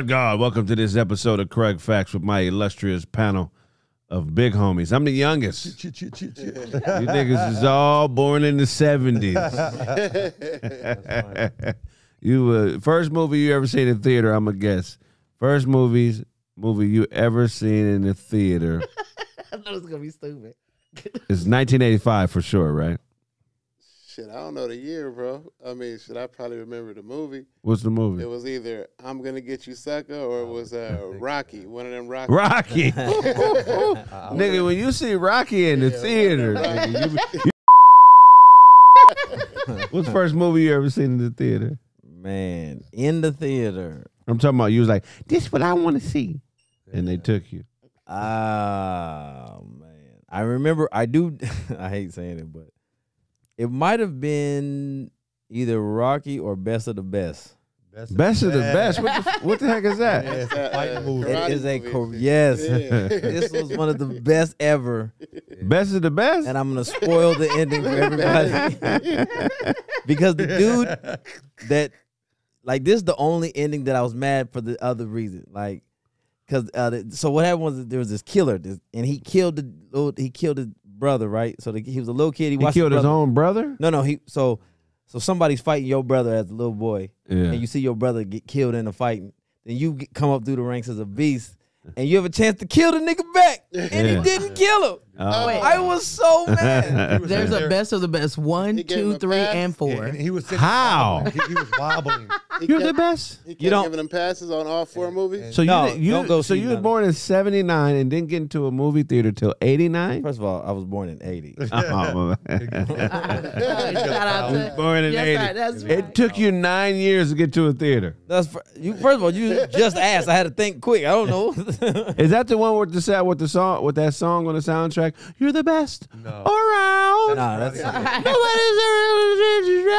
God. Welcome to this episode of Craig Facts with my illustrious panel of big homies. I'm the youngest. You niggas is all born in the 70s. First movie you ever seen in theater, I'm going to guess. First movie you ever seen in the theater. I thought it was going to be stupid. It's 1985 for sure, right? Shit, I don't know the year, bro. I mean, should I probably remember the movie? What's the movie? It was either I'm Gonna Get You Sucker or it was Rocky, one of them Rocky. Rocky. Nigga, when you see Rocky in the theater, nigga, what's the first movie you ever seen in the theater? Man, in the theater. I'm talking about you was like, this is what I want to see. And they took you. Oh, man. I remember, I hate saying it, but it might have been either Rocky or Best of the Best. Best of the Best? What the heck is that? It's a fight movie. It is yes. Yeah. This was one of the best ever. Best of the Best? And I'm going to spoil the ending for everybody. Because the dude that, like, this is the only ending that I was mad for the other reason. Like, because, so what happened was there was this killer, and he killed his brother, right? So he was a little kid. He killed his own brother? No. So somebody's fighting your brother as a little boy, and you see your brother get killed in a fight. Then you come up through the ranks as a beast, and you have a chance to kill the nigga back, and he didn't kill him. I was so mad. There's a Best of the Best 1, 2, 3, and 4. Yeah, and he was how? He was wobbling. You're the best. He kept giving them passes on all 4 movies. So you was none. born in '79 and didn't get into a movie theater till '89. First of all, I was born in '80. Oh, Shout out to born in '80. Right, it took you 9 years to get to a theater. First of all, you just asked. I had to think quick. I don't know. Is that the one with that song on the soundtrack? You're the best around. Nah, that's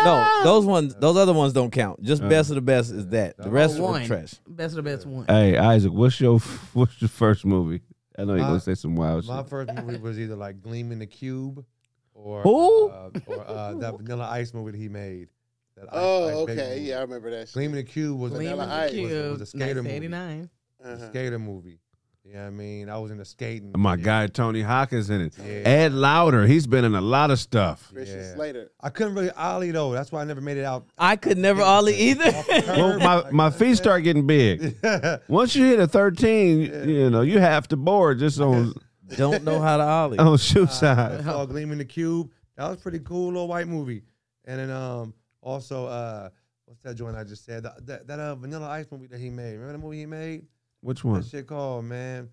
no. Those other ones don't count. Just Best of the Best is that. The rest are trash. Best of the Best 1. Hey, Isaac, what's your first movie? I know you're gonna say some wild shit. My first movie was either like Gleaming the Cube or that Vanilla Ice movie that he made. Okay, yeah, I remember that shit. Gleaming the Cube was Vanilla Ice. Was a skater movie. 1989. A skater movie. Yeah, I mean, I was in the skating. My guy Tony Hawk is in it. Yeah. Ed Lauder, he's been in a lot of stuff. Christian Slater. I couldn't really ollie though. That's why I never made it out. I could never ollie either. Well, my feet start getting big. Once you hit a 13, you have to board just on. Don't know how to ollie. On shoe side. I saw Gleaming the Cube. That was pretty cool, little white movie. And then also what's that joint I just said? That Vanilla Ice movie that he made. Remember the movie he made? Which one? That shit called, man.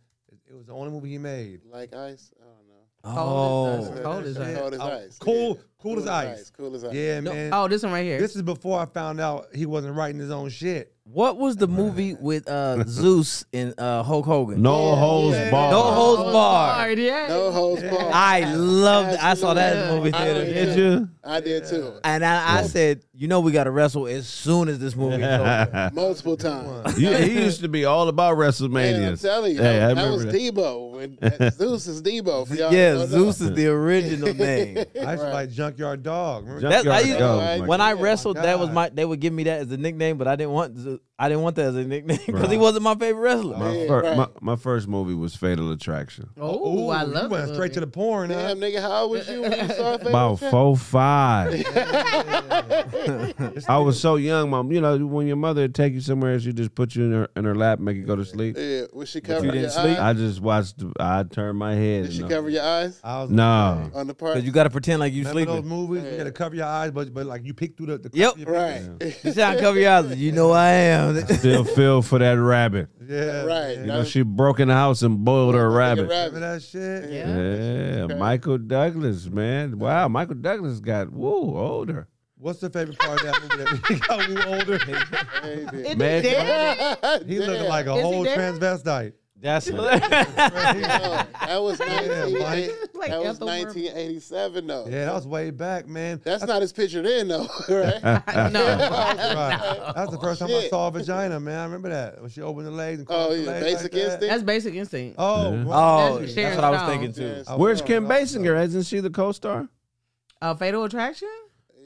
It was the only movie he made. Like Ice? I don't know. Cold as ice. Cold as ice. Cool as ice. Cool as ice. Yeah, man. Oh, this one right here. This is before I found out he wasn't writing his own shit. What was the movie with Zeus and Hulk Hogan? No Holds Barred. No Holds Barred. No Holds Barred. I loved it. I saw that in the movie theater. Did you? I did too. And I said, we got to wrestle as soon as this movie is over. Multiple times. He used to be all about WrestleMania. I'm telling you, Hey, that was Debo. Zeus is Debo. For y'all Yeah, Zeus is the original name. I used to like Junkyard Dog. Remember? When I wrestled, they would give me that as a nickname, but I didn't want that as a nickname because he wasn't my favorite wrestler. My first movie was Fatal Attraction. Oh, I love it. You went straight to the porn. Damn, nigga, how old was you when you saw Fatal About Attraction? 4, 5. I was so young, Mom. When your mother would take you somewhere, she just put you in her lap, and make you go to sleep. Yeah, was she covering you didn't your sleep? eyes? I just watched. I turned my head. Did she cover your eyes? No. On the part? Because you got to pretend like you Remember sleeping. those movies? You got to cover your eyes, but like you peek through the Yep. Right. You trying to cover your eyes? You know I am. Still feel for that rabbit. Yeah. Right. She broke in the house and boiled her rabbit. Remember that shit? Yeah. Yeah, Michael Douglas, man. Wow, Michael Douglas got older. What's the favorite part of that movie that he got when we were older? Is Man. he dead? He looked like a Is he whole dead? transvestite. That's hilarious. That was Mike. Like that was Ethel Merman. 1987 though. Yeah, that was way back, man. That's not his picture then though, right? No. Right. That's the first time I Shit. saw a vagina, man. I remember that when she opened the legs. And Oh, crossed the yeah, legs Basic like that. Instinct. That's Basic Instinct. Oh, Yeah. wow. Oh, That's that's Sharon what I was Stone. thinking too. Yes. Where's Kim Basinger? Isn't she the co-star? Fatal Attraction?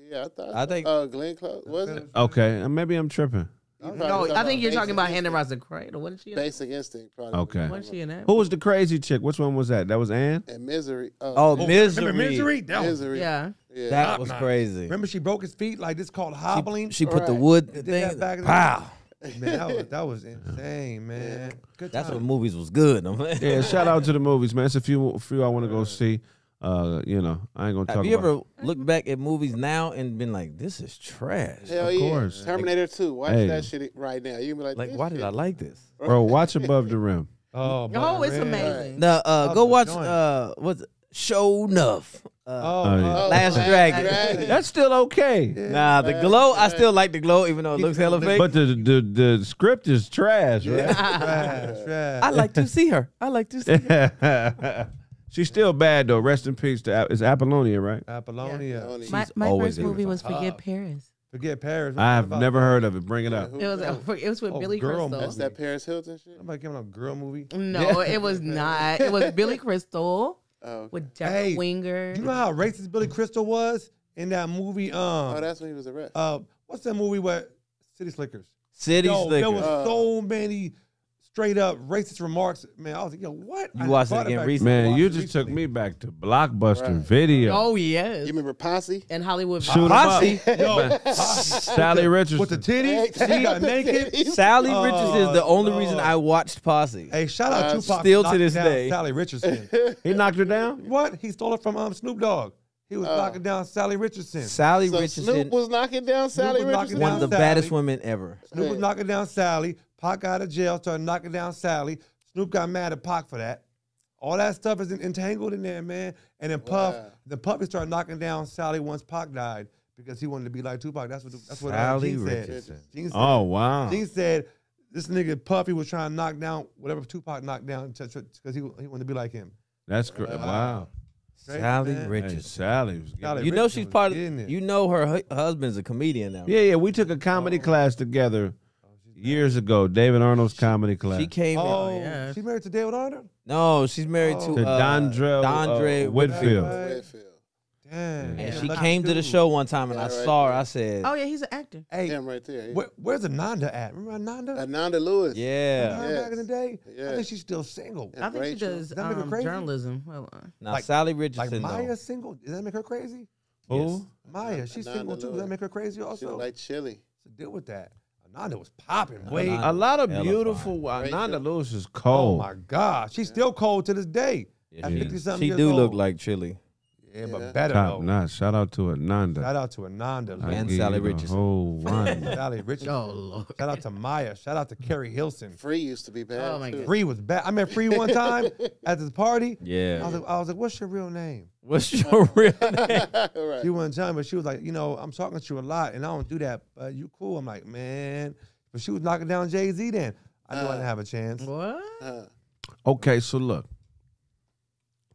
Yeah, I thought. I think- Glenn Close was it? Okay, maybe I'm tripping. You No, probably I think you're talking about Basic Hannah Instinct. Rosa Cradle. What is she in? Basic Instinct, probably. Okay. What is she in that? Who was the crazy chick? Which one was that? That was Ann? And Misery. Oh, Misery. Remember Misery? That was, Misery. Yeah. Yeah. That was Nice. crazy. remember she broke his feet like this called hobbling? She put the Right. wood They did that thing. back in the Pow. Man, that was insane, man. Good That's time. when movies was good. Yeah, shout out to the movies, man. It's a few I want to go see. You know, I ain't gonna talk Have you about ever looked back at movies now and been like, this is trash? Hell Of yeah. course. Terminator 2. Watch Hey. that shit right now. You can be like, Like, this why did shit- I like this? Bro, watch Above the Rim. Oh, Oh, it's man. amazing. No, That go was watch a joint. what's it? Show Enough. Oh, yeah. Last Dragon. That's still okay. Nah, the glow. I still like the glow, even though it looks hella fake. But the script is trash, right? trash. I like to see her. I like to see her. She's still bad though. Rest in peace to it's Apollonia, right? Apollonia. Only- My always first been movie was tough. Forget Paris. Forget Paris. I have never heard of it. Bring it up. Who- It was with Oh, Billy girl Crystal. That's that Paris Hilton shit? Somebody came on a girl movie. No, it was not. It was Billy Crystal Oh, with Jack Hey, Winger. You know how racist Billy Crystal was in that movie? oh, that's when he was arrested. What's that movie where City Slickers? City Yo, there was Slickers. so many straight up racist remarks. Man, I was like, yo, what? You I watched it brought again back. recently? Man, Watched you it just took recently. me back to Blockbuster Right. Video. Oh yes. You remember Posse? And Hollywood. Shoot 'em Posse. up. Yo, Sally Richardson. with the titties, she got naked. Sally Oh, Richardson is the only Lord. reason I watched Posse. Hey, shout out Tupac. Still to knocking this down day. Sally Richardson. He knocked her down? What? He stole it from Snoop Dogg. He was knocking down Sally Richardson. Sally So Richardson, Snoop was knocking down Sally was knocking Richardson? one of the Sally. baddest women ever. Snoop was knocking down Sally. Pac got out of jail, started knocking down Sally. Snoop got mad at Pac for that. All that stuff is entangled in there, man. And then Puff, Wow. the Puppy started knocking down Sally once Pac died because he wanted to be like Tupac. That's what Sally Gene Richardson. said. Gene said. Oh, wow. Gene said this nigga Puffy was trying to knock down whatever Tupac knocked down because he wanted to be like him. That's great. Wow. Straight, Sally man. Hey, Richardson. Sally was getting Sally You know Richardson she's was part of. getting it. You know her husband's a comedian now. Yeah, we took a comedy class together years ago. David Arnold's comedy class. She came Oh, in. yeah. she married to David Arnold? No, she's married Oh. to To Dondre Whitfield. Right. Whitfield. Damn. And Yeah, she lucky came to the dude. show one time and Yeah, I right saw her. there. I said, Oh yeah, he's an actor. Hey, Him right there. where's Ananda at? Remember Ananda? Ananda Lewis. yeah. Her back in the day? I Yes. think she's still single. Yeah. I think she Rachel. does Does that make her crazy? journalism. Well, Now Like- Sally Like Richardson. Maya though. single? Does that make her crazy? Who? Maya, she's Ananda single too. Does Lewis. that make her crazy She also? look like Chili. So deal with that. Ananda was popping. Wait. Ananda. A lot of Hella beautiful. fine. Nanda Lewis is Oh cold. my God. She's still cold to this day. Yeah, At she- 50-something she years do look old. like Chili. Yeah, but Yeah. better Top though. notch. Shout out to Ananda. Shout out to Ananda. I And give Sally you the Richardson. whole one. Sally Richardson. oh Lord. Shout out to Maya. Shout out to Carrie Hilson. Free used to be bad. Oh, my too. God. Free was bad. I met Free one time at this party. Yeah. I was like, what's your real name? What's your real name? Right. She wasn't telling me, but she was like, I'm talking to you a lot, and I don't do that, but you cool. I'm like, man. But she was knocking down Jay-Z then. I knew I didn't have a chance. What? Okay, so look.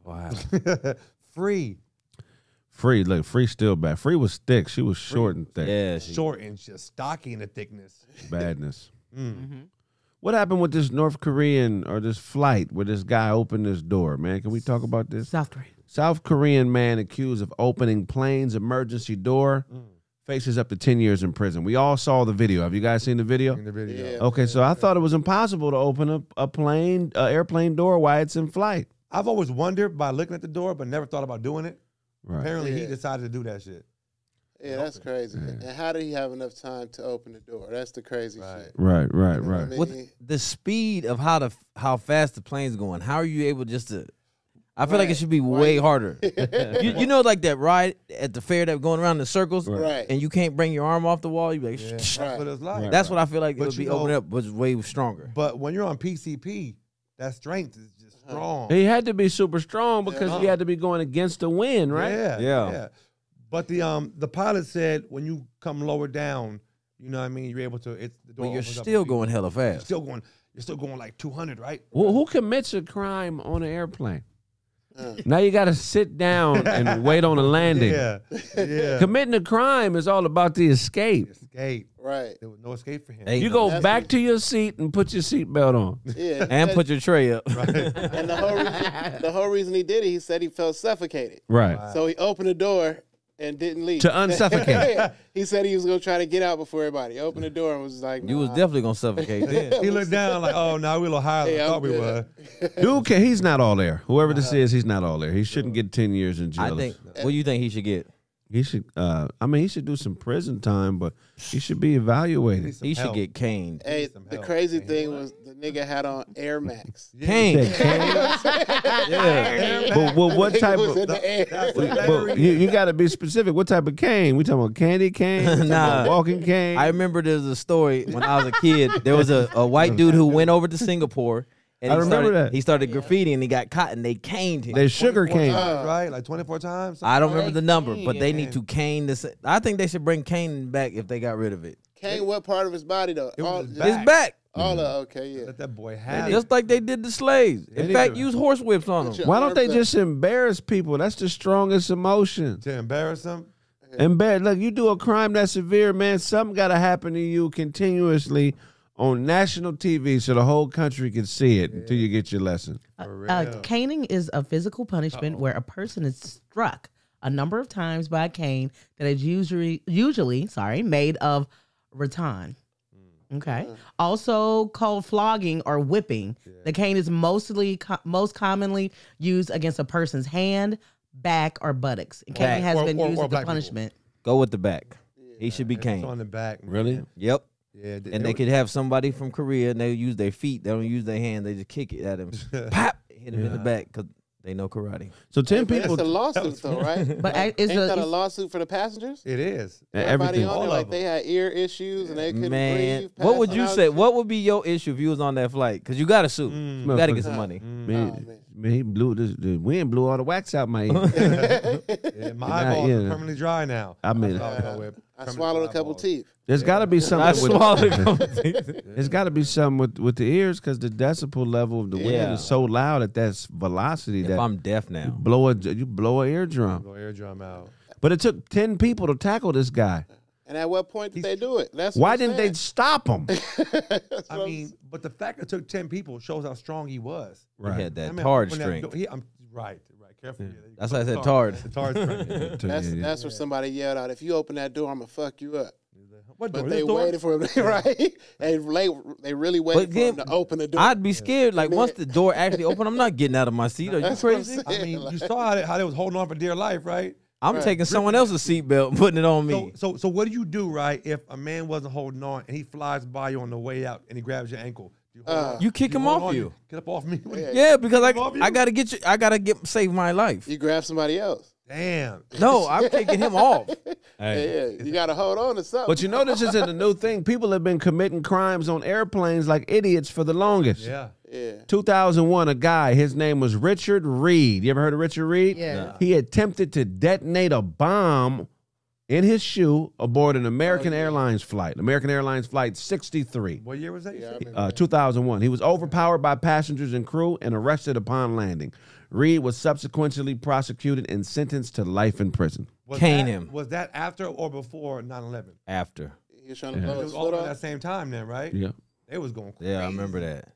Wow. Free. Free, look, Free still bad. Free was thick. She was short and thick. Yeah. She, Short and just stocky in the thickness. Badness. Mm-hmm. What happened with this North Korean or this flight where this guy opened this door, man? Can we talk about this? South Korea. South Korean man accused of opening plane's emergency door faces up to 10 years in prison. We all saw the video. Have you guys seen the video? In the video. Yeah. Okay, so I thought it was impossible to open a airplane door while it's in flight. I've always wondered by looking at the door, but never thought about doing it. Right. Apparently, he Yeah. decided to do that shit. Yeah, that's crazy. Yeah. And how did he have enough time to open the door? That's the crazy Right. shit. Right. You know what I mean? with the speed of how fast the plane's going, how are you able just to? I feel like it Right. should be way harder. you know, like that ride at the fair that going around in circles, Right. and you can't bring your arm off the wall. You be like, Yeah, Right. that's what it's like. Right. that's what I feel like it But would you be know- opening up, but it's way stronger. But when you're on PCP, that strength is just strong. He had to be super strong because he had to be going against the wind, right? Yeah, Yeah. yeah. But the pilot said when you come lower down, you know what I mean, you're able to. It's the door. But you're opens up still and you- going hella You're fast. still going. You're still going like 200, right? Who commits a crime on an airplane? Uh. Now you got to sit down and wait on a landing. Yeah, yeah. Committing a crime is all about the escape. Escape. Right. There was no escape for him. Hey, You go That's back what- to your seat and put your seatbelt on. Yeah. and put your tray up. And the whole reason he did it, he said he felt suffocated. Right. So he opened the door and didn't leave. To unsuffocate. He said he was gonna try to get out before everybody. He opened the door and was like, You was nah. definitely gonna suffocate then. He looked down like, oh, now we're a little higher than Hey, I I'm thought we good. were. Dude, he's not all there. Whoever this is, he's not all there. He shouldn't get 10 years in jail. I think. What do you think he should get? He should. I mean, he should do some prison time, but he should be evaluated. He should get caned. Hey, some the help. crazy thing was the nigga had on Air Max. Caned. Yeah. Yeah. But what Nigga type was of? in the air. But you got to be specific. What type of cane? We talking about candy cane? We talking about Nah. walking cane. I remember there's a story when I was a kid. There was a white dude who went over to Singapore. And I he remember started, that. He started graffiti and he got caught and they caned him. They sugar 24 cane. times, right? Like 24 times. I don't remember the number, but they cane. need to cane this. I think they should bring cane back if they got rid of it. Kane, what part of his body though? It was All, his just- It's back. all of okay, yeah. Let that boy have it. Just like they did the slaves. They In need fact, to- use horse whips on them. Why don't they 100%. just embarrass people? That's the strongest emotion. To embarrass him. Embarrass. Look, you do a crime that severe, man. Something got to happen to you continuously on national TV so the whole country can see it until you get your lesson. For real. Caning is a physical punishment where a person is struck a number of times by a cane that is usually made of rattan. Okay. Also called flogging or whipping. The cane is most commonly used against a person's hand, back, or buttocks. And Back. caning has been Or used as a black people. punishment. Go with the back. He should be It's on caned. the back. Man. Really? Yep. Yeah. And they could have somebody from Korea and they use their feet. They don't use their hand. They just kick it at him. Pop! Hit him in the back because they know karate. So 10 But people. it's a lawsuit though, right? But Ain't that a lawsuit for the passengers? It is. Everybody Everything. on all there, of like they had ear issues and they couldn't Man, breathe. what would passing you out. say? What would be your issue if you was on that flight? Because you got to sue. Mm. You got to get some money. Man, man. man, he blew the wind blew all the wax out my ear. Yeah, my eyeballs yeah. are permanently dry now. I mean, That's what I'll go with. I Permanent swallowed a couple eyeballs. teeth. there's got to be I something with swallowed a couple things. there's got to be something with the ears because the decibel level of the wind Yeah. is so loud at that velocity If that I'm deaf now. you blow an eardrum. Go eardrum out. But it took 10 people to tackle this guy. And at what point did they do it? That's Why what I'm didn't they saying. stop him? That's I what I'm mean, but the fact it took 10 people shows how strong he was. He had that I mean, tard when that- strength. right. Careful. Yeah, That's why I said tard. The tard strength. That's where somebody yelled out, "If you open that door, I'm gonna fuck you up." What But door? they This door? waited for him, right? They really waited for him to open the door. I'd be scared. Like once the door actually opened, I'm not getting out of my seat. Are you That's what I'm crazy? saying. I mean, you saw how they was holding on for dear life, right? I'm taking someone else's seatbelt and putting it on me. So what do you do, right? If a man wasn't holding on and he flies by you on the way out and he grabs your ankle, do you, hold on? You kick him hold off on? you. Get up off me. Yeah, because Off you? I gotta get you. I gotta save my life. You grab somebody else. Damn. No, I'm kicking him off. Yeah, you gotta hold on to something. But you know this isn't a new thing. People have been committing crimes on airplanes like idiots for the longest. Yeah. yeah, 2001, a guy, his name was Richard Reed. You ever heard of Richard Reed? Yeah. He attempted to detonate a bomb in his shoe aboard an American Airlines flight. American Airlines flight 63. What year was that? you yeah. I said? remember 2001. He was overpowered by passengers and crew and arrested upon landing. Reed was subsequently prosecuted and sentenced to life in prison. Was Cane that- him. Was that after or before 9/11? After. he was trying to blow It his was all foot at off. that same time then, right? Yeah. They was going crazy. Yeah, I remember that.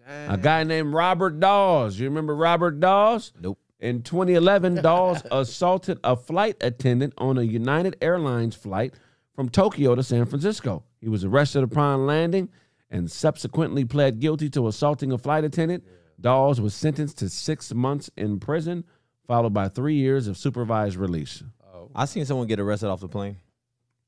Damn. A guy named Robert Dawes. You remember Robert Dawes? Nope. In 2011, Dawes assaulted a flight attendant on a United Airlines flight from Tokyo to San Francisco. He was arrested upon landing and subsequently pled guilty to assaulting a flight attendant. Dawes was sentenced to 6 months in prison, followed by 3 years of supervised release. I seen someone get arrested off the plane.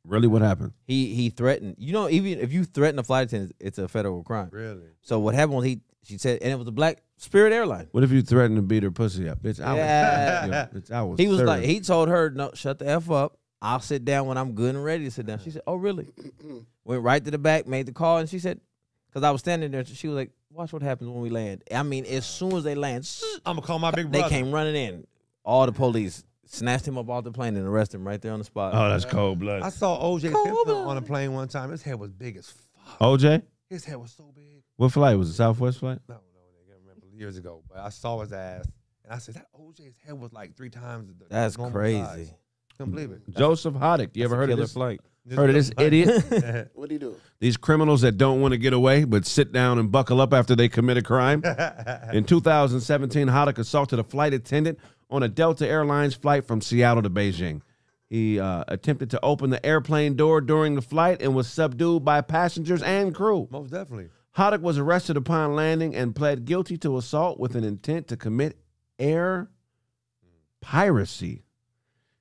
Really, what happened? He threatened. You know, even if you threaten a flight attendant, it's a federal crime. Really? So what happened was she said, and it was a black Spirit airline. What if you threatened to beat her pussy up? Bitch, I was, Yeah. bitch, I was He was served. like, he told her, no, shut the F up. I'll sit down when I'm good and ready to sit down. She said, oh, really? Went right to the back, made the call, and she said, because I was standing there, she was like, watch what happens when we land. I mean, as soon as they land, I'm gonna call my big they brother. came running in. All the police snatched him up off the plane and arrested him right there on the spot. Oh, that's cold blood. I saw OJ Cold Simpson blood. on a plane one time. His head was big as fuck. OJ? His head was so big. What flight? Was it Southwest flight? No, nigga, I remember years ago. But I saw his ass, and I said, that OJ's head was like 3 times the That's normal crazy. size. Couldn't believe it. Joseph Haddock. You ever heard of Killer this? flight. Heard of this idiot? What do you do? These criminals that don't want to get away but sit down and buckle up after they commit a crime. In 2017, Haddock assaulted a flight attendant on a Delta Airlines flight from Seattle to Beijing. He attempted to open the airplane door during the flight and was subdued by passengers and crew. Most definitely. Haddock was arrested upon landing and pled guilty to assault with an intent to commit air piracy.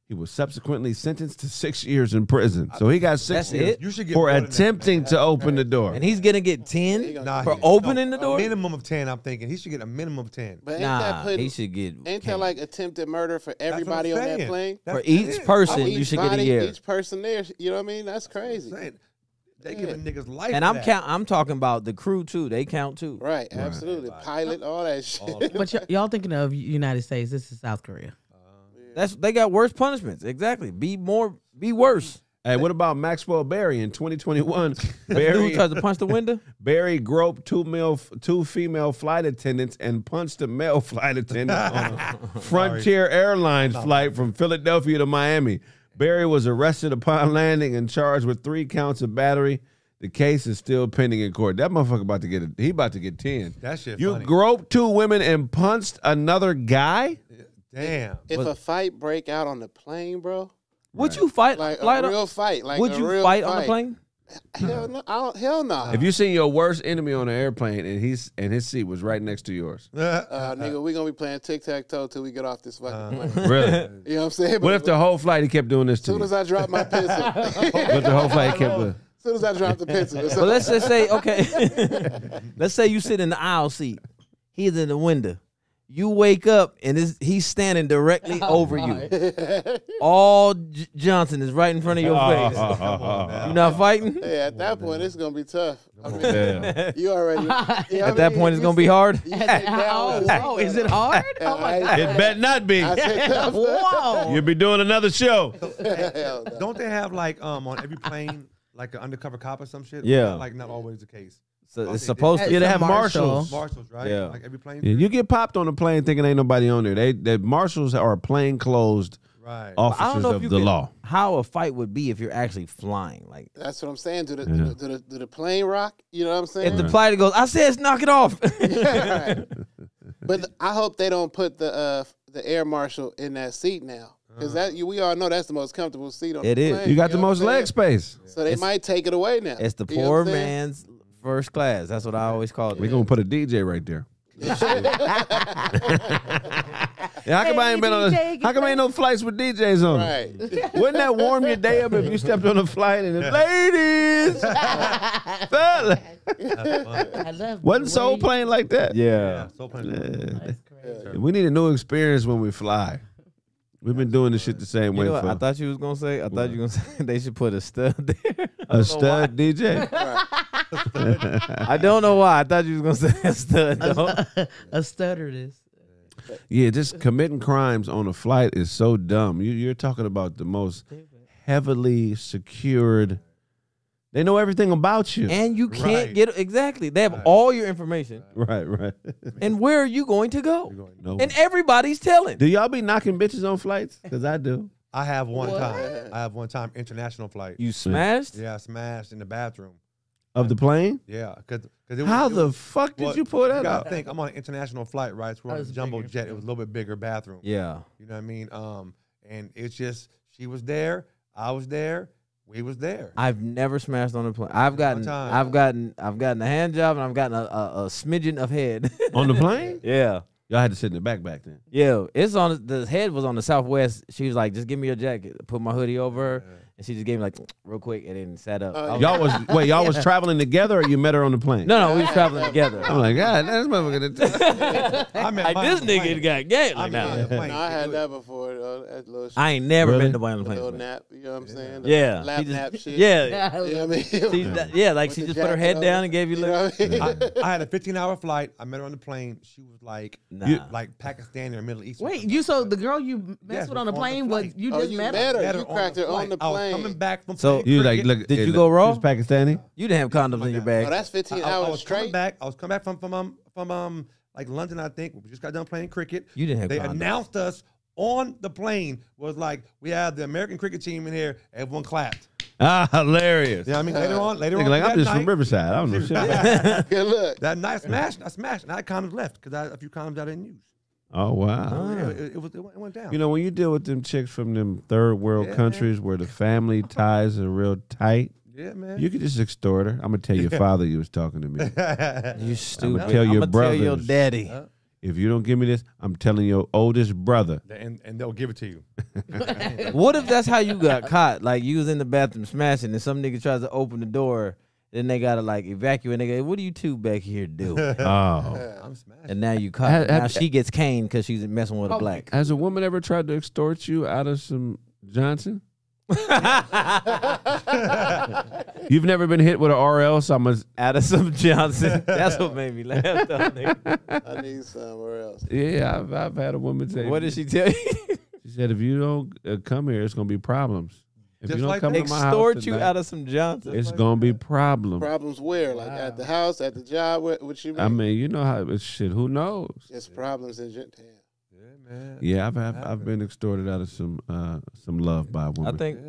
He was subsequently sentenced to 6 years in prison. So he got 6 That's years it? You should get for more than that. attemting to open the door. And he's gonna get 10 Nah, for he- opening no, the door. A minimum of 10, I'm thinking. He should get a minimum of 10. But ain't Nah, that putting, he should get ain't 10. that like attempted murder for That's what I'm everybody on that saying. plane? For That's each it. person, Each you should get a body, year. Each person there, you know what I mean? That's I'm crazy. saying. They Yeah. giving niggas life. And for that. I'm talking about the crew too. They count too. Right, absolutely. Pilot, all that shit. All of But y'all thinking of United States? This is South Korea. They got worse punishments. Exactly. Be worse. Hey, what about Maxwell Berry in 2021? That's the dude Berry, who tries to punch the window. Berry groped two female flight attendants and punched a male flight attendant on a Frontier Airlines flight from Philadelphia to Miami. Berry was arrested upon landing and charged with 3 counts of battery. The case is still pending in court. That motherfucker about to get 10. That shit You funny. groped 2 women and punched another guy? Damn. If a fight break out on the plane, bro, Would you fight? like flight a real fight, like would a you real fight on the plane? Hell no, hell no. If you seen your worst enemy on an airplane and his seat was right next to yours. Nigga, we gonna be playing tic-tac-toe till we get off this fucking plane. Really? You know what I'm saying? What if the whole flight he kept doing this as to soon you? as I drop my pencil, as But the whole flight he kept doing. soon as I drop the pencil, it's Well, let's just say, okay. Let's say you sit in the aisle seat. He's in the window. You wake up and he's standing directly over you. All Johnson is right in front of your face. You not fighting? hey, at that point, it's gonna be tough. I mean, Yeah. you already. At that point, it's gonna be hard. Oh, is it hard? Oh my It better not be. I said, God! Whoa! You'll be doing another show. hell no. Don't they have like on every plane like an undercover cop or some shit? Yeah. Like not always the case. So it's supposed to. Yeah, they have Marshal. marshals. Marshals, right? Yeah. Like every plane. Yeah, you get popped on the plane thinking ain't nobody on there. The marshals are plainclosed Right. officers of the can- law. How a fight would be if you're actually flying. Like That's what I'm saying. Do Yeah. the plane rock? You know what I'm saying? if the pilot goes, I said, knock it off. Yeah, right. But I hope they don't put the air marshal in that seat now, because we all know that's the most comfortable seat on It the is. plane. You got the know what most I'm leg saying? space. So they might take it away now. It's the You know poor what I'm saying? man's first class. That's what I always called it. We're gonna put a DJ right there. Yeah, how come I ain't been on? How come ain't no flights with DJs on? Right. Wouldn't that warm your day up if you stepped on a flight and it, ladies, fella? I love Wasn't the Soul way- playing like that? Yeah. So funny. That's crazy. We need a new experience when we fly. We've been doing this shit the same You way know what for I thought you was gonna say? I thought you were gonna say they should put a stud there. a stud DJ. I don't know why. I thought you was gonna say a stud. though. A stutter this. Yeah, just committing crimes on a flight is so dumb. You're talking about the most heavily secured. They know everything about you. And you can't Right. get exactly. They have all your information. Right. And where are you going to go? No. And everybody's telling. Do y'all be knocking bitches on flights? Because I do. I have one time international flight. You smashed? Yeah, I smashed in the bathroom. Of the plane? Yeah, because How the fuck did you pull that You gotta out? think I'm on an international flight, right? So we're on That a was jumbo bigger. jet. It was a little bit bigger bathroom. Yeah. You know what I mean? And it's just she was there, I was there, we was there. I've never smashed on a plane. I've gotten a hand job and I've gotten a smidgen of head. On the plane? Yeah. Y'all had to sit in the back then. Yeah. It's on the head was on the Southwest. She was like, just give me your jacket. Put my hoodie over her. And she just gave me like real quick and then sat up. I was Y'all was traveling together, or you met her on the plane? no, we was traveling together. I'm like, God, this motherfucker. I met Like mine this on the nigga plane. got game I like met mine on the that. plane. No, I had that before. That little I ain't never Really? been to one on the little plane. nap. You know what I'm saying? The Yeah, lap she just- nap shit. Yeah, You know what I mean? like With she the just put her jacket head on. down and gave you You a know little. what I mean? I had a 15-hour flight. I met her on the plane. She was like, Nah. like Pakistani or Middle East. Wait, you so the girl you messed with on the plane was you Oh, just you met met her? her. You cracked her on the I was plane. coming back from So- playing You like, cricket. look. Did you go raw? She was Pakistani. You didn't have condoms in your Oh, bag. that's 15 I hours was coming straight. back. I was coming back from like London, I think. We just got done playing cricket. You didn't have They condoms. announced us on the plane. Was like, we have the American cricket team in here. Everyone clapped. Ah, hilarious. Yeah, I mean later on, Nigga, like, I'm that just from night, Riverside. I don't know shit. Good look. that night I smashed. And I had condoms left because I had a few condoms I didn't use. Oh wow. Yeah, it went down. You know, when you deal with them chicks from them third world Yeah, countries where the family ties are real tight, yeah, man. you could just extort her. I'm gonna tell your father you was talking to me. You stupid. tell your I'ma tell your brothers. daddy. If you don't give me this, I'm telling your oldest brother. and they'll give it to you. What if that's how you got caught? Like you was in the bathroom smashing, and some nigga tries to open the door, then they gotta like evacuate. And they go, "What are you two back here doing?" Oh. I'm smashed. And now you caught. Have- Now have- she gets caned because she's messing with a black. Has a woman ever tried to extort you out of some Johnson? You've never been hit with an RL, so I'm a, Addison Johnson. That's what made me laugh. Though, nigga. I need somewhere else. yeah. I've had a woman say. What did she tell you? She said, if you don't come here, it's gonna be problems. If Just you don't like come to my house Extort you tonight, out of some Johnson. it's gonna be problems. Problems where? Like at the house, at the job? What you mean? I mean, you know how it's shit. Who knows? Just problems in Damn. Yeah, man. Yeah, I've been extorted out of some love by a I woman. think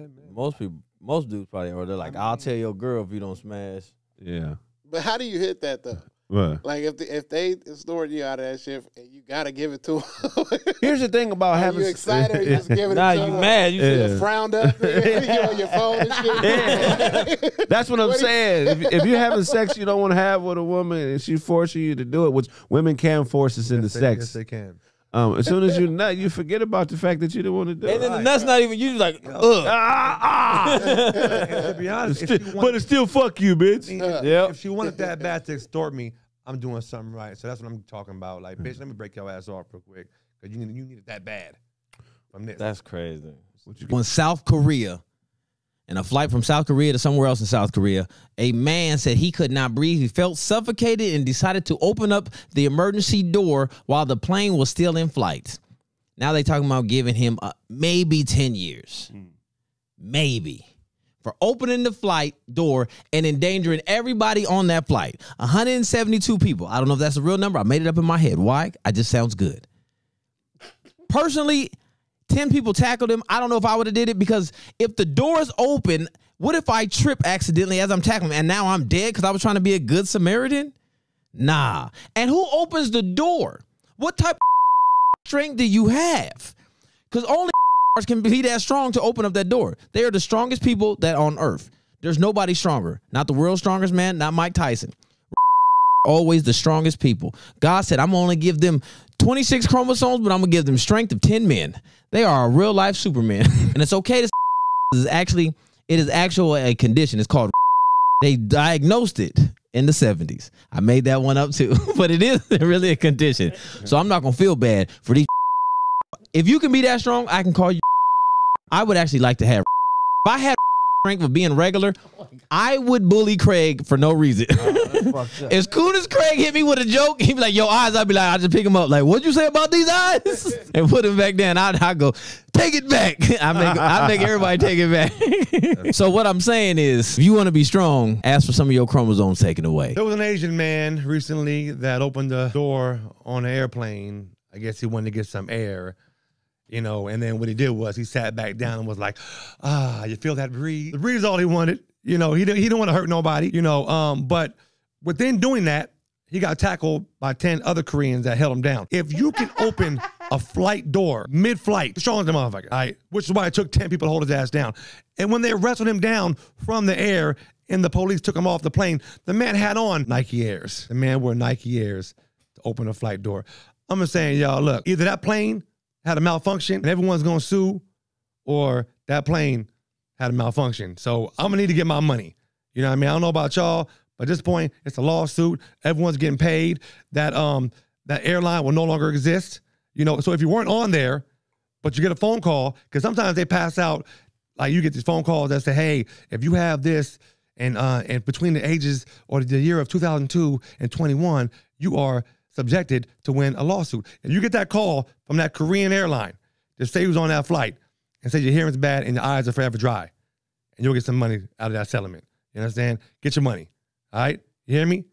most dudes probably are. They're like, "I'll tell your girl if you don't smash." Yeah. But how do you hit that though? What? Like if they extort you out of that shit, and you gotta give it to them. Here's the thing about Are having you excited? Or you just giving Nah, it to you them? mad? You Yeah. You frowned up. You on your phone and shit. That's what I'm What do you- saying. If you're having sex you don't want to have with a woman and she's forcing you to do it, which women can force us into Yes, sex. they can. As soon as you nut, you forget about the fact that you didn't want to do And it. then the nut's not even. You just like, ugh. And to be honest, if she But it's still fuck you, bitch. Yep. if she wanted that bad to extort me, I'm doing something right. So that's what I'm talking about. Like, bitch, let me break your ass off real quick because you need it that bad. From this. That's crazy. On South Korea, in a flight from South Korea to somewhere else in South Korea, a man said he could not breathe. He felt suffocated and decided to open up the emergency door while the plane was still in flight. Now they talking about giving him maybe 10 years. Maybe. For opening the flight door and endangering everybody on that flight. 172 people. I don't know if that's a real number. I made it up in my head. Why? It just sounds good. Personally, 10 people tackled him. I don't know if I would have did it because if the door's open, what if I trip accidentally as I'm tackling him and now I'm dead because I was trying to be a good Samaritan? Nah. And who opens the door? What type of strength do you have? Because only can be that strong to open up that door. They are the strongest people that on earth. There's nobody stronger. Not the world's strongest man, not Mike Tyson. Always the strongest people. God said, I'm only give them 26 chromosomes, but I'm going to give them strength of 10 men. They are a real life Superman. And it's okay to it is actually a condition. It's called they diagnosed it in the 70s. I made that one up too, but it is really a condition. So I'm not going to feel bad for these. If you can be that strong, I can call you. I would actually like to have. If I had strength of being regular, I would bully Craig for no reason. As cool as Craig hit me with a joke, he'd be like, "Yo, eyes." I'd be like, "I just pick him up." Like, "What'd you say about these eyes?" And put him back down. I'd go, "Take it back." I make everybody take it back. So what I'm saying is, if you want to be strong, ask for some of your chromosomes taken away. There was an Asian man recently that opened the door on an airplane. I guess he wanted to get some air, you know, and then what he did was he sat back down and was like, you feel that breeze? The breeze is all he wanted. You know, he didn't want to hurt nobody, you know, but within doing that, he got tackled by 10 other Koreans that held him down. If you can open a flight door mid-flight, strong as the motherfucker, all right, which is why it took 10 people to hold his ass down. And when they wrestled him down from the air and the police took him off the plane, the man had on Nike Airs. The man wore Nike Airs to open a flight door. I'm just saying, y'all, look, either that plane had a malfunction and everyone's going to sue, or that plane had a malfunction. So I'm gonna need to get my money. You know what I mean? I don't know about y'all, but at this point, it's a lawsuit. Everyone's getting paid. That airline will no longer exist. You know, so if you weren't on there, but you get a phone call, because sometimes they pass out, like you get these phone calls that say, hey, if you have this and between the ages or the year of 2002 and 21, you are subjected to win a lawsuit. If you get that call from that Korean airline, just say who's on that flight and say your hearing's bad and your eyes are forever dry, and you'll get some money out of that settlement. You understand? Get your money. All right? You hear me?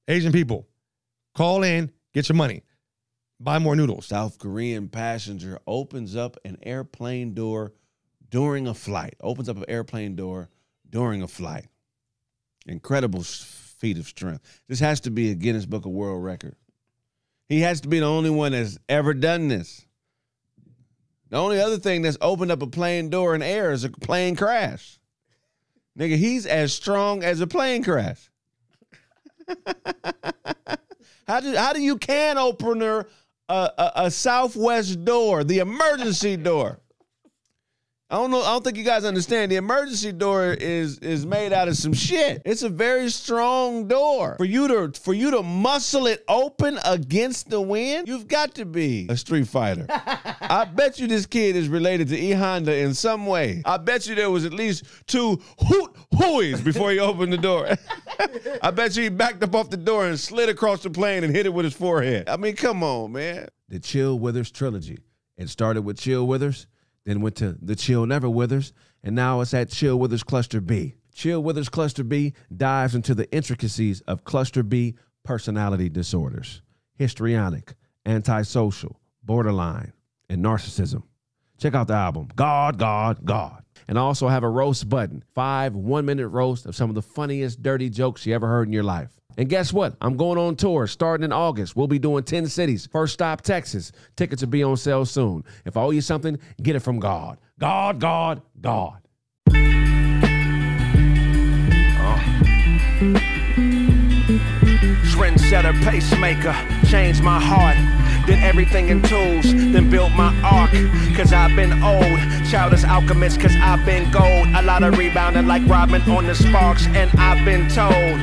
Asian people, call in, get your money. Buy more noodles. South Korean passenger opens up an airplane door during a flight. Opens up an airplane door during a flight. Incredible feat of strength. This has to be a Guinness Book of World Record. He has to be the only one that's ever done this. The only other thing that's opened up a plane door in air is a plane crash. Nigga, he's as strong as a plane crash. How do you can opener a Southwest door, the emergency door? I don't think you guys understand. The emergency door is made out of some shit. It's a very strong door. For you to muscle it open against the wind, you've got to be a street fighter. I bet you this kid is related to E Honda in some way. I bet you there was at least 2 hooies before he opened the door. I bet you he backed up off the door and slid across the plane and hit it with his forehead. I mean, come on, man. The Chill Withers trilogy. It started with Chill Withers, then went to the Chill Never Withers, and now it's at Chill Withers Cluster B. Chill Withers Cluster B dives into the intricacies of Cluster B personality disorders, histrionic, antisocial, borderline, and narcissism. Check out the album, God, God, God. And I also have a roast button, 5 one-minute roasts of some of the funniest dirty jokes you ever heard in your life. And guess what? I'm going on tour starting in August. We'll be doing 10 cities. First stop, Texas. Tickets will be on sale soon. If I owe you something, get it from God. God, God, God. Trendsetter, pacemaker, changed my heart. Did everything in tools, then built my ark. Cause I've been old, childish alchemist, cause I've been gold. A lot of rebounding like Robin on the Sparks, and I've been told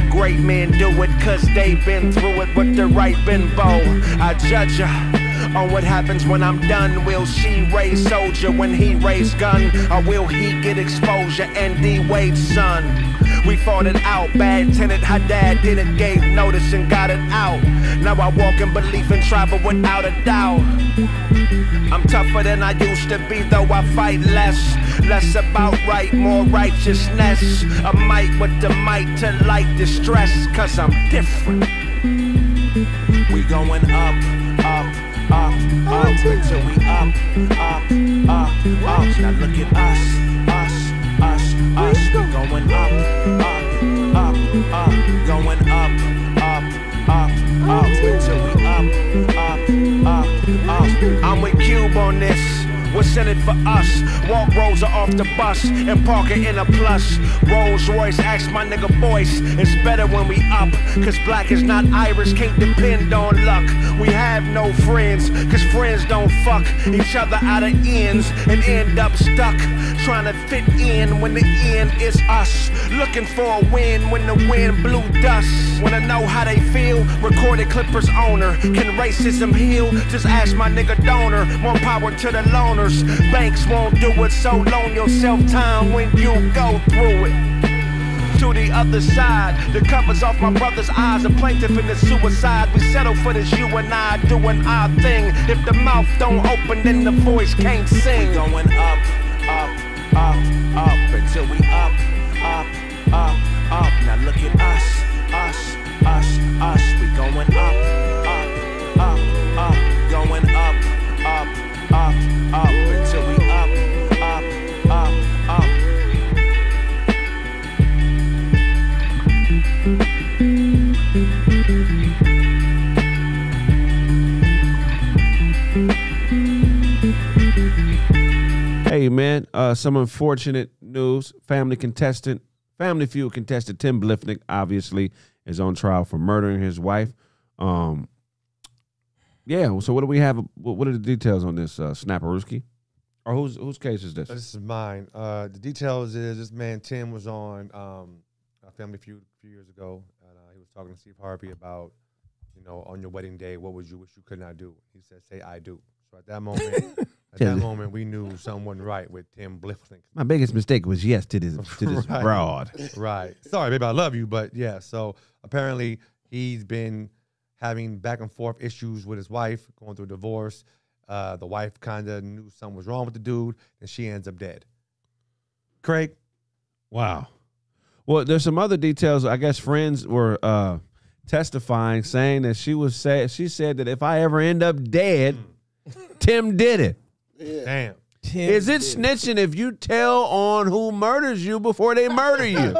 great men do it cause they've been through it with the right bin bow. I judge ya on what happens when I'm done. Will she raise soldier when he raise gun? Or will he get exposure and D-Wade's son? We fought it out, bad tenant, her dad didn't gave notice and got it out. Now I walk in belief and travel without a doubt. I'm tougher than I used to be, though I fight less. Less about right, more righteousness. A might with the might to light distress, cause I'm different. We going up, up, up, up, until we up, up, up, up. Now look at us, us, us, us. We going up, up, up, up, going up, up, up, up, until we up, up, up, up. I'm with Cube on this. What's in it for us? Walk Rosa off the bus and park her in a plush Rolls Royce. Ask my nigga Boyce, it's better when we up. Cause black is not Irish, can't depend on luck. We have no friends, cause friends don't fuck each other out of ends and end up stuck trying to fit in when the end is us. Looking for a win when the wind blew dust. Wanna know how they feel? Recorded Clippers owner. Can racism heal? Just ask my nigga Donor. More power to the loner. Banks won't do it, so loan yourself time when you go through it. To the other side, the covers off my brother's eyes. A plaintiff in the suicide. We settle for this, you and I doing our thing. If the mouth don't open, then the voice can't sing. We going up, up, up, up, until we up, up, up, up. Now look at us, us, us, us. We going up, up, up, up, going up, up, up, up, until we up, up, up, up. Hey, man, some unfortunate news. Family Feud contestant Tim Blifnick, obviously, is on trial for murdering his wife. Yeah, so what do we have? What are the details on this, Snapperooski? Or whose case is this? This is mine. The details is this man Tim was on a Family Feud a few years ago, and he was talking to Steve Harvey about, on your wedding day, what would you wish you could not do? He said, "Say I do." So at that moment, we knew something wasn't right with Tim Bliffling. My biggest mistake was yes to this Right. broad. Right. Sorry, baby, I love you, but yeah. So apparently he's been having back and forth issues with his wife, going through a divorce. The wife kind of knew something was wrong with the dude, and she ends up dead. Craig? Wow. Well, there's some other details. I guess friends were testifying, saying that she said that if I ever end up dead, Tim did it. Yeah. Damn. Is it snitching if you tell on who murders you before they murder you? Is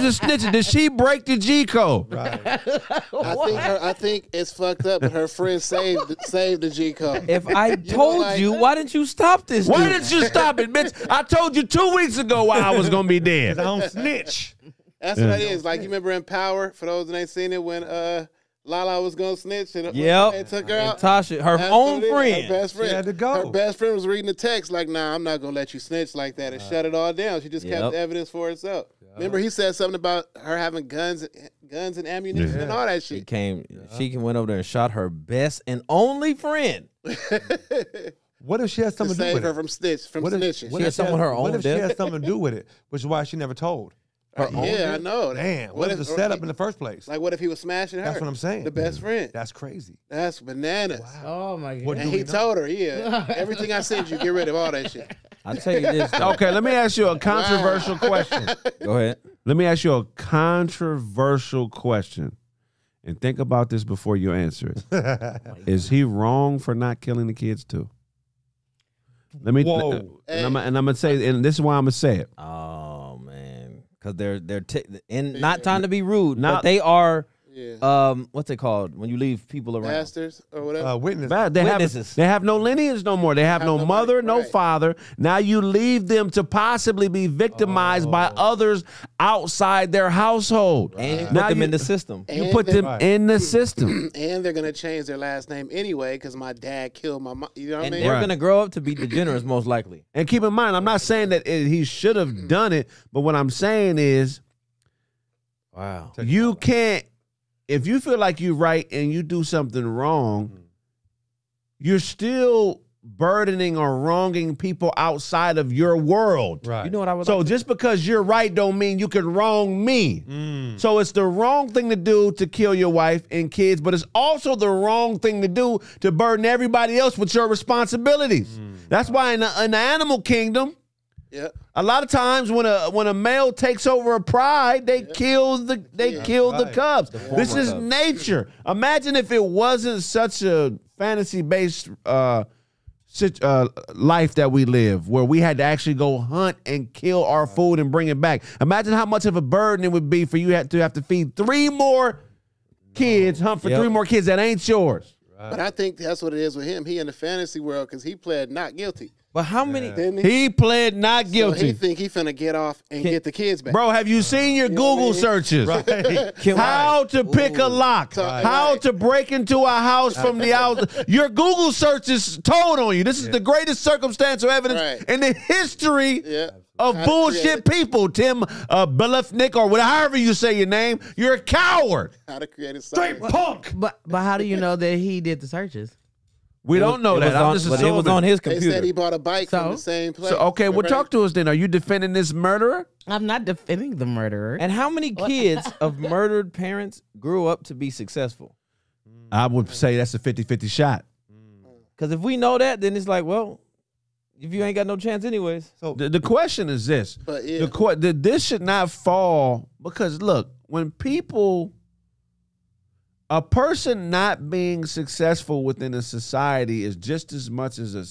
it snitching? Did she break the G code? Right. I think it's fucked up, but her friend saved the G code. If I told you, why didn't you stop this? Why dude? didn't you stop it, bitch? I told you 2 weeks ago why I was going to be dead. I don't snitch. That's what it is. Like, you remember in Power, for those that ain't seen it, when Lala was gonna snitch and they took her out. Tasha, her That's own what it is. friend. Her best friend. She had to go. Her best friend was reading the text like, "Nah, I'm not gonna let you snitch like that," and shut it all down. She just kept the evidence for herself. Remember, he said something about her having guns and ammunition and all that shit. She went over there and shot her best and only friend. What if she had To something to do save with her it? from snitching. She had something with her own What if she death? had something to do with it, which is why she never told? Yeah, I know. Damn, what if the setup in the first place? Like, what if he was smashing her? That's what I'm saying. The best friend. That's crazy. That's bananas. Oh my god. What And do he we know? told her, yeah, everything I sent you, get rid of all that shit. I'll tell you this. though. Okay, let me ask you a controversial question. Go ahead. Let me ask you a controversial question. And think about this before you answer it. Is he wrong for not killing the kids too? Let me. Whoa. And I'm gonna say, and this is why I'm gonna say it. Oh man, because they're not trying to be rude, Not- but they are. Yeah. What's it called when you leave people around? Bastards or whatever. Witness. Witnesses. They have no lineage no more. They have no nobody, mother, no right. father. Now you leave them to possibly be victimized by others outside their household. And you Now put them in the system. You And put them Right. in the system. And they're gonna change their last name anyway because my dad killed my mom. You know what I And mean? they're Right. gonna grow up to be degenerates, most likely. And keep in mind, I'm not saying that he should have done it, but what I'm saying is Wow. you can't, if you feel like you're right and you do something wrong, you're still burdening or wronging people outside of your world. Right. You know what I would So like? just because you're right don't mean you can wrong me. So it's the wrong thing to do to kill your wife and kids, but it's also the wrong thing to do to burden everybody else with your responsibilities. That's why in the animal kingdom, Yeah. a lot of times when a male takes over a pride, they kill the Right. cubs. This former is cubs. nature. Imagine if it wasn't such a fantasy-based life that we live, where we had to actually go hunt and kill our food and bring it back. Imagine how much of a burden it would be for you to have to feed 3 more kids, hunt for 3 more kids that ain't yours. But I think that's what it is with him. He in the fantasy world because he pled not guilty. But how many? Didn't he? He pled not So guilty. he think he finna get off and get the kids back. Bro, have you seen your know Google what I mean? searches? Can- How to pick a lock, Right. how to break into a house from the out. Your Google searches told on you. This is the greatest circumstantial evidence Right. in the history Yeah. of How to bullshit create it. people. Tim Belefnik or however you say your name, you're a coward. How to create a science. Punk. But how do you know that he did the searches? We don't know that. I'm just But it was assuming. on his They computer. said he bought a bike So? from the same place. So, okay, well, Right? talk to us then. Are you defending this murderer? I'm not defending the murderer. And how many kids of murdered parents grew up to be successful? I would say that's a 50-50 shot. Because if we know that, then it's like, well, if you ain't got no chance anyways. So The question is this. But yeah. This should not fall because, look, when people... A person not being successful within a society is just as much as a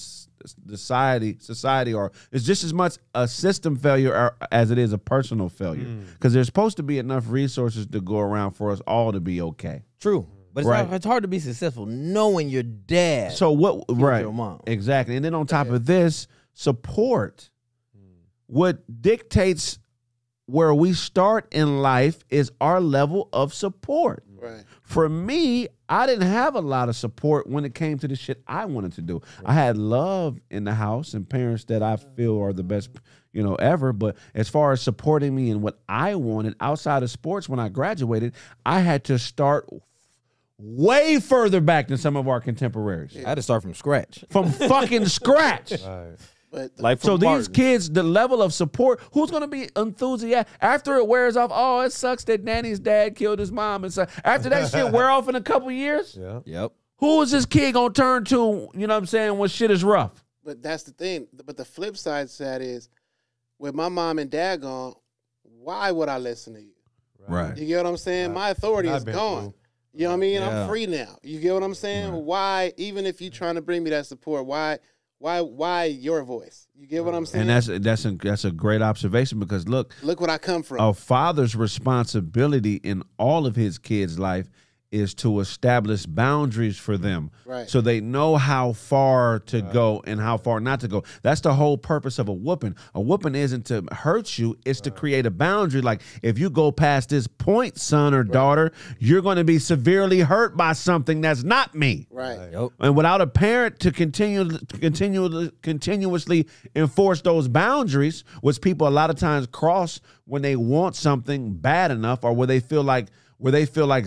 society, or it's just as much a system failure as it is a personal failure. Because there's supposed to be enough resources to go around for us all to be okay. True. But it's, Right. it's hard to be successful knowing your dad. So what? Right, your mom. exactly. And then on top of this, support. What dictates where we start in life is our level of support. Right. For me, I didn't have a lot of support when it came to the shit I wanted to do. I had love in the house and parents that I feel are the best, ever. But as far as supporting me and what I wanted outside of sports, when I graduated, I had to start way further back than some of our contemporaries. I had to start from scratch. From fucking scratch. Right. But Like So from these Martin. kids, the level of support, who's going to be enthusiastic after it wears off? Oh, it sucks that Danny's dad killed his mom. And so after that shit wear off in a couple years, Yeah. Yep. who is this kid going to turn to, when shit is rough? But that's the thing. But the flip side to that is, with my mom and dad gone, why would I listen to you? Right. You get what I'm saying? My authority I've is been gone. through. You know what I mean? Yeah. I'm free now. You get what I'm saying? Why, even if you're trying to bring me that support, why your voice? You get what I'm saying? And that's a great observation because look, Look what I come from. a father's responsibility in all of his kids' life is to establish boundaries for them. Right. So they know how far to go and how far not to go. That's the whole purpose of a whooping. A whooping isn't to hurt you, it's to create a boundary. Like if you go past this point, son or daughter, you're going to be severely hurt by something that's not me. Right. Yep. And without a parent to continuously enforce those boundaries, which people a lot of times cross when they want something bad enough or where they feel like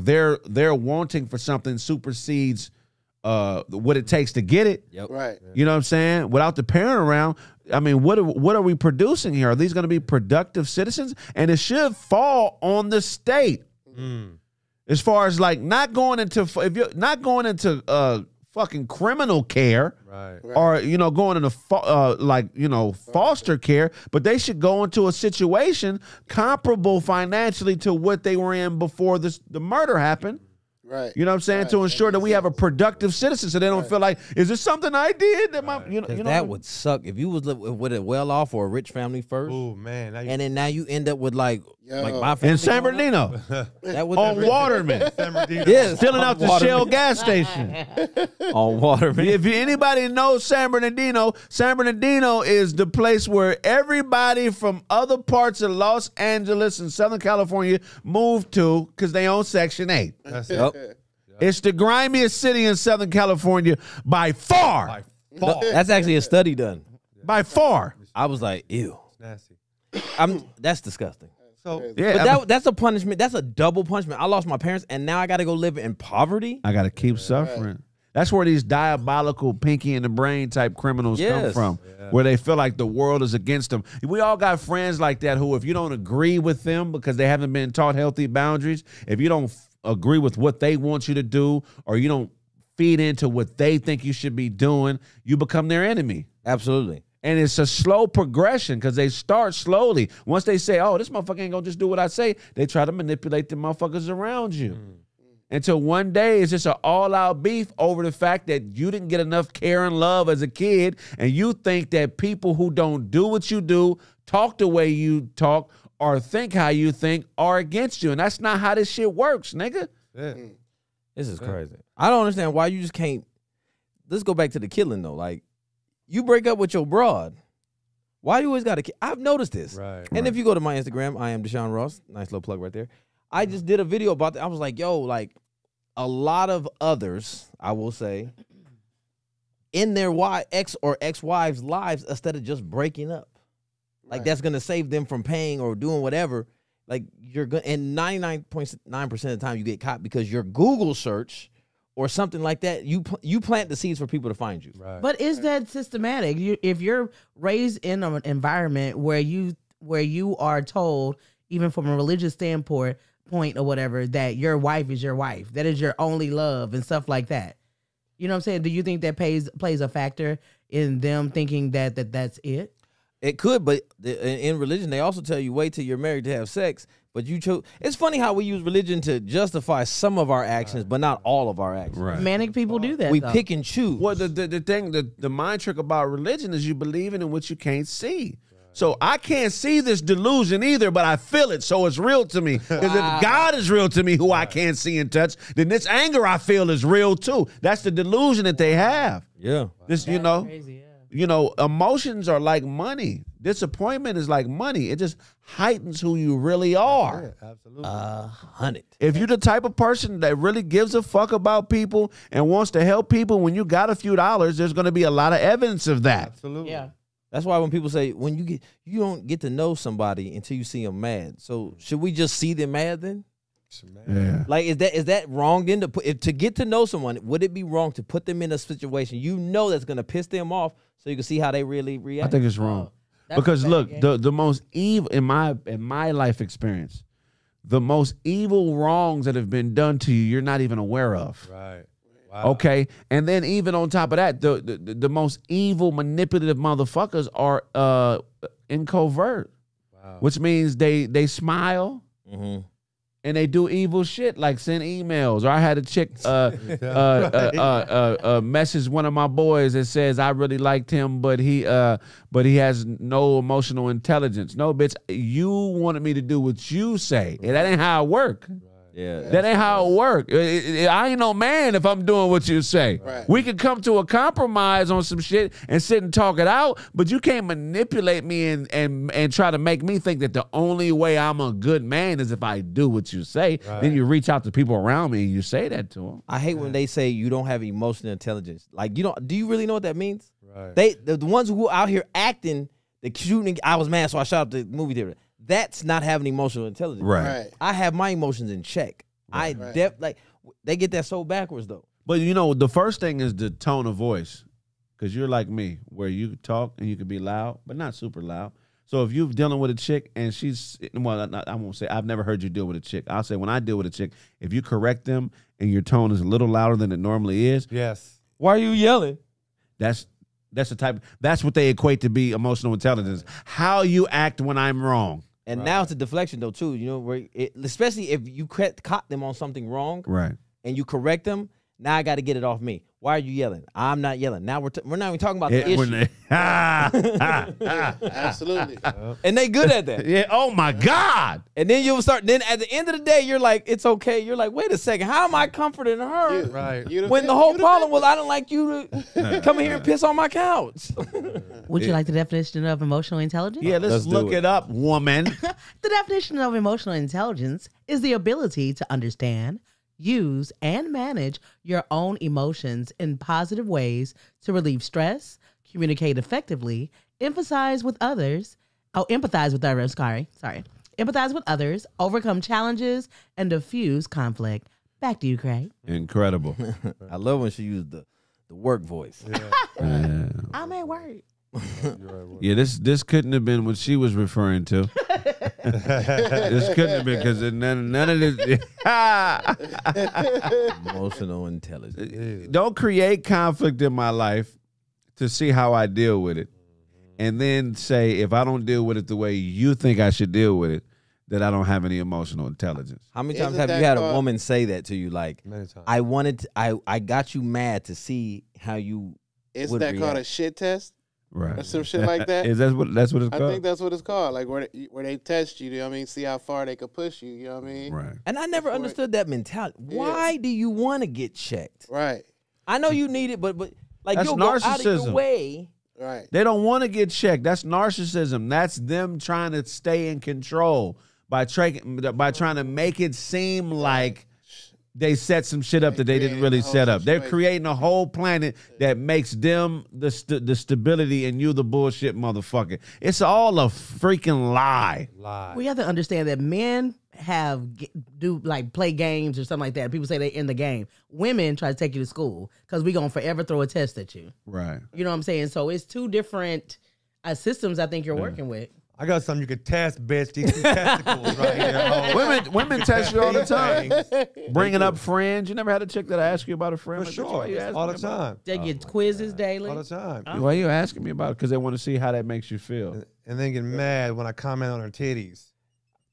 their wanting for something supersedes what it takes to get it. Yep. Right. You know what I'm saying? Without the parent around, I mean, what are we producing here? Are these going to be productive citizens? And it should fall on the state. As far as like not going into fucking criminal care, Right. or going into foster care, but they should go into a situation comparable financially to what they were in before the murder happened. Right. You know what I'm saying? Right. To ensure that we have a productive citizen, so they don't feel like, is this something I did that my That would suck if you was with a well off or a rich family first, Oh man. now you end up with like my family in San growing up. Bernardino That would on Waterman, Yes, filling out the Waterman. Shell gas station. on Waterman. If anybody knows San Bernardino is the place where everybody from other parts of Los Angeles and Southern California moved to because they own Section 8. That's Yep. It's the grimiest city in Southern California by far. No, that's actually a study done. By far. I was like, ew. nasty. That's disgusting. So Yeah, But that's a punishment. That's a double punishment. I lost my parents, and now I got to go live in poverty. I got to keep suffering. That's where these diabolical pinky in the brain type criminals come Yes. from, where they feel like the world is against them. We all got friends like that who, if you don't agree with them because they haven't been taught healthy boundaries, if you don't agree with what they want you to do, or you don't feed into what they think you should be doing, you become their enemy. Absolutely. And it's a slow progression because they start slowly. Once they say, oh, this motherfucker ain't going to just do what I say, they try to manipulate the motherfuckers around you. Until one day it's just an all-out beef over the fact that you didn't get enough care and love as a kid, and you think that people who don't do what you do, talk the way you talk, or think how you think are against you. And that's not how this shit works, nigga. This is crazy. I don't understand why you just can't. Let's go back to the killing though. Like, you break up with your broad. Why you always got to? I've noticed this. Right. And if you go to my Instagram, I am Deshaun Ross. Nice little plug right there. I just did a video about that. I was like, yo, like a lot of others, I will say, in their ex or ex-wives' lives, instead of just breaking up. Like, that's gonna save them from paying or doing whatever. Like, you're gonna, and 99.9% of the time you get caught because your Google search or something like that, you plant the seeds for people to find you. Right. But is that systematic? If you're raised in an environment where you are told, even from a religious standpoint or whatever, that your wife is your wife, that is your only love and stuff like that. You know what I'm saying? Do you think that plays a factor in them thinking that that's it? It could, but in religion, they also tell you wait till you're married to have sex. But you chose. It's funny how we use religion to justify some of our actions, but not all of our actions. Right. Manic people do that. We though. pick and choose. Well, the thing, the mind trick about religion is you believe in what you can't see. So I can't see this delusion either, but I feel it, so it's real to me. Because if God is real to me, who I can't see and touch, then this anger I feel is real too. That's the delusion that they have. Yeah. This, That's crazy, yeah. emotions are like money. Disappointment is like money. It just heightens who you really are. Yeah, absolutely. 100. If you're the type of person that really gives a fuck about people and wants to help people, when you got a few dollars, there's going to be a lot of evidence of that. Absolutely. Yeah. That's why when people say you don't get to know somebody until you see them mad. So should we just see them mad then? Yeah. Like is that wrong then to get to know someone? Would it be wrong to put them in a situation that's gonna piss them off so you can see how they really react? I think it's wrong. That's Because a bad look, game. the most evil in my life experience, the most evil wrongs that have been done to you, you're not even aware of. Right. Wow. Okay, and then even on top of that, the most evil, manipulative motherfuckers are in covert, which means they smile and they do evil shit like send emails. Or I had a chick message one of my boys that says I really liked him, but he has no emotional intelligence. No, bitch, you wanted me to do what you say, and that ain't how it work. Yeah. That ain't how it work. I ain't no man if I'm doing what you say. Right. We could come to a compromise on some shit and sit and talk it out, but you can't manipulate me and try to make me think that the only way I'm a good man is if I do what you say. Right. Then you reach out to people around me and you say that to them. I hate when they say you don't have emotional intelligence. Like do you really know what that means? Right. The ones who out here acting, the shooting, I was mad, so I shot up the movie theater. That's not having emotional intelligence. Right. I have my emotions in check. They get that so backwards though. But the first thing is the tone of voice, because you're like me, where you talk and you can be loud, but not super loud. So if you're dealing with a chick and I won't say I've never heard you deal with a chick. I'll say when I deal with a chick, if you correct them and your tone is a little louder than it normally is, Yes. Why are you yelling? that's what they equate to be emotional intelligence. How you act when I'm wrong. And now it's a deflection though too. Especially if you caught them on something wrong, Right. and you correct them. Now I got to get it off me. Why are you yelling? I'm not yelling. Now we're not even talking about the issue. Absolutely. And they good at that. Yeah. Oh my God. And then you'll start. Then at the end of the day, you're like, it's okay. You're like, wait a second. How am I comforting her? Right. When the whole problem was I don't like you to come in here and piss on my couch. Would you like the definition of emotional intelligence? Yeah, let's look it up, woman. The definition of emotional intelligence is the ability to understand, use, and manage your own emotions in positive ways to relieve stress, communicate effectively, empathize with others, overcome challenges, and diffuse conflict. Back to you, Craig. Incredible. I love when she used the work voice. Yeah. I'm at work. Yeah, this couldn't have been what she was referring to. This couldn't have been because none of this. Emotional intelligence. Don't create conflict in my life to see how I deal with it, and then say if I don't deal with it the way you think I should deal with it, that I don't have any emotional intelligence. How many times Isn't have you that had a called- woman say that to you? Like, Many times. I got you mad to see how you. Isn't would that called a react. shit test? Right. Or some shit like that? Is that's what it's I called? think that's what it's called. Like where they test you, you know what I mean? See how far they could push you, you know what I mean? Right. And I never understood that mentality. Why do you want to get checked? Right. I know you need it, but like That's you'll go out of narcissism. your way. Right. They don't want to get checked. That's narcissism. That's them trying to stay in control by trying to make it seem like they set some shit up that they didn't really set up. They're creating a whole planet that makes them the stability and you the bullshit motherfucker. It's all a freaking lie. We have to understand that men play games or something like that. People say they in the game. Women try to take you to school because we gonna forever throw a test at you. Right. You know what I'm saying? So it's two different systems I think you're working with. I got something you could test, bitch. These two testicles right here. Women test you all the time. Bringing up friends. You never had a chick that asked you about a friend? For Like, bitch, why sure. you asking All me the about time. They get quizzes daily. All the time. it? Why you asking me about it? Because they want to see how that makes you feel. And then get mad when I comment on her titties.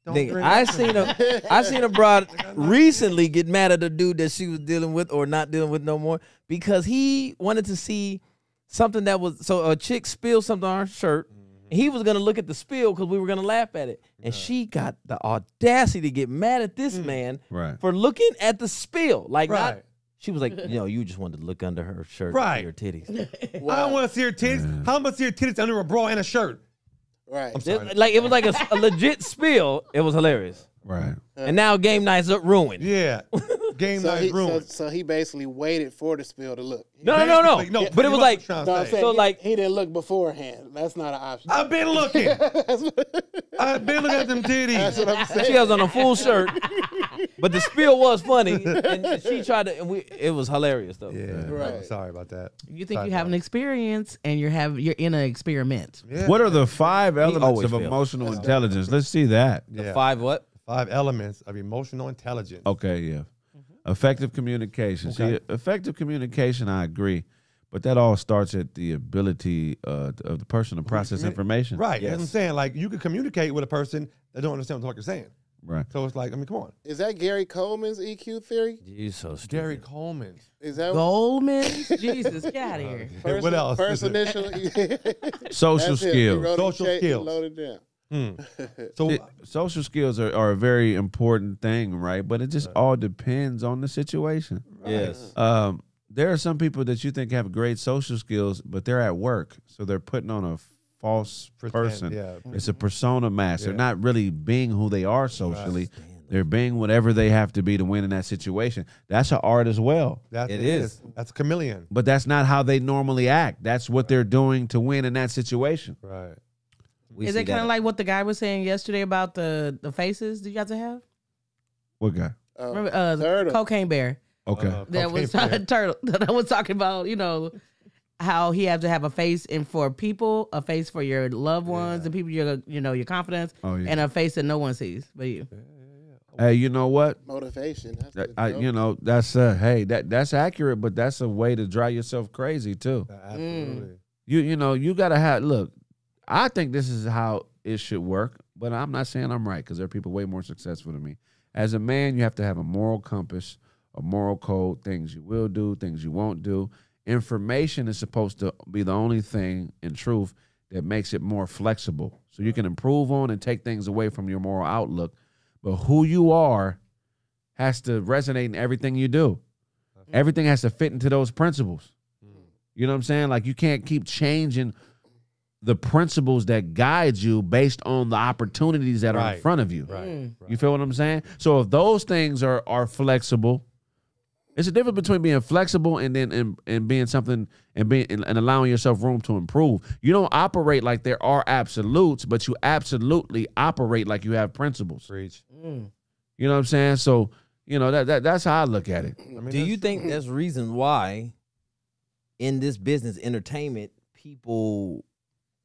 Don't Nigga, bring I seen a broad recently get mad at a dude that she was dealing with or not dealing with no more because he wanted to see something that was so a chick spilled something on her shirt. And he was gonna look at the spill because we were gonna laugh at it, and she got the audacity to get mad at this man Right. for looking at the spill. Like, Right. She was like, you just wanted to look under her shirt, Right. and see her titties. I don't want to see her titties. How much see her titties under a bra and a shirt? Right. I'm sorry. Like it was like a legit spill. It was hilarious. Right. And now game night's ruined. Yeah. Game night ruined. So he basically waited for the spill to look. No. No, But it was like, No, I'm saying So, like- he didn't look beforehand. That's not an option. I've been looking. I've been looking at them titties. That's what I'm saying. she has on a full shirt, but the spill was funny, and she tried to. And it was hilarious though. Yeah. Right. I'm sorry about that. You think Sorry you have about an experience and you're in an experiment. Yeah. What are the 5 elements always of fails. emotional intelligence? Let's see that. Yeah. 5 what? 5 elements of emotional intelligence. Okay, yeah. Effective communication. Okay. See, effective communication, I agree. But that all starts at the ability of the person to process information. Right. Yes. That's what I'm saying. Like, you can communicate with a person that don't understand what you're saying. Right. So it's like, I mean, come on. Is that Gary Coleman's EQ theory? You so stupid. Gary Coleman. Is that Goldman? Jesus, get out of here. first, What else? First initial. Social That's it. He skills. wrote it, Social he skills. Loaded down. So, Social skills are a very important thing, right? But it just all depends on the situation. Yes. There are some people that you think have great social skills, but they're at work, so they're putting on a false person. Yeah. It's a persona mask. They're Yeah. not really being who they are socially. They're being whatever they have to be to win in that situation. That's an art as well. It It is. is. That's a chameleon. But that's not how they normally act. That's what they're doing to win in that situation. Right. We Is see it kind that. of like what the guy was saying yesterday about the faces? Did you have to have? What guy? Remember the Turtle. cocaine bear Okay. that was turtle that I was talking about? How he had to have a face and for people, a face for your loved ones and people your confidence, Oh, yeah. and a face that no one sees but you. Hey, you know what? Motivation. That's the I, dope. that's that's accurate, but that's a way to drive yourself crazy too. Absolutely. You gotta have look. I think this is how it should work, but I'm not saying I'm right because there are people way more successful than me. As a man, you have to have a moral compass, a moral code, things you will do, things you won't do. Information is supposed to be the only thing in truth that makes it more flexible. So you can improve on and take things away from your moral outlook. But who you are has to resonate in everything you do. Everything has to fit into those principles. You know what I'm saying? Like you can't keep changing the principles that guide you based on the opportunities that are in front of you. Right. You feel what I'm saying? So if those things are flexible, it's a difference between being flexible and then and being something and allowing yourself room to improve. You don't operate like there are absolutes, but you absolutely operate like you have principles. Preach. You know what I'm saying? So, that's how I look at it. I mean, Do you think that's reason why in this business, entertainment, people,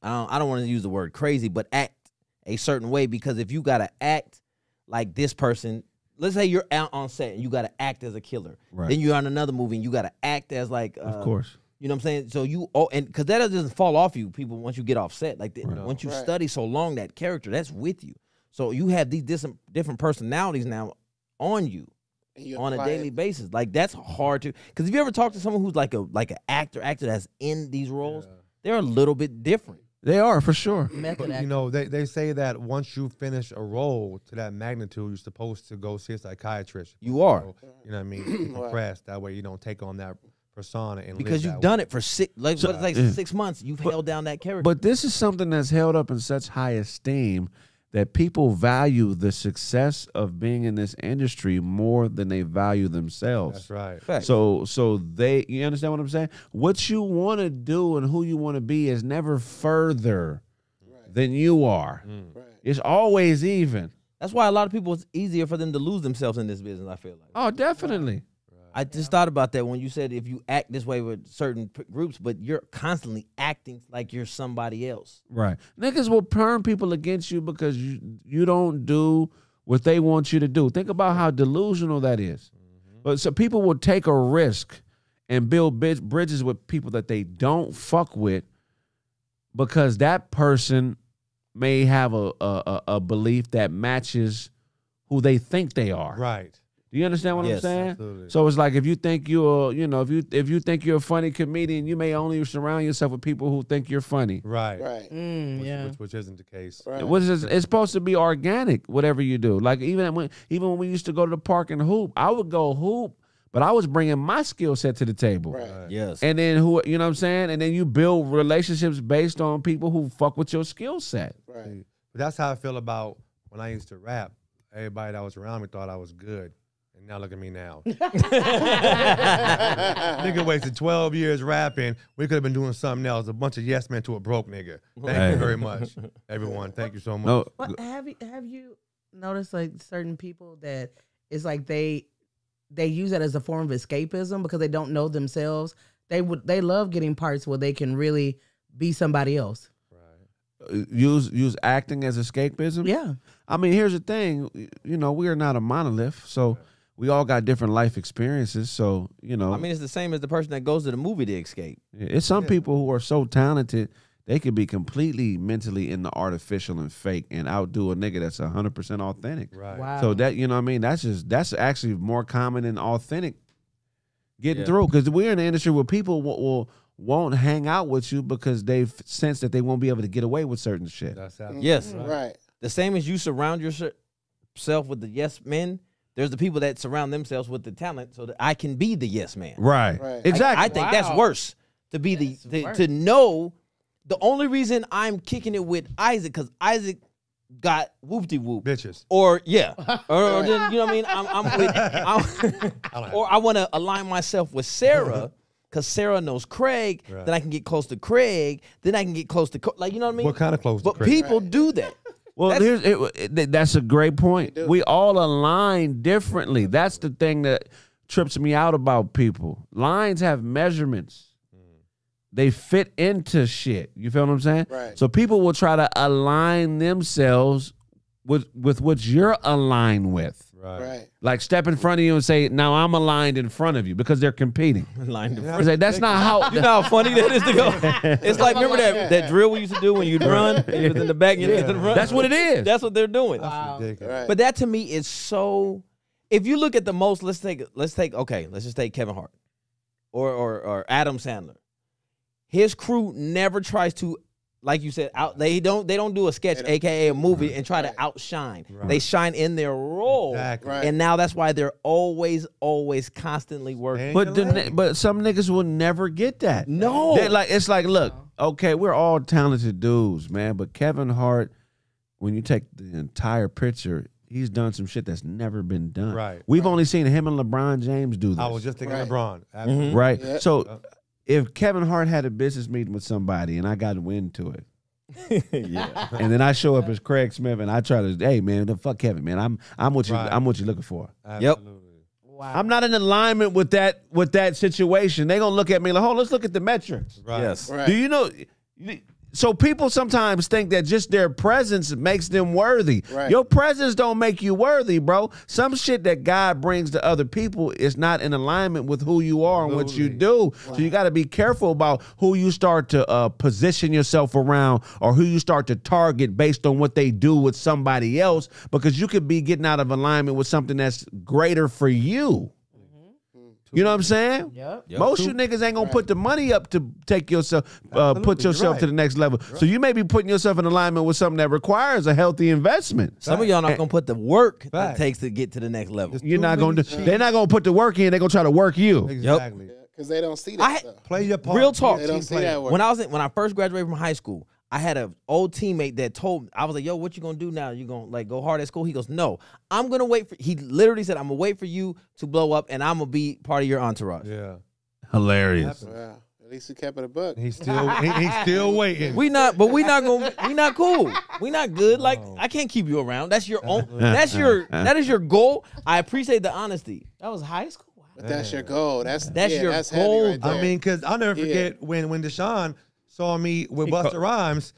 I don't want to use the word crazy, but act a certain way? Because if you got to act like this person, let's say you're out on set and you got to act as a killer. Right. Then you're on another movie and you got to act as like, Of course. you know what I'm saying? So and because that doesn't fall off you, people, once you get off set. Like, once you study so long, that character, that's with you. So you have these different personalities now on you on a daily basis. Like, that's hard to, because if you ever talk to someone who's like an actor that's in these roles, they're a little bit different. They are, for sure. Method acting. They say that once you finish a role to that magnitude, you're supposed to go see a psychiatrist. You are. So, you know what I mean? Compressed. That way you don't take on that persona and Because live you've that done way. it for 6 months. You've held down that character. But this is something that's held up in such high esteem that people value the success of being in this industry more than they value themselves. That's right. Facts. So you understand what I'm saying? What you want to do and who you want to be is never further than you are. Right. It's always even. That's why a lot of people, it's easier for them to lose themselves in this business, I feel like. Oh, definitely. I just thought about that when you said if you act this way with certain groups, but you're constantly acting like you're somebody else. Right. Niggas will turn people against you because you don't do what they want you to do. Think about how delusional that is. But so people will take a risk and build bridges with people that they don't fuck with because that person may have a belief that matches who they think they are. Right. Do you understand what I'm Yes, saying? absolutely. So it's like if you think you're, if you think you're a funny comedian, you may only surround yourself with people who think you're funny. Right. Right. Which isn't the case. Right. It's supposed to be organic, whatever you do. Like even when we used to go to the park and hoop, I would go hoop, but I was bringing my skill set to the table. Right. Yes. And then who, you know what I'm saying? And then you build relationships based on people who fuck with your skill set. Right. But that's how I feel about when I used to rap. Everybody that was around me thought I was good. And now look at me now. Nigga wasted 12 years rapping. We could have been doing something else. A bunch of yes men to a broke nigga. Thank you very much, everyone. Thank you so much. No, What have you noticed like certain people that it's like they use that as a form of escapism because they don't know themselves. They love getting parts where they can really be somebody else. use acting as escapism. Yeah. I mean, here's the thing. You know, we are not a monolith, so we all got different life experiences. So, you know, I mean, it's the same as the person that goes to the movie to escape. it's some people who are so talented, they could be completely mentally in the artificial and fake and outdo a nigga that's 100% authentic. Right. Wow. So that, you know what I mean? That's actually more common than authentic getting Yeah. through, because we're in an industry where people won't hang out with you because they've sensed that they won't be able to get away with certain shit. That's absolutely Yes. Right. The same as you surround yourself with the yes men, there's the people that surround themselves with the talent so that I can be the yes man. Right. Right. Exactly. I think that's Wow. worse to be to know. The only reason I'm kicking it with Isaac because Isaac got whoop-de-whoop. bitches. Or yeah, or then, you know what I mean. Or I want to align myself with Sarah because Sarah knows Craig. Right. Then I can get close to Craig. Then I can get close to like you know what I mean. What kind of clothes? But people do that. Well, that's a great point. They do. We all align differently. That's the thing that trips me out about people. Lines have measurements. They fit into shit. You feel what I'm saying? Right. So people will try to align themselves with what you're aligned with. Right. Like step in front of you and say, "Now I'm aligned in front of you," because they're competing. It's like, that's not how. You know how funny that is to go. It's like remember that drill we used to do when you'd run, and you was in the back and you in the front. That's what it is. That's what they're doing. Ridiculous. Right. But that to me is so. If you look at the most, let's just take Kevin Hart, or Adam Sandler. His crew never tries to, like you said, they don't do a sketch, aka a movie, and try to outshine. Right. They shine in their role, Exactly. Right. and now that's why they're always constantly working. But some niggas will never get that. No. It's like, look, okay, we're all talented dudes, man, but Kevin Hart, when you take the entire picture, he's done some shit that's never been done. Right. We've only seen him and LeBron James do this. I was just thinking Right. LeBron. Absolutely. right. Yeah. So if Kevin Hart had a business meeting with somebody and I got wind to it, Yeah. and then I show up as Craig Smith and I try to, hey man, the fuck Kevin, man, I'm what you Right. I'm what you're looking for. Absolutely. Wow. I'm not in alignment with that situation. They gonna look at me like, oh, let's look at the metrics. Right. Yes. Right. Do you know? So people sometimes think that just their presence makes them worthy. Right. Your presence don't make you worthy, bro. Some shit that God brings to other people is not in alignment with who you are and what you do. So you got to be careful about who you start to position yourself around or who you start to target based on what they do with somebody else, because you could be getting out of alignment with something that's greater for you. You know what I'm saying? Yep. Most you niggas ain't gonna put the money up to take yourself, put you're yourself right. to the next level. So you may be putting yourself in alignment with something that requires a healthy investment. Some of y'all not gonna put the work it Fact. takes to get to the next level. You're not gonna do. They're not gonna put the work in. They're gonna try to work you. Exactly. Because they don't see that stuff. Play your part. Real talk. They don't see that work. When I first graduated from high school, I had an old teammate that told me, I was like, yo, what you gonna do now? You gonna like go hard at school? He goes, no, I'm gonna wait for, he literally said, I'm gonna wait for you to blow up and I'm gonna be part of your entourage. Yeah. Hilarious. Wow. At least he kept it a buck. He's still waiting. We not cool. We not good. Like, I can't keep you around. That's your own, that is your goal. I appreciate the honesty. That was high school. Wow. But that's your goal. That's your that's goal. Heavy right there. I mean, because I'll never Yeah. forget when Deshaun saw me with Busta Rhymes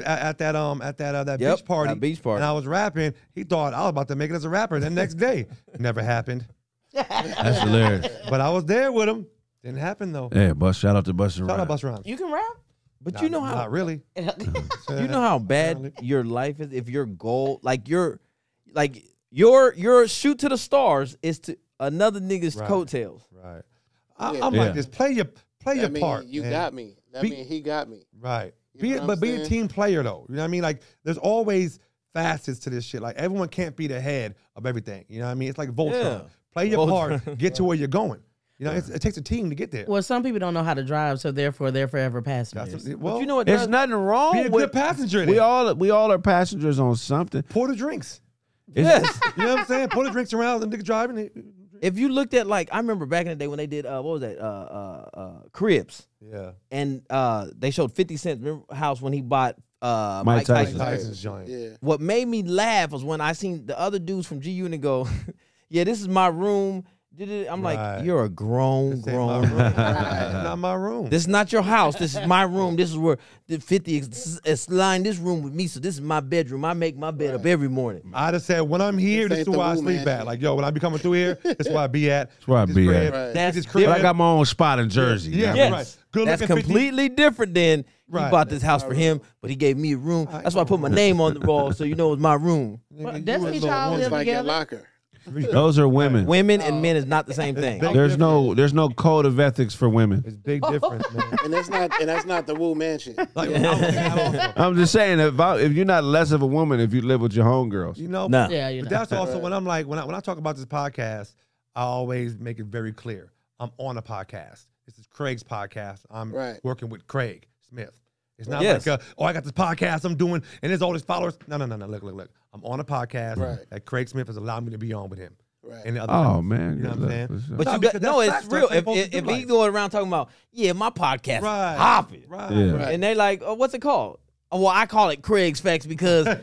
at that Yep, beach party. that beach party. And I was rapping. He thought I was about to make it as a rapper. The next day, never happened. That's hilarious. But I was there with him. Didn't happen though. Yeah, shout out to Busta Shout out Rhymes. Busta Rhymes. You can rap? But you know how Not really. you know how bad Apparently. your life is if your goal, your shoot to the stars is to another nigga's Right. coattails. Right. Yeah. I'm Yeah. like this. Play your That mean part. you man. got me. That Be- mean he got me. Right. You know what I'm Be a saying? team player though. You know what I mean? Like there's always facets to this shit. Like everyone can't be the head of everything. You know what I mean? It's like Voltron. Yeah. Play your part. Get to where you're going. You know, it takes a team to get there. Well, some people don't know how to drive, so therefore they're forever passengers. Well, you know what? There's nothing wrong be a with good passenger. we all are passengers on something. Pour the drinks. Yes. You know what I'm saying? Pour the drinks around and nigga driving. If you looked at, like, I remember back in the day when they did what was that? Cribs. Yeah. And they showed 50 Cent's house when he bought Mike Tyson. Tyson's joint. Yeah. What made me laugh was when I seen the other dudes from G Unit go, yeah, this is my room. I'm Right. like, you're a grown This ain't my room. man. It's not my room. This is not your house. This is my room. This is where the 50 is lined this room with me. So this is my bedroom. I make my bed up every morning. I just said when I'm here, This this is ain't where I the sleep Wu at. Like, yo, when I be coming through here, this is where I be at. That's where I This be crib, at. Right. That's this crib. But I got my own spot in Jersey. Yeah, Yes. right. Good That's looking 50. completely different than he Right. bought this house for him, but he gave me a room. That's why I put my name on the wall so you know it's my room. Well, You Destiny was a Child woman. It's live like your together. locker. Those are women. Women and men is not the same thing. There's no code of ethics for women. It's big difference, man. And that's not the Wu Mansion. Like, I'm just saying if you're not less of a woman if you live with your homegirls. you know, Nah. Yeah, you but know. that's also when I'm like, when I talk about this podcast, I always make it very clear. I'm on a podcast. This is Craig's podcast. I'm Right. working with Craig Smith. It's not Yes. like, I got this podcast I'm doing, and there's all these followers. No. Look. I'm on a podcast Right. that Craig Smith has allowed me to be on with him. Right. And the other Oh members. man, You know good what I'm luck, saying? for sure. But No, you because got that's no, facts. it's That's real. what you're supposed to If do, he like. going around talking about, yeah, my podcast, Right. hopping, Right. Yeah. Right. and they like, oh, what's it called? Oh, well, I call it Craig's Facts because it's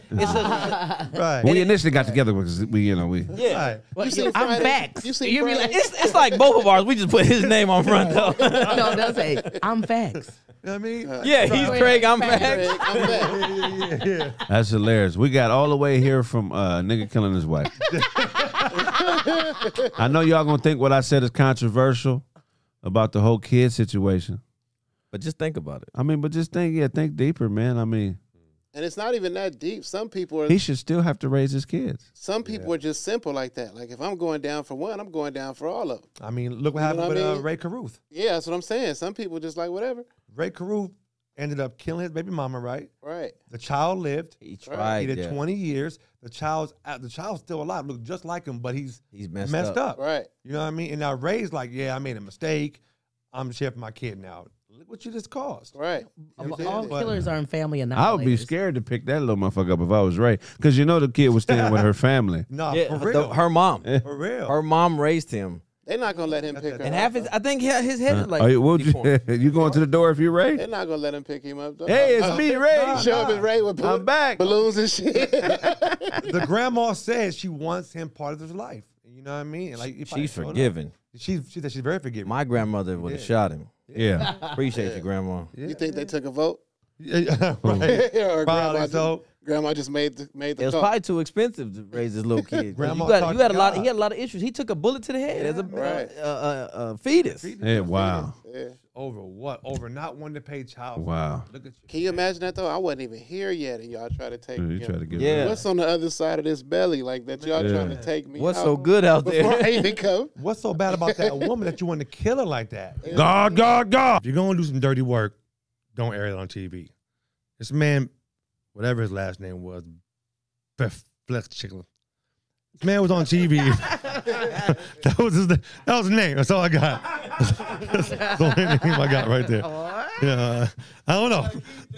Right. We initially got together because we. yeah. Right. Well, You seen I'm Friday? facts. You seen You be Friday? like, It's like both of ours. We just put his name on front though. no, they'll say, I'm facts. You know what I mean? Yeah, he's Craig. I'm Craig, Facts. I'm back. Yeah. That's hilarious. We got all the way here from nigga killing his wife. I know y'all gonna think what I said is controversial about the whole kid situation. But just think about it. I mean, but just think deeper, man. I mean, And it's not even that deep. Some people are he should still have to raise his kids. are just simple like that. Like if I'm going down for one, I'm going down for all of them. I mean, look what You know happened what I with mean? Ray Caruth. Yeah, that's what I'm saying. Some people just like whatever. Ray Caruth ended up killing his baby mama, right? Right. The child lived. He He tried. did Yeah. 20 years. The child's still alive. Looked just like him, but he's messed up. Right. You know what I mean? And now Ray's like, yeah, I made a mistake. I'm the chef for my kid now. Look what you just caused. Right. You know what I'm All saying? But- killers are in family and I would be scared to pick that little motherfucker up if I was Ray, because the kid was staying with her family. Nah, Yeah, for real. her mom. For real. Her mom raised him, They're not gonna let him pick her and up. half his. I think his head is like. Are you, what would deformed. you going to the door if you're Ray? They're not gonna let him pick him up. Though. Hey, it's me, Ray. Show up as Ray with I'm back. balloons and shit. The grandma says she wants him part of his life. You know what I mean? And like if I She's showed up- forgiving. She said she's very forgiving. My grandmother would have shot him. Yeah. Appreciate you, grandma. You think they took a vote? Yeah, right. Or Probably so. grandma just made the It was call. probably too expensive to raise this little kid. Grandma You talked had a to lot. God. He had a lot of issues. He took a bullet to the head as Right. a fetus. Hey, wow. Yeah. Over what? Over not wanting to pay child support. Wow. Look at you. Can you imagine that though? I wasn't even here yet, and y'all try to take You me. try to get Yeah. What's on the other side of this belly like that? Y'all trying to take me. What's out so good out before I there? even come? What's so bad about that woman that you want to kill her like that? God. If you're going to do some dirty work, don't air it on TV. This man, whatever his last name was, Chicken. This man was on TV. that was his name. That's all I got. That's the only name I got right there. Yeah, I don't know.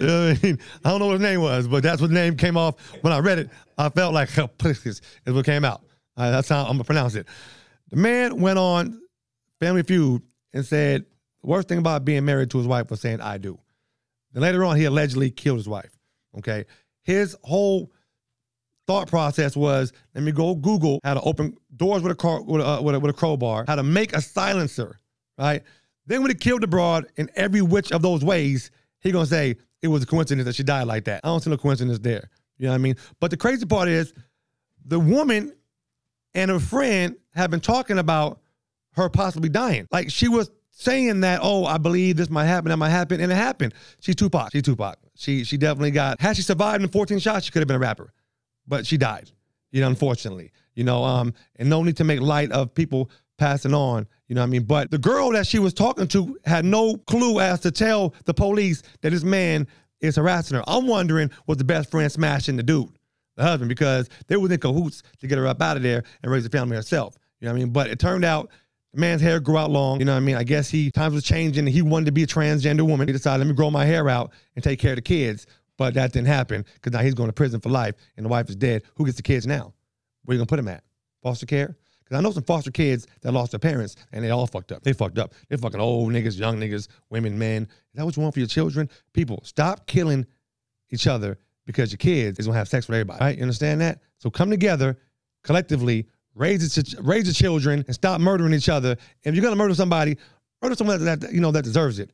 You know what I mean? I don't know what his name was, but that's what the name came off. When I read it, I felt like is what came out. That's how I'm going to pronounce it. The man went on Family Feud and said, the worst thing about being married to his wife was saying, I do. Then later on, he allegedly killed his wife. Okay. His whole thought process was, let me go Google how to open doors with a crowbar, how to make a silencer, right? Then when he killed the broad in every which of those ways, he gonna say it was a coincidence that she died like that. I don't see no coincidence there. You know what I mean? But the crazy part is, the woman and her friend have been talking about her possibly dying. Like she was saying that, oh, I believe this might happen, that might happen, and it happened. She's Tupac. She definitely got, had she survived in 14 shots, she could have been a rapper. But she died, you know, unfortunately. You know, and no need to make light of people passing on, you know what I mean? But the girl that she was talking to had no clue as to tell the police that this man is harassing her. I'm wondering, was the best friend smashing the dude, the husband, because they was in cahoots to get her up out of there and raise a family herself. You know what I mean? But it turned out the man's hair grew out long. You know what I mean? I guess times was changing and he wanted to be a transgender woman. He decided, let me grow my hair out and take care of the kids. But that didn't happen because now he's going to prison for life and the wife is dead. Who gets the kids now? Where you going to put him at? Foster care? Because I know some foster kids that lost their parents and they all fucked up. They fucked up. They're fucking old niggas, young niggas, women, men. Is that what you want for your children? People, stop killing each other because your kids is going to have sex with everybody. Right? You understand that? So come together collectively, raise the children and stop murdering each other. And if you're going to murder somebody, murder someone that deserves it.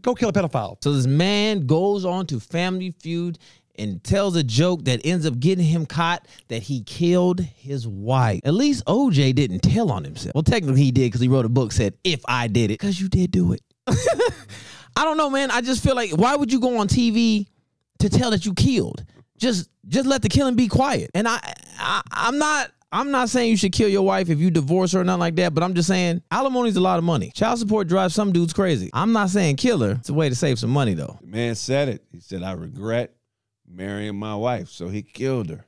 Go kill a pedophile. So this man goes on to Family Feud and tells a joke that ends up getting him caught that he killed his wife. At least OJ didn't tell on himself. Well, technically he did because he wrote a book said, if I did it, because you did do it. I don't know, man. I just feel like, why would you go on TV to tell that you killed? Just let the killing be quiet. And I'm not saying you should kill your wife if you divorce her or nothing like that, but I'm just saying alimony's a lot of money. Child support drives some dudes crazy. I'm not saying kill her. It's a way to save some money, though. The man said it. He said, I regret marrying my wife, so he killed her.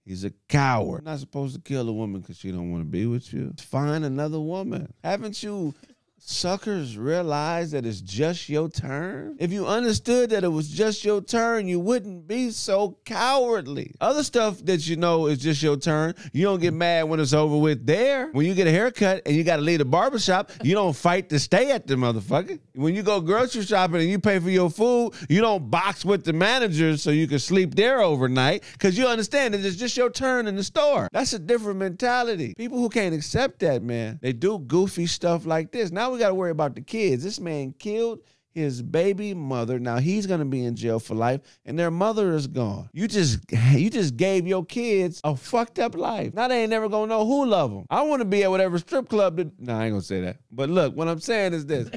He's a coward. You're not supposed to kill a woman because she don't want to be with you. Find another woman. Haven't you suckers realized that it's just your turn? If you understood that it was just your turn, you wouldn't be so cowardly. Other stuff that you know is just your turn, you don't get mad when it's over with there. When you get a haircut and you got to leave the barbershop, you don't fight to stay at the motherfucker. When you go grocery shopping and you pay for your food, you don't box with the managers so you can sleep there overnight because you understand that it's just your turn in the store. That's a different mentality. People who can't accept that, man, they do goofy stuff like this. Now we got to worry about the kids. This man killed his baby mother. Now he's going to be in jail for life and their mother is gone. You just gave your kids a fucked up life. Now they ain't never going to know who love them. I want to be at whatever strip club. No, I ain't going to say that. But look, what I'm saying is this.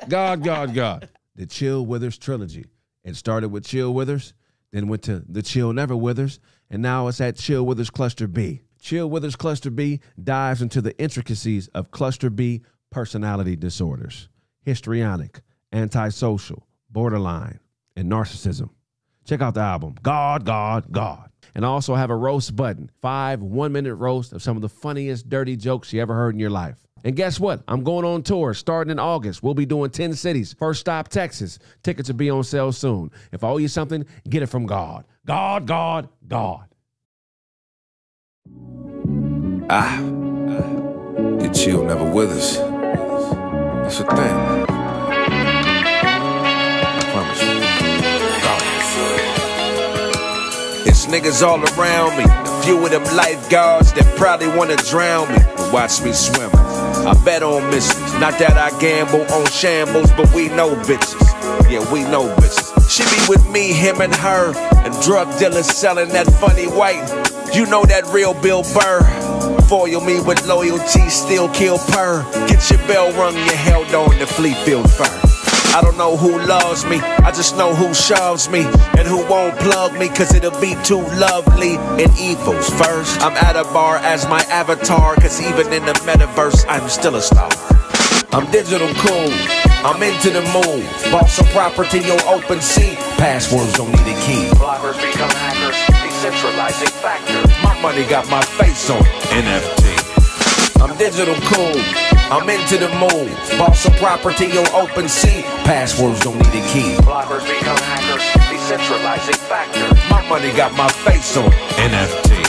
God. The Chill Withers trilogy. It started with Chill Withers, then went to the Chill Never Withers, and now it's at Chill Withers Cluster B. Chill Withers Cluster B dives into the intricacies of Cluster B personality disorders, histrionic, antisocial, borderline, and narcissism. Check out the album, God. And I also have a roast button, 5 one-minute roasts of some of the funniest dirty jokes you ever heard in your life. And guess what? I'm going on tour starting in August. We'll be doing 10 cities. First stop, Texas. Tickets will be on sale soon. If I owe you something, get it from God. God. The chill never withers. That's a thing. I promise you. It's niggas all around me. A few of them lifeguards that probably wanna drown me, but watch me swim. I bet on misses. Not that I gamble on shambles, but we know bitches. Yeah, we know bitches. She be with me, him and her, and drug dealers selling that funny white. You know that real Bill Burr. Foil me with loyalty, still kill purr. Get your bell rung, you held on to Fleetfield fur. I don't know who loves me, I just know who shoves me, and who won't plug me, cause it'll be too lovely. And evil's first. I'm at a bar as my avatar, cause even in the metaverse, I'm still a star. I'm digital cool, I'm into the move. Bought some property on open sea, passwords don't need a key. Bloggers become hackers, decentralizing factor. My money got my face on NFT. I'm digital cool, I'm into the move. Bought some property on open sea, passwords don't need a key. Bloggers become hackers, decentralizing factor. My money got my face on NFT.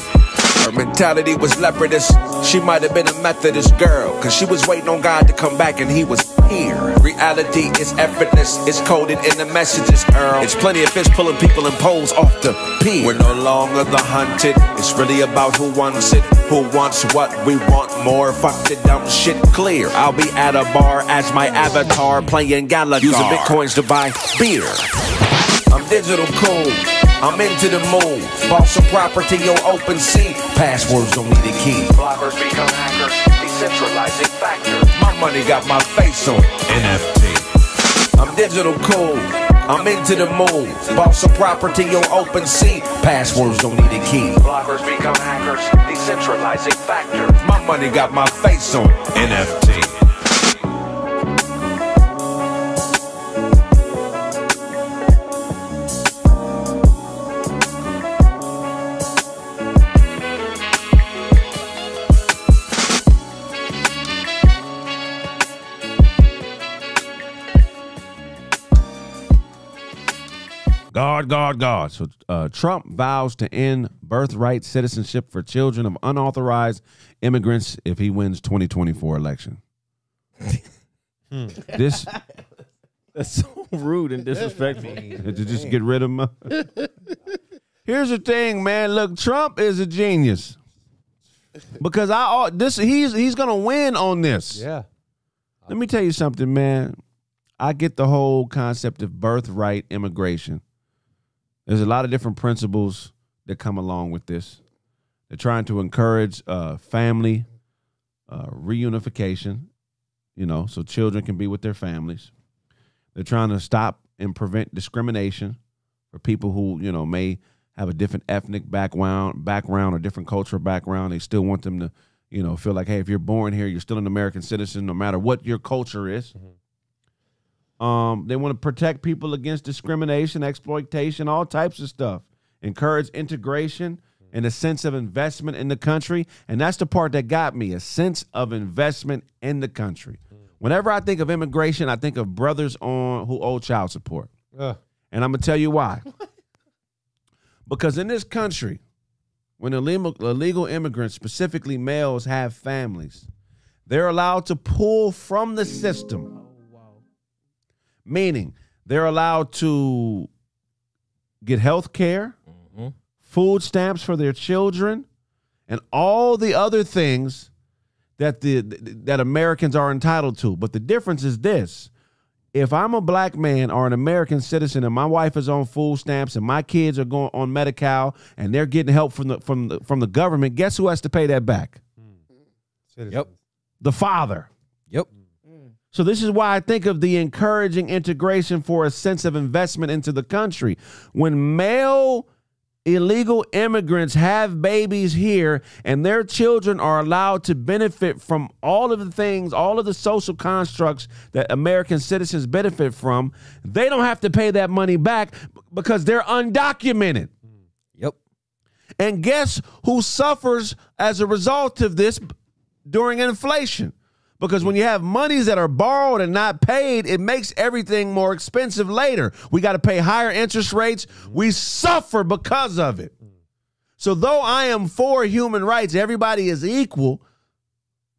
Her mentality was leopardess. She might have been a Methodist girl, cause she was waiting on God to come back and he was here. Reality is effortless, it's coded in the messages, Earl. It's plenty of fish pulling people in poles off the pier. We're no longer the hunted, it's really about who wants it. Who wants what we want more, fuck the dumb shit clear. I'll be at a bar as my avatar, playing Gallagher, using bitcoins to buy beer. I'm digital cool, I'm into the move. Bought some property on open sea, passwords don't need a key. Bloggers become hackers, decentralizing factor. My money got my face on NFT. I'm digital cool, I'm into the move. Bought some property on open sea, passwords don't need a key. Bloggers become hackers, decentralizing factor. My money got my face on NFT. God, God, God. So Trump vows to end birthright citizenship for children of unauthorized immigrants if he wins 2024 election. This That's so rude and disrespectful. to just get rid of him. Here's the thing, man. Look, Trump is a genius because he's gonna win on this. Yeah. Let me tell you something, man. I get the whole concept of birthright immigration. There's a lot of different principles that come along with this. They're trying to encourage family reunification, so children can be with their families. They're trying to stop and prevent discrimination for people who, may have a different ethnic background or different cultural background. They still want them to, feel like, hey, if you're born here, you're still an American citizen, no matter what your culture is. Mm-hmm. They want to protect people against discrimination, exploitation, all types of stuff. Encourage integration and a sense of investment in the country. And that's the part that got me, a sense of investment in the country. Whenever I think of immigration, I think of brothers who owe child support. And I'm going to tell you why. Because in this country, when illegal immigrants, specifically males, have families, they're allowed to pull from the system. Meaning they're allowed to get health care, food stamps for their children, and all the other things that Americans are entitled to. But the difference is this. If I'm a black man or an American citizen and my wife is on food stamps and my kids are going on Medi-Cal and they're getting help from the government, guess who has to pay that back? Yep. The father. Yep. So this is why I think of the encouraging integration for a sense of investment into the country. When male illegal immigrants have babies here and their children are allowed to benefit from all of the things, all of the social constructs that American citizens benefit from, they don't have to pay that money back because they're undocumented. Yep. And guess who suffers as a result of this during inflation? Because when you have monies that are borrowed and not paid, it makes everything more expensive later. We got to pay higher interest rates. We suffer because of it. So though I am for human rights, everybody is equal,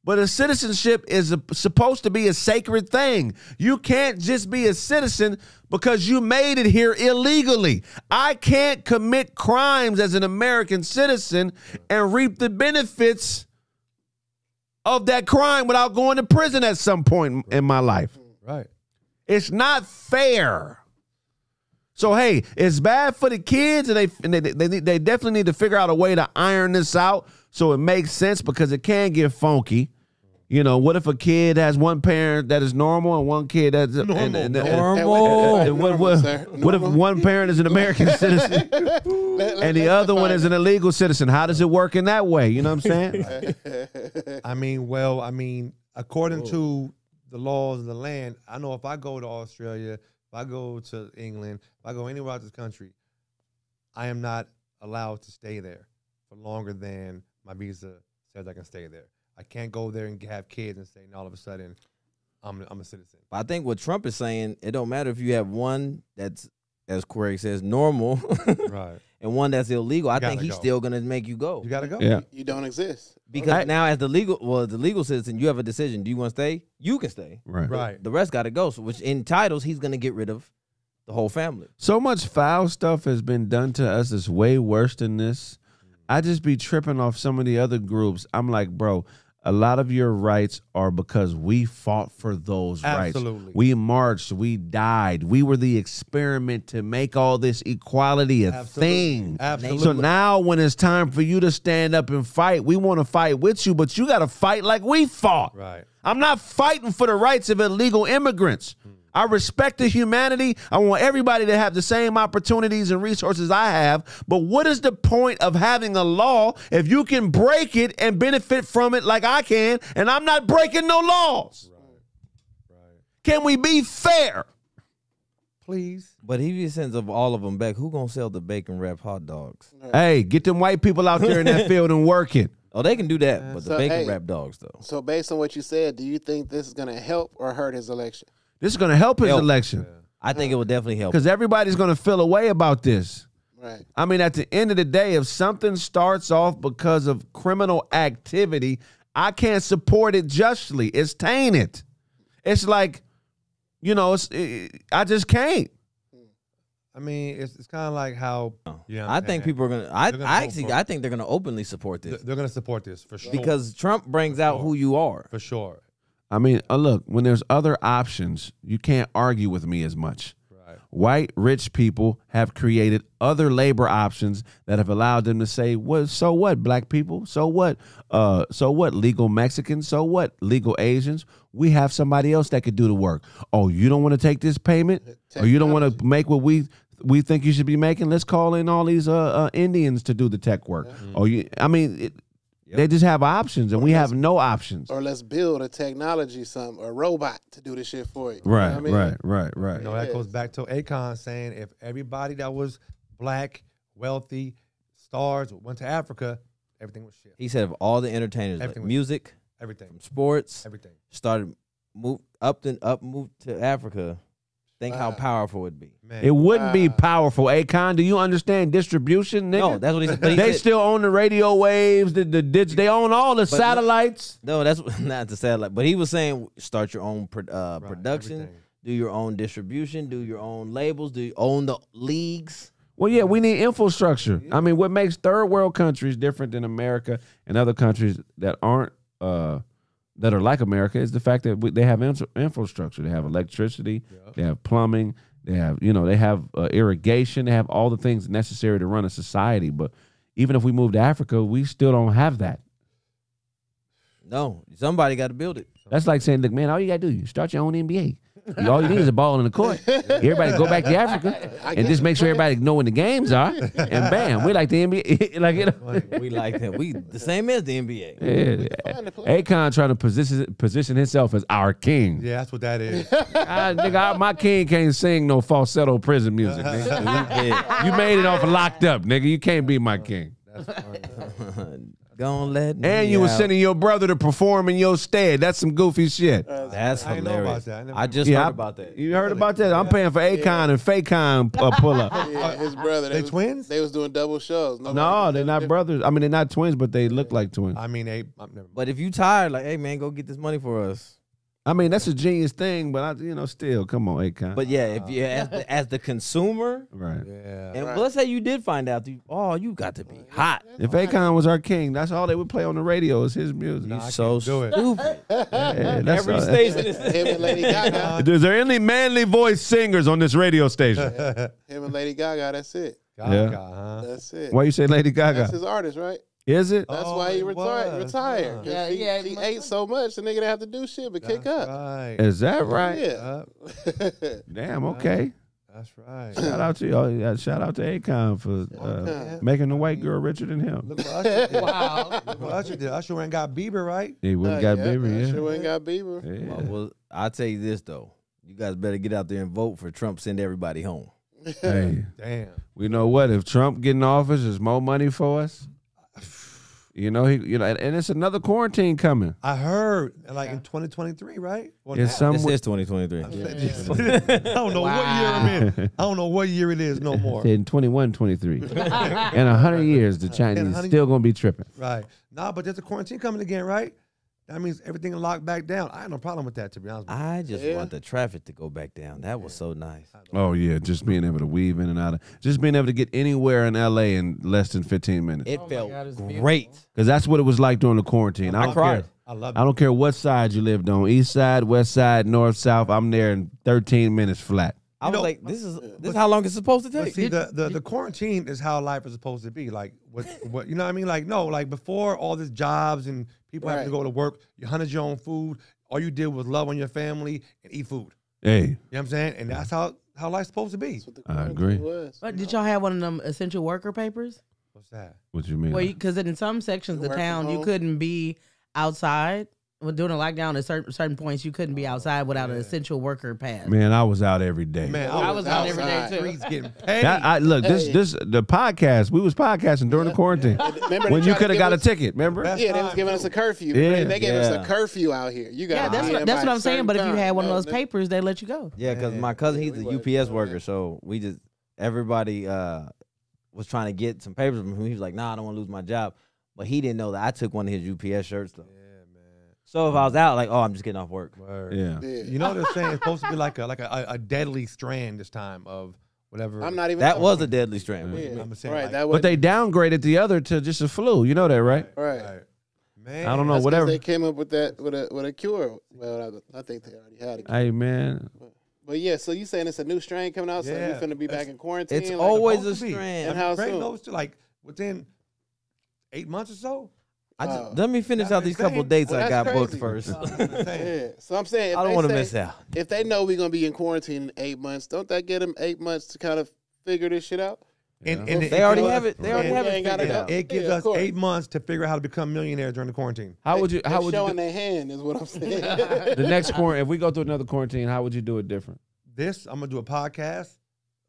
but a citizenship is supposed to be a sacred thing. You can't just be a citizen because you made it here illegally. I can't commit crimes as an American citizen and reap the benefits of that crime without going to prison at some point in my life. Right. It's not fair. So, hey, it's bad for the kids, and they definitely need to figure out a way to iron this out so it makes sense because it can get funky. What if a kid has one parent that is normal and one kid that's Normal. What if one parent is an American citizen and the other one is an illegal citizen? How does it work in that way? You know what I'm saying? According to the laws of the land, I know if I go to Australia, if I go to England, if I go anywhere out this country, I am not allowed to stay there for longer than my visa says I can stay there. I can't go there and have kids and say, and all of a sudden, I'm a citizen. I think what Trump is saying, it don't matter if you have one that's, as Craig says, normal, right, and one that's illegal. I think he's go. still gonna make you go. You gotta go. Yeah. You don't exist. Because now, as the legal citizen, you have a decision. Do you want to stay? You can stay. Right. The rest got to go. So, which entitles he's gonna get rid of the whole family. So much foul stuff has been done to us that's way worse than this. I just be tripping off some of the other groups. I'm like, bro, a lot of your rights are because we fought for those rights. We marched, we died. We were the experiment to make all this equality a thing. Absolutely. So now when it's time for you to stand up and fight, we want to fight with you, but you got to fight like we fought. Right. I'm not fighting for the rights of illegal immigrants. I respect the humanity. I want everybody to have the same opportunities and resources I have. But what is the point of having a law if you can break it and benefit from it like I can, and I'm not breaking no laws? Right. Can we be fair? Please. But he sends of all of them back. Who gonna sell the bacon wrapped hot dogs? Hey, get them white people out there in that field and work it. Oh, they can do that, but the So, bacon wrapped dogs though. So based on what you said, do you think this is going to help or hurt his election? This is going to help his election. I think it would definitely help. Because everybody's going to feel a way about this. Right. I mean, at the end of the day, if something starts off because of criminal activity, I can't support it justly. It's tainted. It's like, you know, I just can't. I mean, it's kind of like how. Yeah, I think people are gonna. I think they're gonna openly support this. They're gonna support this for sure. Because Trump brings out who you are. For sure. I mean, look, when there's other options, you can't argue with me as much. Right. White, rich people have created other labor options that have allowed them to say, well, so what, black people? So what? So what, legal Mexicans? So what, legal Asians? We have somebody else that could do the work. Oh, you don't want to take this payment? Or you don't want to make what we think you should be making? Let's call in all these Indians to do the tech work. They just have options, and we have no options. Or let's build a technology, a robot to do this shit for you. Right, you know what I mean? right. You know, that goes back to Akon saying if everybody that was black, wealthy, stars went to Africa, everything was shit. He said of all the entertainers, like music, everything, from sports, everything started move to Africa. Think how powerful it would be. Man. It wouldn't be powerful. Akon, do you understand distribution, nigga? No, that's what he said. But they still own the radio waves, they own all the satellites. No, that's not the satellite. But he was saying start your own production, everything. do your own distribution, do your own labels, do you own the leagues. Well, yeah, we need infrastructure. I mean, what makes third world countries different than America and other countries that aren't that are like America is the fact that they have infrastructure. They have electricity, they have plumbing, they have irrigation, they have all the things necessary to run a society. But even if we move to Africa, we still don't have that. No, somebody got to build it. That's like saying, look, man, all you got to do is start your own NBA. All you need is a ball in the court. Everybody go back to Africa and just make sure everybody know when the games are. And bam, we like the NBA. Like, you know. We like that. We the same as the NBA. Yeah. Akon trying to position himself as our king. Yeah, that's what that is. Nigga, my king can't sing no falsetto prison music. Nigga. You made it off of Locked Up, nigga. You can't be my king. That's funny. Gonna let me And you was out. sending your brother to perform in your stead. That's some goofy shit. That's I didn't know hilarious. about that. I just heard about that. You heard about that? I'm paying for Akon and Fakon pull up. Yeah, his brother. They twins? They was doing double shows. No, they're not brothers. I mean, they're not twins, but they look like twins. I mean, never mind. But if you tired, like, hey man, go get this money for us. I mean, that's a genius thing, but still, come on, Akon. But yeah, if you as the consumer, right. Yeah. and let's say you did find out, you got to be hot. If Akon was our king, that's all they would play on the radio is his music. You so do it. stupid. Yeah, that's Every all- station is Him and Lady Gaga. Is there any manly voice singers on this radio station? Him and Lady Gaga. That's it. Gaga, huh? That's it. Why you say Lady Gaga? That's his artist, right? Is it? That's Oh, why he it retired. was, Retired. huh? 'Cause Yeah, he ate so much, the nigga didn't have to do shit but kick up. Right. Is that right? Yeah. Damn. Okay. That's right. Shout out to y'all. Yeah, shout out to Akon for making the white girl richer than him. Look what Usher did. Wow. Look what Usher did. Usher went and got Bieber, right? He would have got Yeah, Bieber, yeah. Sure ain't got Bieber. Yeah. Well, I'll tell you this though. You guys better get out there and vote for Trump. Send everybody home. Hey, Damn. we know what? If Trump get in office, there's more money for us. And it's another quarantine coming. I heard, like in 2023, right? Well, It's now. This is 2023. I don't know what year I'm in. I don't know what year it is no more. In 21, 23. In 100 years, the Chinese 100 still going to be tripping. Right. Nah, but there's a quarantine coming again, right? That means everything locked back down. I have no problem with that, to be honest with you. I just want the traffic to go back down. That was so nice. Oh, yeah, just being able to weave in and out. Just being able to get anywhere in L.A. in less than 15 minutes. It my felt God, it's great. Because that's what it was like during the quarantine. I don't cried. care. I love it. I don't care what side you lived on. East side, west side, north, south. I'm there in 13 minutes flat. I was know, like, this is how long it's supposed to But take. see, the quarantine is how life is supposed to be. Like, what you know what I mean? Like, no, like before all these jobs and people having to go to work, you hunted your own food. All you did was love on your family and eat food. Hey, You know what I'm saying? And that's how life's supposed to be. I agree. But did y'all have one of them essential worker papers? What's that? What you mean? Well, because in some sections of Work from town you home. couldn't be outside during the lockdown, at certain points, you couldn't be outside without an essential worker pass. Man, I was out every day. Man, I was out every day too. Streets getting paid. Look, the podcast. We was podcasting during the quarantine Remember when they you tried could have to got a give us- ticket. Remember? Yeah, they was giving us a curfew. Yeah. They gave us a curfew out here. You got Yeah, that's what I'm saying. But if you had one of those papers, they let you go. Yeah, because my cousin, he's a UPS worker, so everybody was trying to get some papers from him. He was like, nah, I don't want to lose my job. But he didn't know that I took one of his UPS shirts, though. Yeah, man. So if I was out, like, oh, I'm just getting off work. Word. Yeah. You know they're saying it's supposed to be like a deadly strand this time of whatever. I'm not even. That was a deadly strand. Yeah. I'm saying, Right. like- That was. But they downgraded the other to just a flu. You know that, right? Right. Man, I don't know. That's 'cause Whatever. they came up with that with a cure. Well, I think they already had it. Hey, man. But yeah, so you saying it's a new strain coming out? So Yeah. we're finna be back in quarantine. It's like, always supposed a to be. strand. And how Craig soon? knows to like within 8 months or so. Let me finish That's out these couple insane. dates Well, I that's got booked crazy. first. Yeah. So I'm saying if I don't they want to say- miss out. If they know we're gonna be in quarantine in 8 months, don't that get them 8 months to kind of figure this shit out? And They already have it. They already Yeah, have ain't it gotta figured go. out. It gives Yeah, of us course. 8 months to figure out how to become millionaires during the quarantine. How would you showing do their hand is what I'm saying. the next quarantine? If we go through another quarantine, how would you do it different? This, I'm gonna do a podcast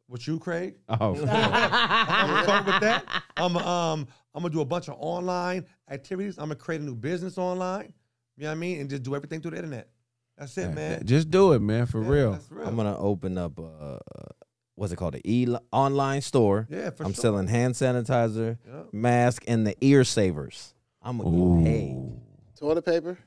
with you, Craig. Oh, I'm gonna start with that. I'm gonna do a bunch of online activities. I'm gonna create a new business online. You know what I mean? And just do everything through the internet. That's it, man. just do it, man, for Yeah, real. That's real. I'm gonna open up what's it called? Online store. Yeah, for I'm sure. selling hand sanitizer, Yeah. mask, and the ear savers. I'm gonna get paid. Toilet paper.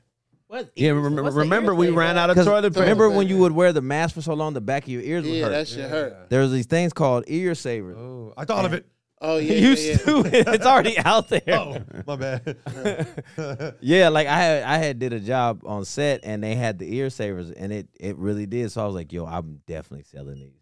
What? Yeah, remember we ran out of toilet paper. Remember when you would wear the mask for so long, the back of your ears would Yeah, hurt. that shit hurt. There's these things called ear savers. Oh, I thought of it. Oh yeah, You yeah, yeah. stupid! It's already out there. Oh, my bad. Yeah, like I had did a job on set and they had the ear savers and it really did. So I was like, yo, I'm definitely selling these.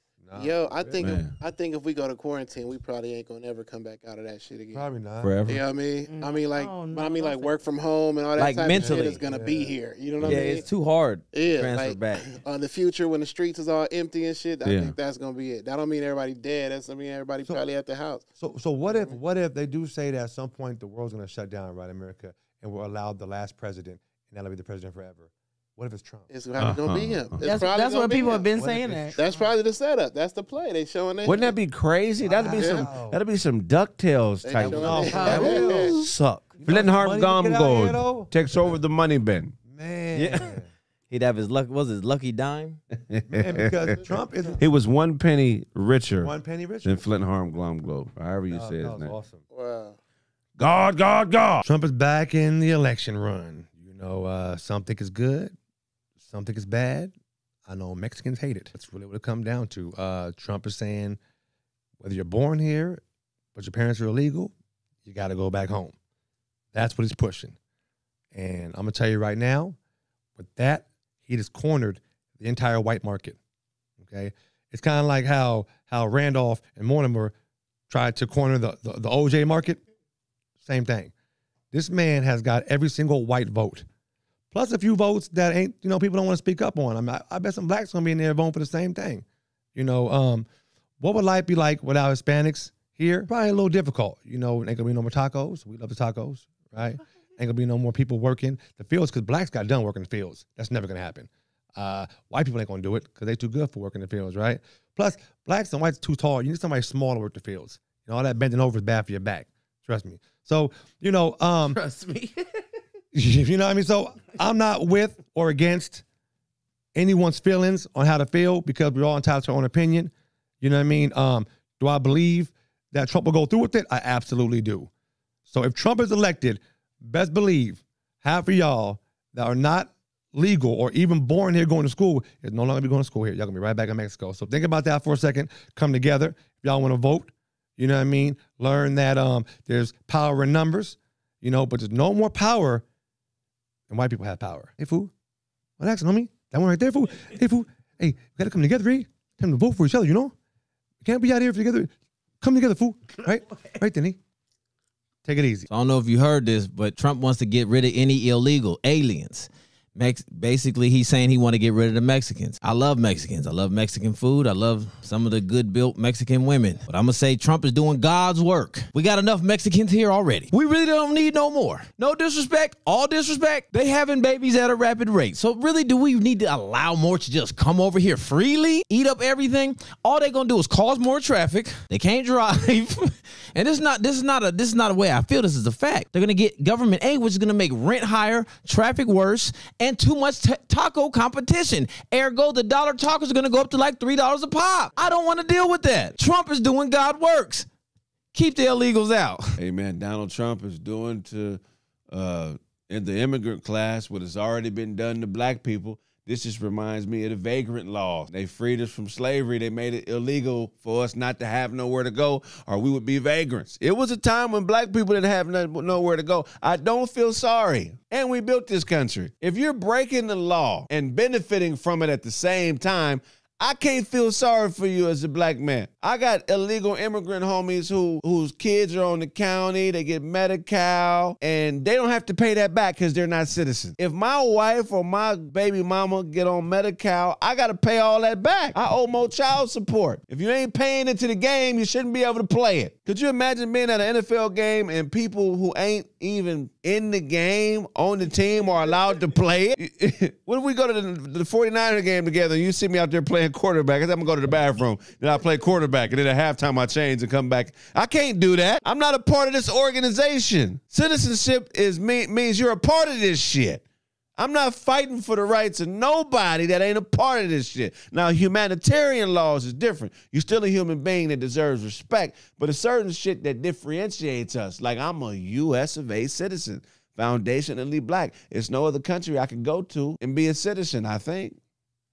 Yo, I think Man. if we go to quarantine, we probably ain't gonna ever come back out of that shit again. Probably not. Forever. You know what I mean? I mean, like, Oh, but I no, mean, like don't work from home and all that Like type mentally. of shit is gonna be here. You know what Yeah, I mean? it's too hard to Yeah, transfer like, back. on the future when the streets is all empty and shit, I Yeah. think that's gonna be it. That don't mean everybody dead. That's gonna mean everybody probably at the house. So what if they do say that at some point the world's gonna shut down, right, America, and we're allowed the last president, and that'll be the president forever? What if it's Trump? It's probably gonna be him. It's That's probably gonna what be people him. have been What if saying. it's That That's probably the setup. That's the play. They showing that. Wouldn't that be crazy? That'd be some. Wow. That'd be some DuckTales They type. showing No, that. that will. Suck. Flint Harp money to get out here, Gold though? takes over the money bin. Man. Yeah. He'd have his lucky dime. Man, because Trump is He was 1 penny richer 1 penny richer. than Flint Harp Globe. However you That say his was name. awesome. Wow. God. Trump is back in the election run. You know, some think it's good, some think it's bad. I know Mexicans hate it. That's really what it comes down to. Trump is saying whether you're born here, but your parents are illegal, you got to go back home. That's what he's pushing. And I'm going to tell you right now, with that, he just cornered the entire white market. Okay? It's kind of like how Randolph and Mortimer tried to corner the OJ market. Same thing. This man has got every single white vote, plus a few votes that ain't, you know, people don't want to speak up on. I mean, I bet some blacks gonna be in there voting for the same thing. You know, what would life be like without Hispanics here? Probably a little difficult. You know, ain't gonna be no more tacos. We love the tacos, right? Ain't gonna be no more people working the fields because blacks got done working the fields. That's never gonna happen. White people ain't gonna do it because they too good for working the fields, right? Plus, blacks and whites too tall. You need somebody small to work the fields. You know, all that bending over is bad for your back. Trust me. So, you know, trust me. you know what I mean? So I'm not with or against anyone's feelings on how to feel because we're all entitled to our own opinion. You know what I mean? Do I believe that Trump will go through with it? I absolutely do. So if Trump is elected, best believe half of y'all that are not legal or even born here going to school is no longer be going to school here. Y'all gonna be right back in Mexico. So think about that for a second. Come together. If y'all want to vote, you know what I mean? Learn that there's power in numbers, you know, but there's no more power than white people have power. Hey, fool. What action, homie? That one right there, fool. Hey, fool. Hey, we gotta come together, eh? Time to vote for each other, you know? We can't be out here together. Come together, fool. Right? Right then, eh? Take it easy. So I don't know if you heard this, but Trump wants to get rid of any illegal aliens. Basically, he's saying he want to get rid of the Mexicans. I love Mexicans. I love Mexican food. I love some of the good-built Mexican women. But I'm going to say Trump is doing God's work. We got enough Mexicans here already. We really don't need no more. No disrespect, all disrespect. They having babies at a rapid rate. So really, do we need to allow more to just come over here freely, eat up everything? All they're going to do is cause more traffic. They can't drive. And this is not a way I feel. This is a fact. They're going to get government aid, which is going to make rent higher, traffic worse, and too much taco competition. Ergo, the dollar tacos are going to go up to like $3 a pop. I don't want to deal with that. Trump is doing God works. Keep the illegals out. Hey, man, Donald Trump is doing to in the immigrant class what has already been done to black people. This just reminds me of the vagrant law. They freed us from slavery. They made it illegal for us not to have nowhere to go, or we would be vagrants. It was a time when black people didn't have nowhere to go. I don't feel sorry. And we built this country. If you're breaking the law and benefiting from it at the same time, I can't feel sorry for you as a black man. I got illegal immigrant homies whose kids are on the county, they get Medi-Cal, and they don't have to pay that back because they're not citizens. If my wife or my baby mama get on Medi-Cal, I got to pay all that back. I owe more child support. If you ain't paying into the game, you shouldn't be able to play it. Could you imagine being at an NFL game and people who ain't even in the game on the team are allowed to play it? What if we go to the 49er game together and you see me out there playing quarterback? I said, I'm going to go to the bathroom. Then I play quarterback. And then at halftime, I change and come back. I can't do that. I'm not a part of this organization. Citizenship means you're a part of this shit. I'm not fighting for the rights of nobody that ain't a part of this shit. Now, humanitarian laws is different. You're still a human being that deserves respect, but it's certain shit that differentiates us. Like, I'm a U.S. of A citizen, foundationally black. It's no other country I can go to and be a citizen, I think.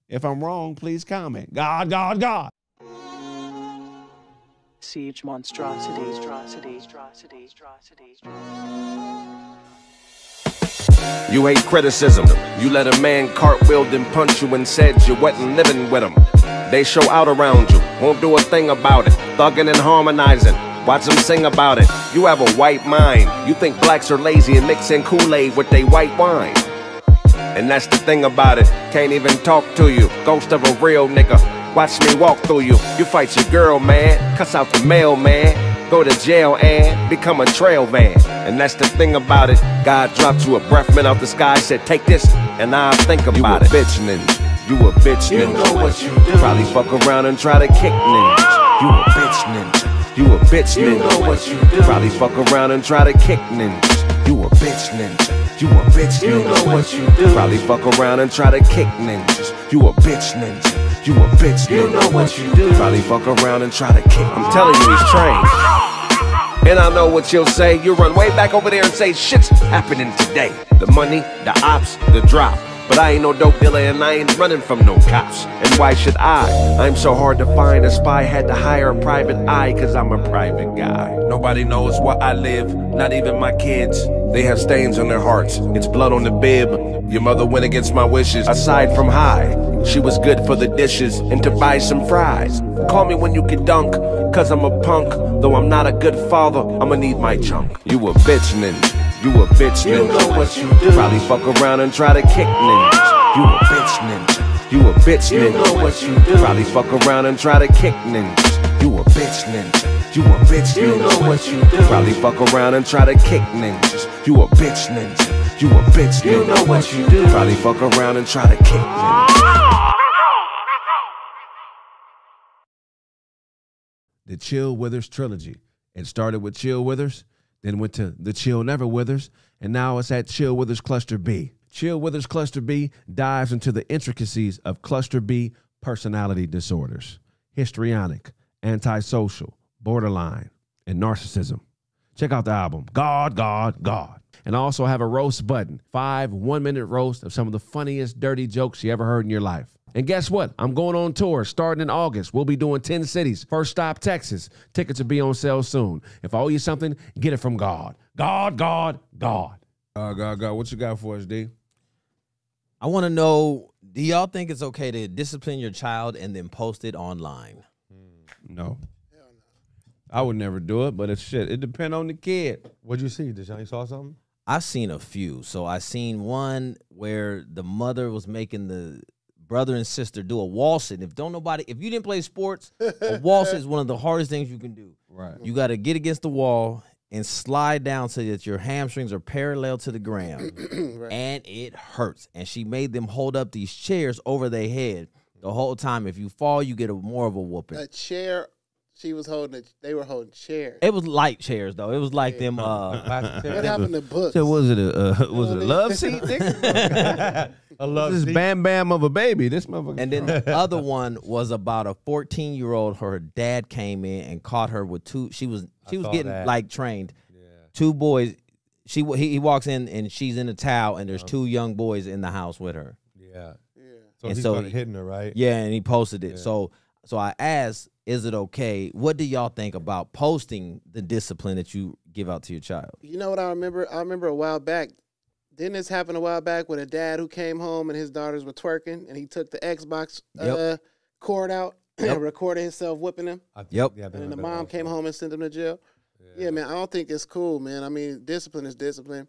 If I'm wrong, please comment. God, God, God. Siege monstrosities. You hate criticism. You let a man cartwheeled and punch you and said you wasn't living with him. They show out around you, won't do a thing about it. Thugging and harmonizing, watch them sing about it. You have a white mind. You think blacks are lazy and mix in Kool-Aid with they white wine. And that's the thing about it, can't even talk to you. Ghost of a real nigga, watch me walk through you. You fight your girl, man, cuss out the mailman. Go to jail and become a trail van. And that's the thing about it, God dropped you a breath mint out the sky, said take this, and I'll think about it. You a bitch ninja, you a bitch ninja. You know what you do. Probably fuck around and try to kick ninjas. You a bitch ninja, you a bitch ninja. You know what you do. Probably fuck around and try to kick ninjas. You a bitch ninja, you a bitch ninja. You know what you do. Probably fuck around and try to kick ninjas. You a bitch ninja, you a bitch ninja. You know what you do. Probably fuck around and try to kick. I'm telling you, he's trained. And I know what you'll say. You run way back over there and say shit's happening today. The money, the ops, the drop. But I ain't no dope dealer and I ain't running from no cops. And why should I? I'm so hard to find. A spy had to hire a private eye, cause I'm a private guy. Nobody knows where I live, not even my kids. They have stains on their hearts, it's blood on the bib. Your mother went against my wishes. Aside from high, she was good for the dishes and to buy some fries. Call me when you can dunk, cause I'm a punk. Though I'm not a good father, I'ma need my chunk. You a bitch ninja, you a bitch ninja. You know what you do. Probably fuck around and try to kick ninjas. You a bitch ninja, you a bitch ninja. You know what you do. Probably fuck around and try to kick ninjas. You a bitch ninja, you a bitch ninja. You know what you do. Probably fuck around and try to kick ninjas. You a bitch ninja, you a bitch ninja. You know what you do. Probably fuck around and try to kick ninjas. The Chill Withers trilogy. It started with Chill Withers, then went to the Chill Never Withers, and now it's at Chill Withers Cluster B. Chill Withers Cluster B dives into the intricacies of Cluster B personality disorders, histrionic, antisocial, borderline, and narcissism. Check out the album, God, God, God. And I also have a roast button, 5 one-minute roasts of some of the funniest dirty jokes you ever heard in your life. And guess what? I'm going on tour starting in August. We'll be doing 10 cities. First stop, Texas. Tickets will be on sale soon. If I owe you something, get it from God. God, God, God. God, God. What you got for us, D? I want to know, do y'all think it's okay to discipline your child and then post it online? No. I would never do it, but it's shit. It depends on the kid. What'd you see? Deshaun, you saw something? I've seen a few. So I seen one where the mother was making the brother and sister do a waltz. And if you didn't play sports, a waltz is one of the hardest things you can do. Right. You got to get against the wall and slide down so that your hamstrings are parallel to the ground. Right. And it hurts. And she made them hold up these chairs over their head the whole time. If you fall, you get more of a whooping. A chair. She was holding. They were holding chairs. It was light chairs though. It was like them. What happened to books? So was it a love seat? Nigga? I love This seat. bam bam of a baby. This motherfucker. And then the other one was about a 14-year-old. Her dad came in and caught her with two. She was getting that. like trained. Yeah. Two boys. He walks in and she's in a towel and there's two young boys in the house with her. Yeah. Yeah. So And he so started hitting her, right? Yeah, and he posted it. Yeah. So I asked, is it okay? What do y'all think about posting the discipline that you give out to your child? You know what I remember? I remember a while back. Didn't this happen a while back with a dad who came home and his daughters were twerking and he took the Xbox cord out and recorded himself whipping them? Yep. Yeah, And then the mom came home and sent him to jail. Yeah, man, I don't think it's cool, man. I mean, discipline is discipline.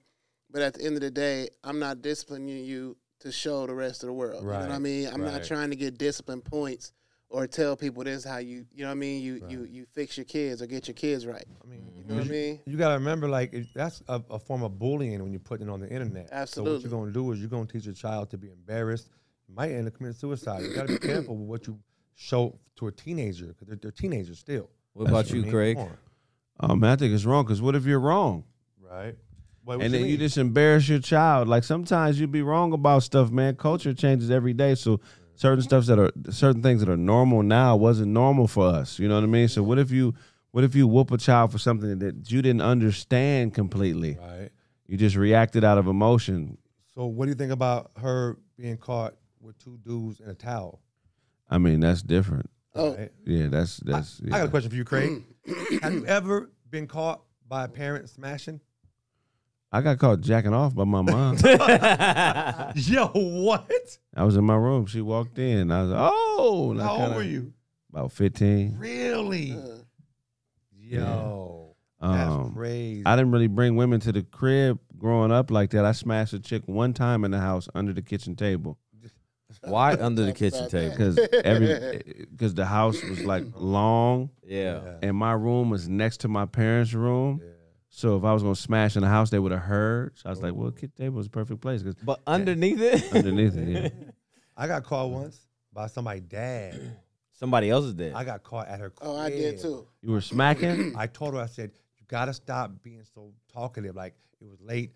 But at the end of the day, I'm not disciplining you to show the rest of the world. Right. You know what I mean? I'm not trying to get discipline points or tell people this is how you know what I mean? You fix your kids or get your kids right. I mean, You know what I mean? You got to remember, like, that's a form of bullying when you're putting it on the internet. Absolutely. So what you're going to do is you're going to teach your child to be embarrassed. You might end up committing suicide. You got to be careful with what you show to a teenager because they're teenagers still. What about you, Craig? Man, I think it's wrong because what if you're wrong? Right. What And then you mean? just embarrass your child. Like sometimes you be wrong about stuff, man. Culture changes every day, so certain things that are normal now wasn't normal for us. You know what I mean? So what if you whoop a child for something that you didn't understand completely? Right. You just reacted out of emotion. So what do you think about her being caught with two dudes in a towel? I mean, that's different. Oh, Right? Yeah, that's. I Yeah. got a question for you, Craig. Have you ever been caught by a parent smashing? I got caught jacking off by my mom. Yo, what? I was in my room. She walked in. I was like, oh. And I How old kinda- were you? About 15. Really? uh, Yo, that's crazy. I didn't really bring women to the crib growing up like that. I smashed a chick one time in the house under the kitchen table Why under the kitchen table? because the house was like long Yeah. and my room was next to my parents' room. Yeah. So if I was gonna smash in the house, they would have heard. So I was like, well, kitchen table is a perfect place because But underneath it, underneath it, yeah. I got caught once by somebody's dad. somebody else is dead. I got caught at her crib. oh, I did too. You were smacking. I told her, I said, you gotta stop being so talkative. Like it was late.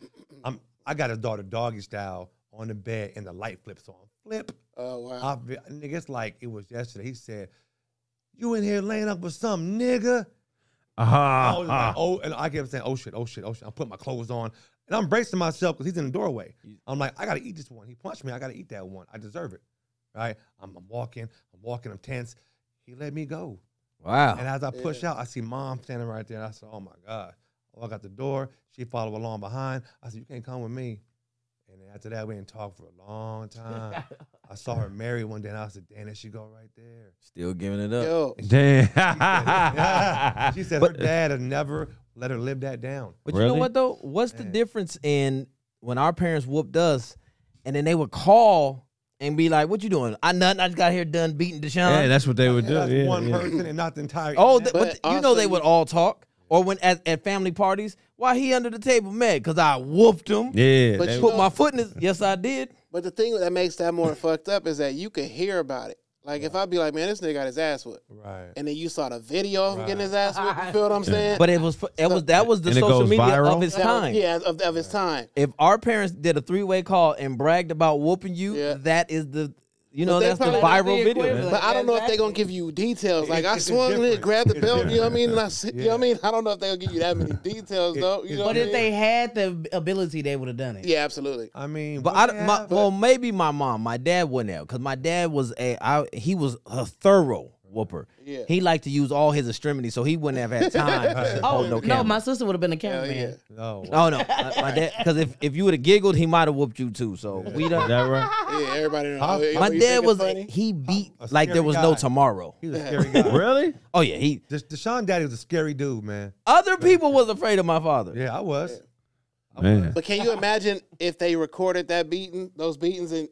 I got his daughter doggy style on the bed and the light flips on. Flip. Oh, wow. Nigga, it's like it was yesterday. He said, you in here laying up with some nigga. I was like, oh, and I kept saying, oh shit. I'm putting my clothes on. And I'm bracing myself because he's in the doorway. I'm like, I gotta eat this one. He punched me. I gotta eat that one. I deserve it. Right? I'm walking, I'm tense. He let me go. Wow. And as I push out, I see mom standing right there. And I said, oh my God. I walk out the door. She followed along behind. I said, you can't come with me. And then after that, we didn't talk for a long time. I saw her married one day, and I said, damn, there she go right there. Still giving it up. Yo, Damn. She said her dad had never let her live that down. But you know Really? what though? What's the Man. difference in when our parents whooped us, and then they would call and be like, "What you doing? I nothing. I just got here done beating Deshaun." Yeah, that's what they would do. That's Yeah, one yeah. person and not the entire. Oh, internet. but But you know also they would all talk. Or when at family parties, why he under the table mad? Because I whooped him. Yeah, But they- you Put know- my foot in his. Yes, I did. but the thing that makes that more fucked up is that you could hear about it. Like if I be like, man, this nigga got his ass whipped, Right. and then you saw the video of him getting his ass whipped. You feel what I'm saying? But that was the And it social goes media viral? of his That was- time. yeah, of his time. If our parents did a 3-way call and bragged about whooping you, Yeah. that is the they that's the probably- viral video. But I don't know if they're gonna give you details. Like I It's swung in, different. grabbed the It's belt. You know what I mean? different. And you know what I mean? I don't know if they'll give you that many details though. You know But what I if mean? they had the ability, they would have done it. Yeah, absolutely. I mean, But maybe my mom, my dad wouldn't have, because my dad was he was a thorough whooper. Yeah. He liked to use all his extremities, so he wouldn't have had time to Oh hold no no, camera. my sister would have been a Hell cameraman. yeah. no. Oh no, my dad. Because if you would have giggled, he might have whooped you too. So we Is don't. that right? Yeah, everybody know. Huh? Oh, My you dad think was it's funny? he beat A like there scary was no guy. tomorrow. He was a scary guy. Really? Oh yeah, he. Deshaun daddy was a scary dude, man. Other people was afraid of my father. Yeah, I was. Man. But can you imagine if they recorded those beatings, and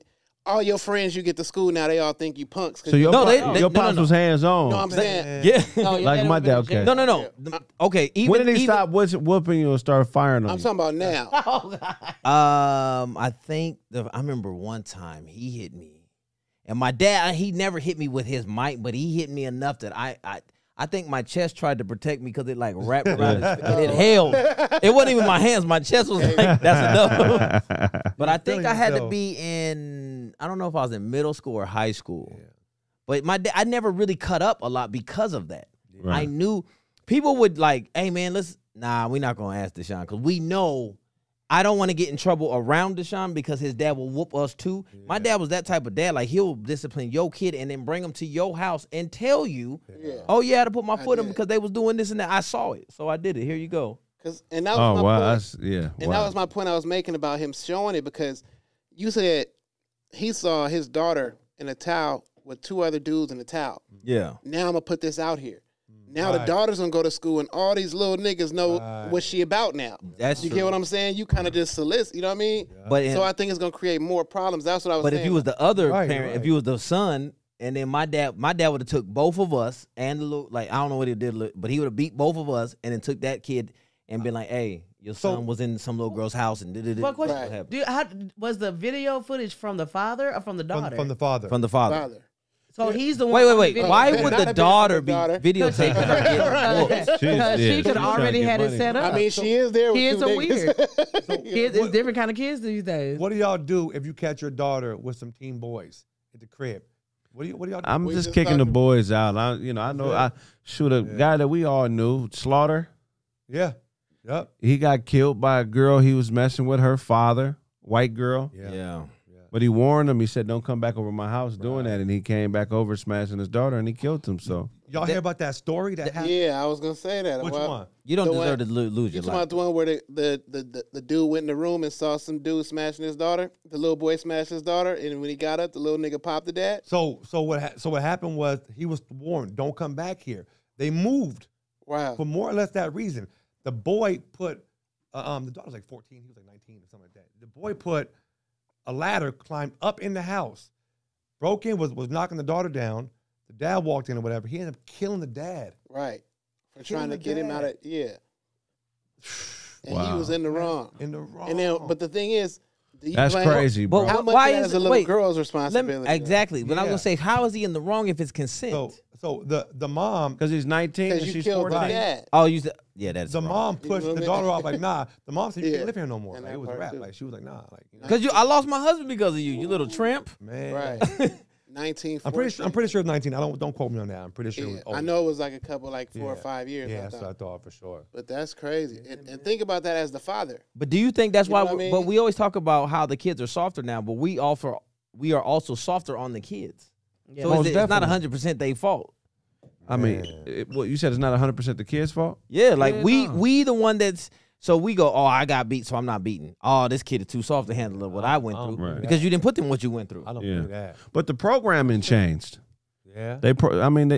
all your friends you get to school now, they all think you punks. So your pops was hands on. No, I'm saying. Yeah. No, your Like dad my would've been dad, in okay. jail. No. Okay. Even, When did he stop whooping you and start firing on I'm you? talking about now. Oh God. I think I remember one time he hit me, and my dad, he never hit me with his mic, but he hit me enough that I think my chest tried to protect me because it like wrapped around his, and it held. It wasn't even my hands. My chest was like, that's enough. But I think I had to be in, I don't know if I was in middle school or high school. Yeah. But I never really cut up a lot because of that. Right. I knew people would like, hey man, we're not going to ask Deshaun because we know I don't want to get in trouble around Deshaun because his dad will whoop us too. Yeah. My dad was that type of dad. Like, he'll discipline your kid and then bring him to your house and tell you, oh, yeah, I had to put my foot in because they was doing this and that. I saw it. So I did it. Here you go. And that was my point. And that was my point I was making about him showing it, because you said he saw his daughter in a towel with 2 other dudes in a towel. Yeah. Now I'm going to put this out here. Now the daughter's gonna go to school, and all these little niggas know what she about now. That's you true. get what I'm saying? You kind of just solicit, you know what I mean? Yeah. But so I think it's gonna create more problems. That's what I was saying. But if you was the other parent, if you was the son, and then my dad would have took both of us and the little, like, I don't know what he did, but he would have beat both of us and then took that kid and been like, hey, your son was in some little girl's house and did. What question? Was the video footage from the father or from the daughter? From the father. From the father. So he's the one. Wait. Why would the daughter be videotaping her? Because she could already had it set up. I mean, she is there. Kids are weird. It's different kind of kids these days. What do y'all do if you catch your daughter with some teen boys at the crib? What do y'all do? I'm just kicking the boys out. I know. I shoot a guy that we all knew, Slaughter. Yeah. Yep. He got killed by a girl he was messing with, her father, white girl. Yeah. But he warned him. He said, don't come back over my house doing that. And he came back over smashing his daughter, and he killed him. So y'all hear about that story that happened? Yeah, I was going to say that. Which one? You don't deserve to lose your life. You talking about the one where the dude went in the room and saw some dude smashing his daughter? The little boy smashed his daughter, and when he got up, the little nigga popped the dad? So what happened was he was warned, don't come back here. They moved. Wow. For more or less that reason. The boy put, the daughter was like 14, he was like 19 or something like that. The boy put a ladder, climbed up in the house, broke in, was knocking the daughter down. The dad walked in or whatever. He ended up killing the dad. Right. For trying to get him out of, And he Wow. was in the wrong. In the wrong. And then, but the thing is, that's crazy, bro. How much is a little girl's responsibility? Exactly. But I was going to say, how is he in the wrong if it's consent? So the mom, because he's 19 and she's 14. Dad. Oh, that's the wrong. mom pushed the daughter off like, nah. The mom said you can't live here no more. Like, it was a wrap. Like, she was like, nah. Like, because I lost my husband because of you, you little tramp. Man, right. 19. I'm pretty sure it's 19. Don't quote me on that. I'm pretty sure. It was I know it was like a couple, like 4 or 5 years. Yeah, that's what I thought for sure. But that's crazy. And think about that as the father. But do you think that's why? Know what I mean? But we always talk about how the kids are softer now, but we are also softer on the kids. Yeah. So it's not 100% their fault. I mean, you said it's not 100% the kid's fault? Yeah, like we the one that's. So we go, oh, I got beat, so I'm not beating. Oh, this kid is too soft to handle what I went through because you didn't put them what you went through. I don't do that. But the programming changed. Yeah. There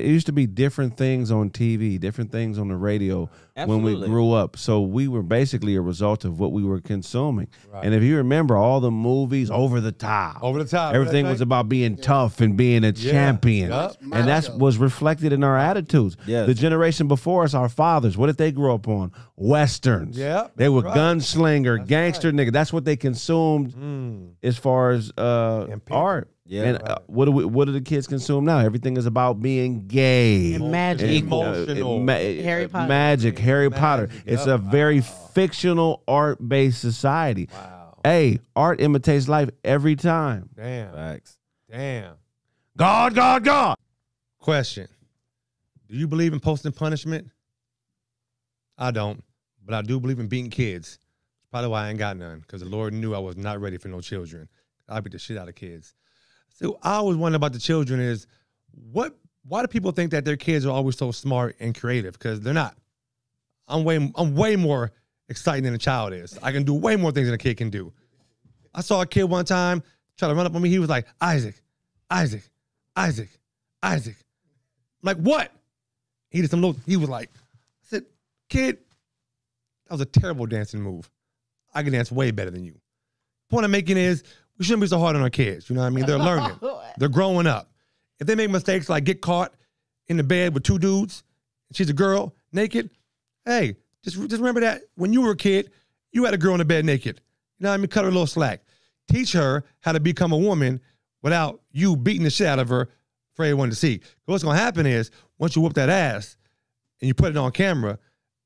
used to be different things on TV, different things on the radio when we grew up. So we were basically a result of what we were consuming. Right. And if you remember all the movies, over the top, everything was about being tough and being a champion. Yep. And that was reflected in our attitudes. Yes. The generation before us, our fathers, what did they grow up on? Westerns. Yeah, they were gunslinger, gangster nigga. That's what they consumed as far as art. Yeah, and what do the kids consume now? Everything is about being gay, and magic, emotional, Harry Potter. Magic, Harry Potter. It's a very fictional, art-based society. Wow. Hey, art imitates life every time. Damn. Facts. Damn. God. Question: do you believe in posting punishment? I don't, but I do believe in beating kids. Probably why I ain't got none, because the Lord knew I was not ready for no children. I beat the shit out of kids. So I always wonder about the children is why do people think that their kids are always so smart and creative? Because they're not. I'm way more exciting than a child is. I can do way more things than a kid can do. I saw a kid one time try to run up on me. He was like, Isaac. I'm like, what? He was like, I said, kid, that was a terrible dancing move. I can dance way better than you. Point I'm making is we shouldn't be so hard on our kids. You know what I mean? They're learning. They're growing up. If they make mistakes like get caught in the bed with two dudes, she's a girl, naked, hey, just remember that when you were a kid, you had a girl in the bed naked. You know what I mean? Cut her a little slack. Teach her how to become a woman without you beating the shit out of her for everyone to see. What's going to happen is once you whoop that ass and you put it on camera,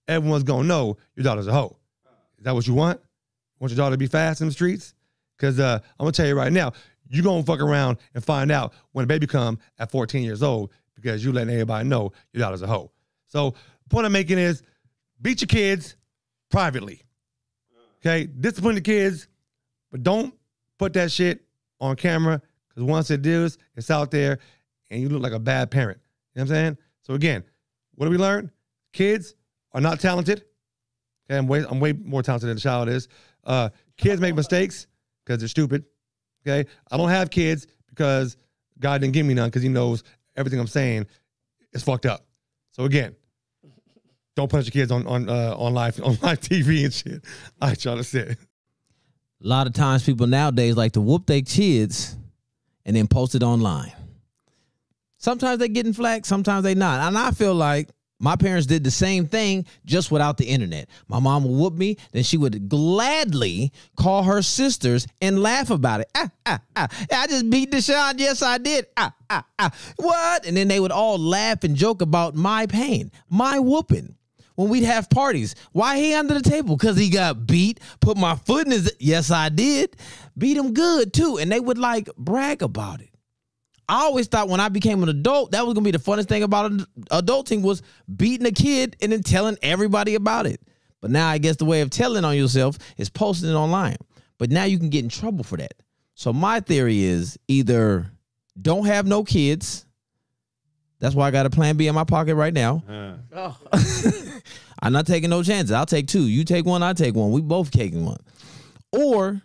everyone's going to know your daughter's a hoe. Is that what you want? Want your daughter to be fast in the streets? Because I'm going to tell you right now, you're going to fuck around and find out when a baby come at 14 years old because you letting everybody know your daughter's a hoe. So the point I'm making is beat your kids privately. Okay? Discipline the kids, but don't put that shit on camera because once it does, it's out there and you look like a bad parent. You know what I'm saying? So again, what do we learn? Kids are not talented. Okay, I'm way more talented than the child is. Kids make mistakes because they're stupid. Okay, I don't have kids because God didn't give me none because He knows everything I'm saying is fucked up. So again, don't punish your kids on live TV and shit. I try to say. A lot of times people nowadays like to whoop their kids and then post it online. Sometimes they getting flack, sometimes they not. And I feel like my parents did the same thing just without the internet. My mom would whoop me, then she would gladly call her sisters and laugh about it. I just beat Deshaun. Yes, I did. What? And then they would all laugh and joke about my pain, my whooping. When we'd have parties, why he under the table? Because he got beat, put my foot in his, yes, I did. Beat him good, too. And they would, like, brag about it. I always thought when I became an adult, that was going to be the funnest thing about adulting was beating a kid and then telling everybody about it. But now I guess the way of telling on yourself is posting it online. But now you can get in trouble for that. So my theory is either don't have no kids. That's why I got a plan B in my pocket right now. I'm not taking no chances. I'll take two. You take one, I take one. We both taking one. Or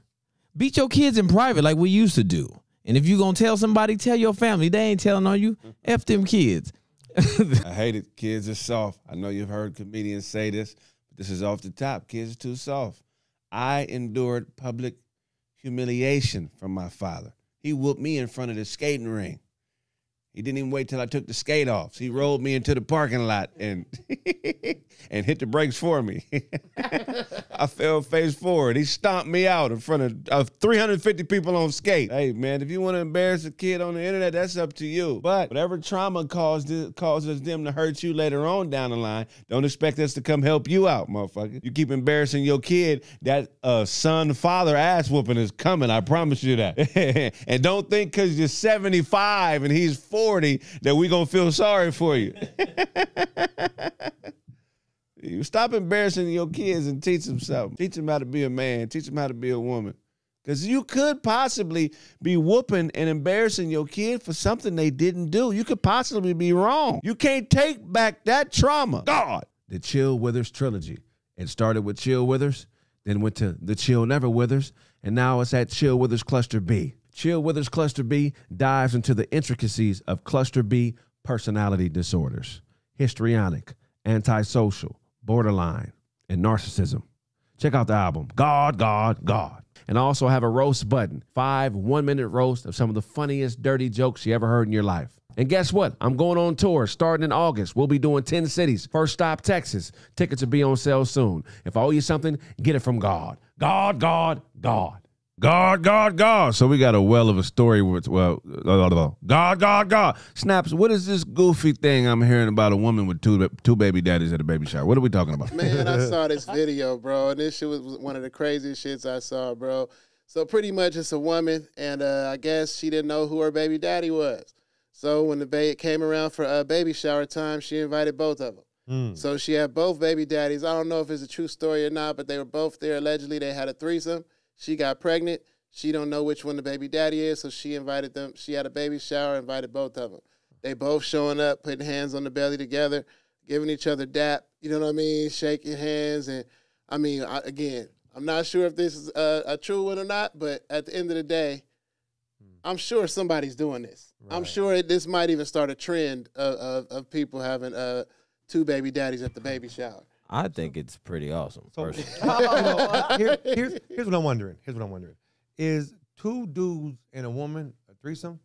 beat your kids in private like we used to do. And if you going to tell somebody, tell your family. They ain't telling on you. F them kids. I hate it. Kids are soft. I know you've heard comedians say this, but this is off the top. Kids are too soft. I endured public humiliation from my father. He whooped me in front of the skating ring. He didn't even wait till I took the skate off. He rolled me into the parking lot and and hit the brakes for me. I fell face forward. He stomped me out in front of 350 people on skate. Hey, man, if you want to embarrass a kid on the internet, that's up to you. But whatever trauma causes them to hurt you later on down the line, don't expect us to come help you out, motherfucker. You keep embarrassing your kid, that son-father ass whooping is coming. I promise you that. And don't think because you're 75 and he's 40 that we gonna feel sorry for you. You stop embarrassing your kids and teach them something. Teach them how to be a man. Teach them how to be a woman. Because you could possibly be whooping and embarrassing your kid for something they didn't do. You could possibly be wrong. You can't take back that trauma. God. The Chill Withers trilogy. It started with Chill Withers, then went to The Chill Never Withers, and now it's at Chill Withers Cluster B. Chill Withers Cluster B dives into the intricacies of Cluster B personality disorders, histrionic, antisocial, borderline, and narcissism. Check out the album, God, God, God. And I also have a roast button, 5 one-minute roasts of some of the funniest dirty jokes you ever heard in your life. And guess what? I'm going on tour starting in August. We'll be doing 10 cities. First stop, Texas. Tickets will be on sale soon. If I owe you something, get it from God. God, God, God. God, God, God. So we got a well of a story with, well, God, God, God. Snaps, what is this goofy thing I'm hearing about a woman with two baby daddies at a baby shower? What are we talking about? Man, I saw this video, bro, and this shit was one of the craziest shits I saw, bro. So pretty much it's a woman, and I guess she didn't know who her baby daddy was. So when the baby came around for baby shower time, she invited both of them. So she had both baby daddies. I don't know if it's a true story or not, but they were both there. Allegedly, they had a threesome. She got pregnant. She don't know which one the baby daddy is, so she invited them. She had a baby shower, invited both of them. They both showing up, putting hands on the belly together, giving each other dap, you know what I mean, shaking hands. And, I mean, again, I'm not sure if this is a true one or not, but at the end of the day, I'm sure somebody's doing this. Right. I'm sure this might even start a trend of people having 2 baby daddies at the baby shower. I think it's pretty awesome. So, personally. here's what I'm wondering. Is 2 dudes and a woman a threesome,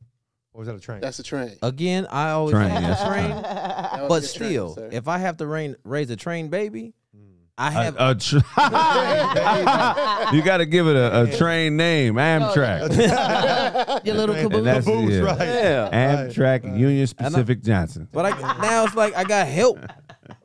or is that a train? That's a train. Again, I always Train, have yes. a train, That would but be a train, still, sir. if I have to raise a train baby, I have. You got to give it a train name, Amtrak. Your little And caboose. that's Caboose, yeah. right. Yeah. Amtrak Union Pacific Johnson. But now it's like I got help.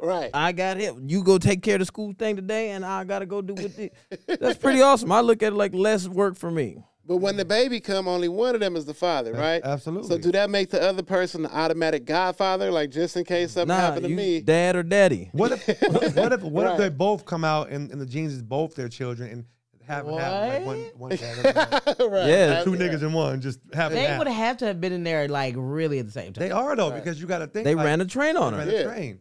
Right. I got help. You go take care of the school thing today, and I gotta go do with it. That's pretty awesome. I look at it like less work for me. But when the baby come, only one of them is the father, right? Absolutely. So do that make the other person the automatic godfather, like just in case something Nah, happened to you me? dad or daddy. What if Right. they both come out and the genes is both their children and have like one dad, Right. Yeah. 2 niggas in one, just have They it. would have to have been in there like really at the same time. They are though, because you got to think They like, ran a train on they her. ran a Yeah. train.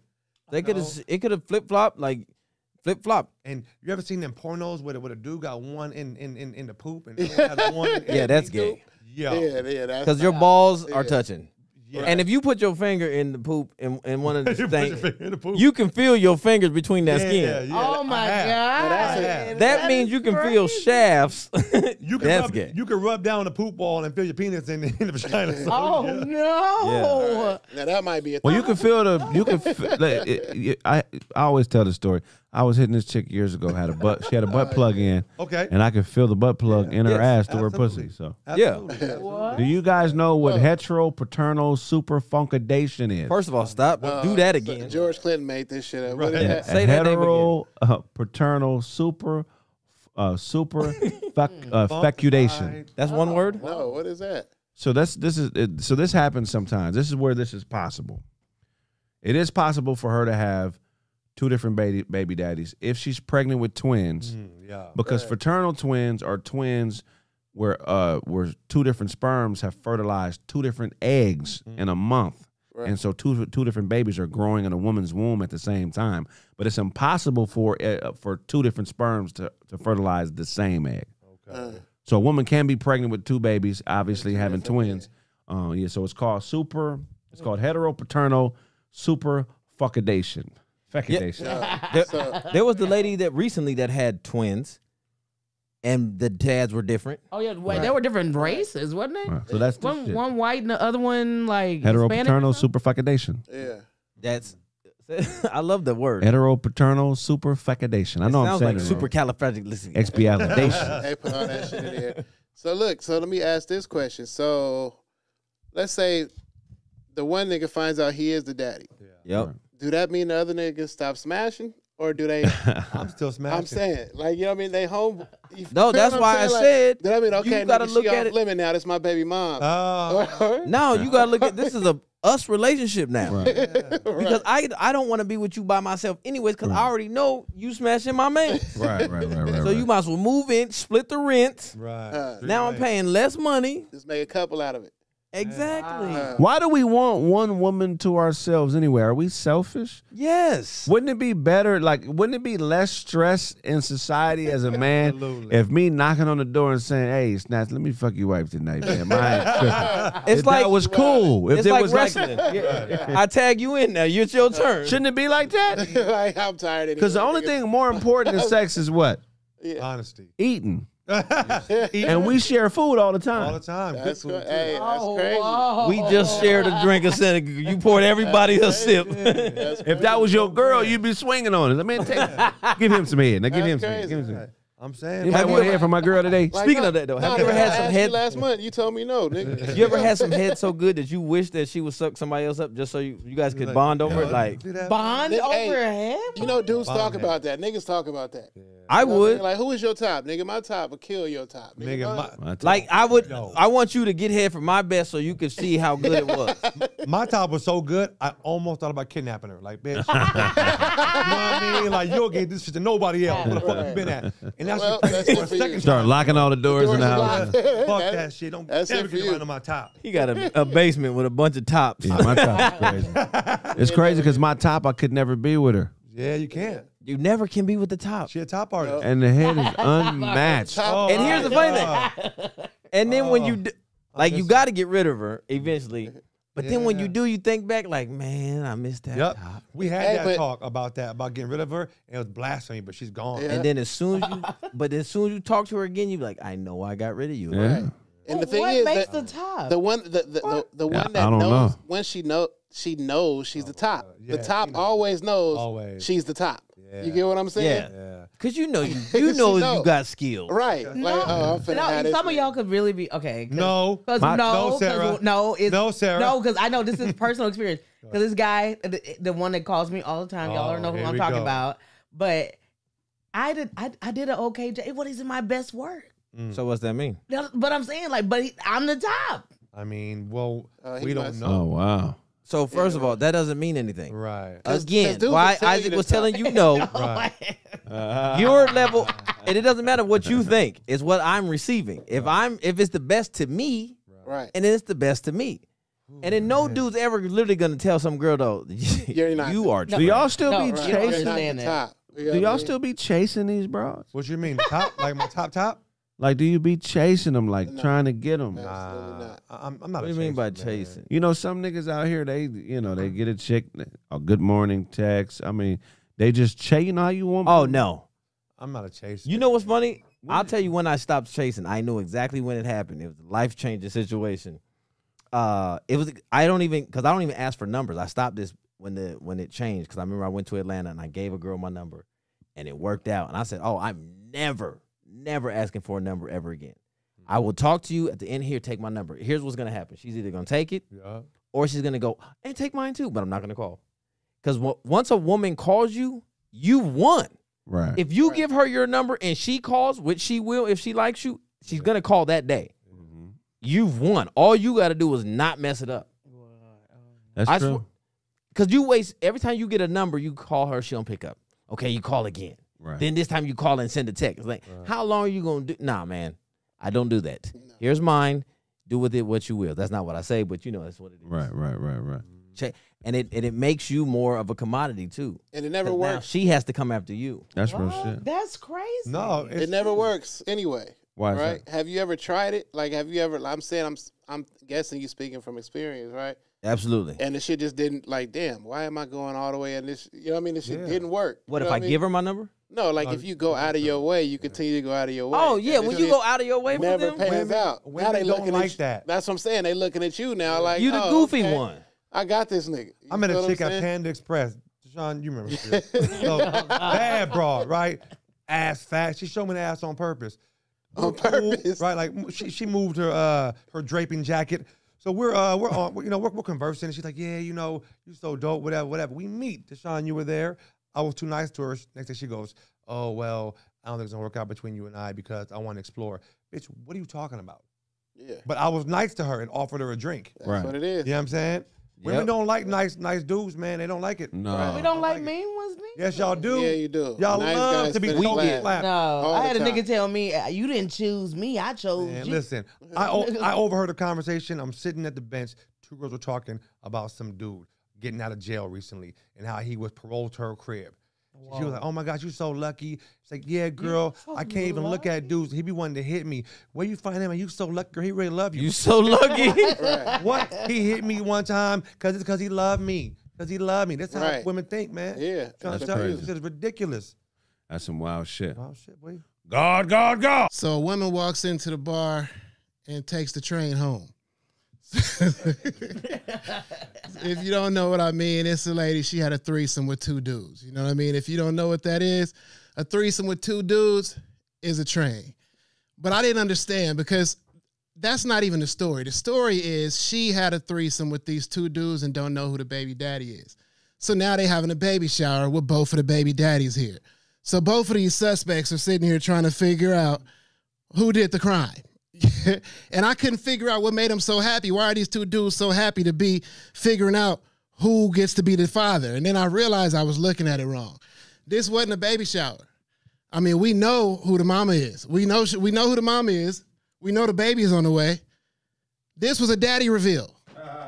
They could have. It could have flip flopped like flip flop. And you ever seen them pornos where a dude got one in the poop and the other had one? Yeah, that's gay. Yeah. Yeah, that's Because your balls are Yeah. touching. Yeah. And if you put your finger in the poop in one of the You put your things, finger in the poop. you can feel your fingers between that skin. Oh my God. That means you can feel shafts. You can That's rub, gay. You can rub down the poop ball and feel your penis in the vagina. So, Oh yeah. no. Now that might be a Well, you can feel I always tell the story. I was hitting this chick years ago. She had a butt plug in, Okay. and I could feel the butt plug in her Yes, ass through her absolutely. pussy. So, Absolutely. do you guys know what heteropaternal superfunkadation is? First of all, stop. Do that again. George Clinton made this shit up. What is Right. that? Say that name again. Paternal fecundation. That's one word. No, what is that? So this happens sometimes. This is where this is possible. It is possible for her to have 2 different baby daddies if she's pregnant with twins, Yeah. because fraternal twins are twins where 2 different sperms have fertilized 2 different eggs in a month. Right. And so two different babies are growing in a woman's womb at the same time, but it's impossible for 2 different sperms to fertilize the same egg. So a woman can be pregnant with 2 babies, obviously having twins. So it's called heteropaternal superfuckadation. Fecundation. There was the lady that recently that had twins, and the dads were different. Oh yeah, wait, they were different races, wasn't they? Right. So that's the shit. One white and the other one like Hispanic Heteropaternal or something? superfuckadation. Yeah. That's. I love the word. Heteropaternal superfecundation. I know I'm Sounds saying like it wrong. supercalifragilistic. Expialidation. They put all that shit in there. So look, let me ask this question. So let's say the one nigga finds out he is the daddy. Yep. Do that mean the other niggas stop smashing? Or do they I'm still smashing. I'm saying, like, you know what I mean? They home. You No, feel that's what I'm why I saying? Like, said then I mean, okay, you gotta nigga, look she at off it. limit now. That's my baby mom. No, you gotta look at this is a us relationship now. Because I don't want to be with you by myself anyways, because I already know you smashing my man. Right. So you might as well move in, split the rent. Right. Now I'm paying less money. Just make a couple out of it. Exactly. Why do we want one woman to ourselves anyway? Are we selfish? Yes. Wouldn't it be better, wouldn't it be less stress in society as a man Absolutely. if me knocking on the door and saying, "Hey, Snatch, let me fuck your wife tonight, man." It's If like that was cool. If it's it like was wrestling. I tag you in now. It's your turn. shouldn't it be like that? Like, I'm tired anyway. Because the only thing more important than sex is what? Honesty. Eating. And we share food all the time. All the time. Good That's food, good. too. Hey, that's crazy. We just shared a drink and said you poured everybody a sip. If that was your girl, you'd be swinging on it. I mean, give him some head. Now give him some head. Give him some head. I'm saying. Anybody want to hear from my girl today? Like, Speaking no, of that, though, no, have you ever I had some asked you head? last month? You told me no, nigga. You ever had some head so good that you wish that she would suck somebody else up just so you guys could bond over it? Like, See that? Bond Hey, over head? You know, dudes talk Bond about that. Niggas talk about that. I You know what I'm would. saying? Like, who is your top? Nigga, my top will kill your top. Nigga, Like I would. Yo. I want you to get head from my best so you could see how good it was. my top was so good, I almost thought about kidnapping her. Like, bitch. You know what I mean? Like, you'll get this shit to nobody else. Where the fuck you been at? And that's Well, what that's for it a for you. second Start locking all the doors in the Doors house. locked. Fuck that shit. Don't That's ever it for get you. around to my top. He got a basement with a bunch of tops. Yeah, my top is crazy. It's crazy because my top, I could never be with her. Yeah, you can't. You never can be with the top. She a top artist. And the head is unmatched. Top- And here's the funny thing. God. And then when you like, you got to get rid of her eventually. But then when you do, you think back like, man, I missed that Yep. top. We had that but- talk about getting rid of her, and it was blasphemy, but she's gone. Yeah. And then as soon as you talk to her again, you be like, I know I got rid of you. Yeah. And the thing what is makes that the top? the one the one I that don't knows know. when she knows she's the top. yeah, the top she knows. always knows Always. she's the top. Yeah. You get what I'm saying? Yeah. Cause you know you She know know. you got skills. Right. Like, oh, I'm finna have this. Some of y'all could really be okay. No. Because No, Sarah. no, Sarah. No, because I know this is personal experience. Because this guy, the one that calls me all the time, y'all don't know who here I'm we talking go. about. But I did an okay job. What is in my best work? So what's that mean? But I'm saying I'm the top. I mean, well, He we don't must- Oh know. wow. So first of all, that doesn't mean anything. Right. 'Cause Again, dudes why will tell you Isaac the was top. telling you no, Right. your level, and it doesn't matter what you think. It's what I'm receiving. If it's the best to me, Right. and then it's the best to me. And then no dude's ever literally gonna tell some girl though, You're not you the- are. Do y'all still No, be right. You're not chasing? understand the that. top. You know Do what y'all I mean? still be chasing these bros? What you mean? Top? Like my top? Like, do you be chasing them, like No. trying to get them? Absolutely not. I'm not. What do a you mean by chaser, man. chasing? You know, some niggas out here, they get a chick, a good morning text. I mean, they just chase. You know how you want? Oh no. I'm not a chaser. You know what's funny? I'll tell you when I stopped chasing. I knew exactly when it happened. It was a life changing situation. It was I don't even ask for numbers. I stopped this when it changed because I remember I went to Atlanta and I gave a girl my number, and it worked out. And I said, "Oh, I'm never asking for a number ever again. I will talk to you at the end here. Take my number. Here's what's gonna happen. She's either gonna take it Yeah. or she's gonna go and take mine too. But I'm not gonna call because once a woman calls you, you won. Right. If you give her your number and she calls, which she will if she likes you, she's gonna call that day. You've won. All you got to do is not mess it up. That's I true. Because you waste every time you get a number, you call her, she don't pick up. Okay, you call again. Right. Then this time you call and send a text. It's like, how long are you gonna do? Nah, man, I don't do that. Here's mine. Do with it what you will. That's not what I say, but you know that's what it is. Right. And it makes you more of a commodity too. And it never 'Cause now works. she has to come after you. That's real What? shit. That's crazy. No, It never works anyway. Why is Right? that? Have you ever tried it? Like, have you ever? I'm saying, I'm guessing you speaking from experience, right? Absolutely. And the shit just didn't, like, damn, why am I going all the way? And this, you know what I mean? This shit Yeah. didn't work. What You if know I give her my number? No, like if you go out of your way, you continue to go out of your way. Oh yeah, And when it you go out of your way for never them, pans Women- out. Now women they don't looking like at that. That's what I'm saying. They looking at you now, like you the oh, goofy okay, one. I got this nigga. You I met feel a what chick I'm at saying? Panda Express. Deshaun, you remember this. So, bad broad, right? Ass fat. She showed me the ass on purpose. On purpose. Right? Like she moved her draping jacket. So we're conversing, and she's like, yeah, you know, you're so dope, whatever. We meet. Deshaun, you were there. I was too nice to her. Next thing she goes, oh well, I don't think it's gonna work out between you and I because I want to explore. Bitch, what are you talking about? Yeah, But I was nice to her and offered her a drink. that's Right. what it is. You know what I'm saying? Women Yep. don't like nice dudes, man. They don't like it. No. We don't like mean ones, me. Yes, y'all do. Yeah, you do. Y'all Nice love guys to be finish told last. flat. No, All I had a the nigga time. tell me, you didn't choose me, I chose Man, you. listen, I overheard a conversation. I'm sitting at the bench. Two girls were talking about some dude getting out of jail recently and how he was paroled to her crib. She was like, oh my gosh, you so lucky. She's like, yeah, girl, I can't even look at dudes. He be wanting to hit me. Where you find him? You so lucky, girl. He really love you. You so lucky. Right. What? He hit me one time because he loved me. Because he loved me. That's how Right. women think, man. Yeah, Trying to that's tell you, crazy. this is ridiculous. That's some wild shit. Oh shit, boy. God. So a woman walks into the bar and takes the train home. If you don't know what I mean, it's a lady, she had a threesome with two dudes. You know what I mean? If you don't know what that is, a threesome with two dudes is a train. But I didn't understand because that's not even the story. The story is she had a threesome with these two dudes and don't know who the baby daddy is. So now they having a baby shower with both of the baby daddies here. So both of these suspects are sitting here trying to figure out who did the crime. And I couldn't figure out what made them so happy. Why are these two dudes so happy to be figuring out who gets to be the father? And then I realized I was looking at it wrong. This wasn't a baby shower. I mean, we know who the mama is. We know who the mama is. We know the baby is on the way. This was a daddy reveal.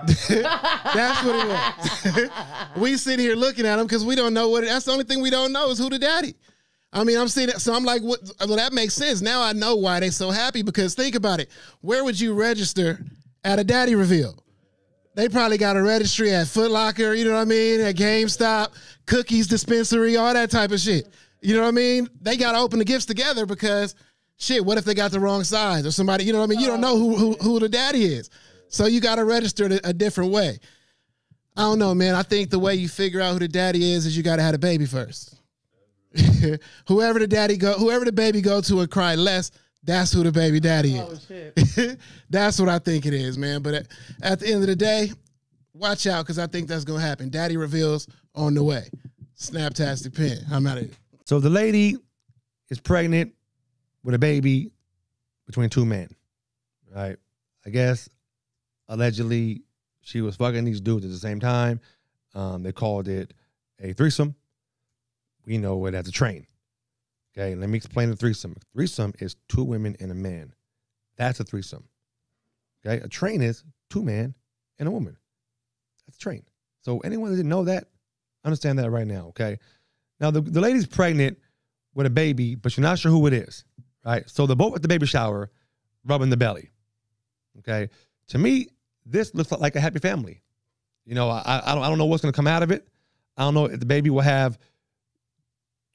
That's what it was. We sit here looking at him because we don't know what. That's the only thing we don't know is who the daddy. I mean, I'm seeing it, so I'm like, what? Well, that makes sense. Now I know why they so happy because think about it. Where would you register at a daddy reveal? They probably got a registry at Foot Locker, you know what I mean, at GameStop, Cookies Dispensary, all that type of shit. You know what I mean? They got to open the gifts together because, shit, what if they got the wrong size or somebody, you know what I mean? You don't know who the daddy is. So you got to register it a different way. I don't know, man. I think the way you figure out who the daddy is you got to have a baby first. whoever the baby go to and cry less, that's who the baby daddy is. Oh, shit. That's what I think it is, man. But at the end of the day, watch out because I think that's going to happen. Daddy reveals on the way. Snaptastic pen. I'm out of here. So the lady is pregnant with a baby between two men, right? I guess allegedly she was fucking these dudes at the same time. They called it a threesome. We know it as a train. Okay, let me explain the threesome. A threesome is two women and a man. That's a threesome. Okay, a train is two men and a woman. That's a train. So anyone that didn't know that, understand that right now, okay? Now, the lady's pregnant with a baby, but you're not sure who it is, right? So they're both at the baby shower rubbing the belly, okay? To me, this looks like a happy family. You know, I don't know what's going to come out of it. I don't know if the baby will have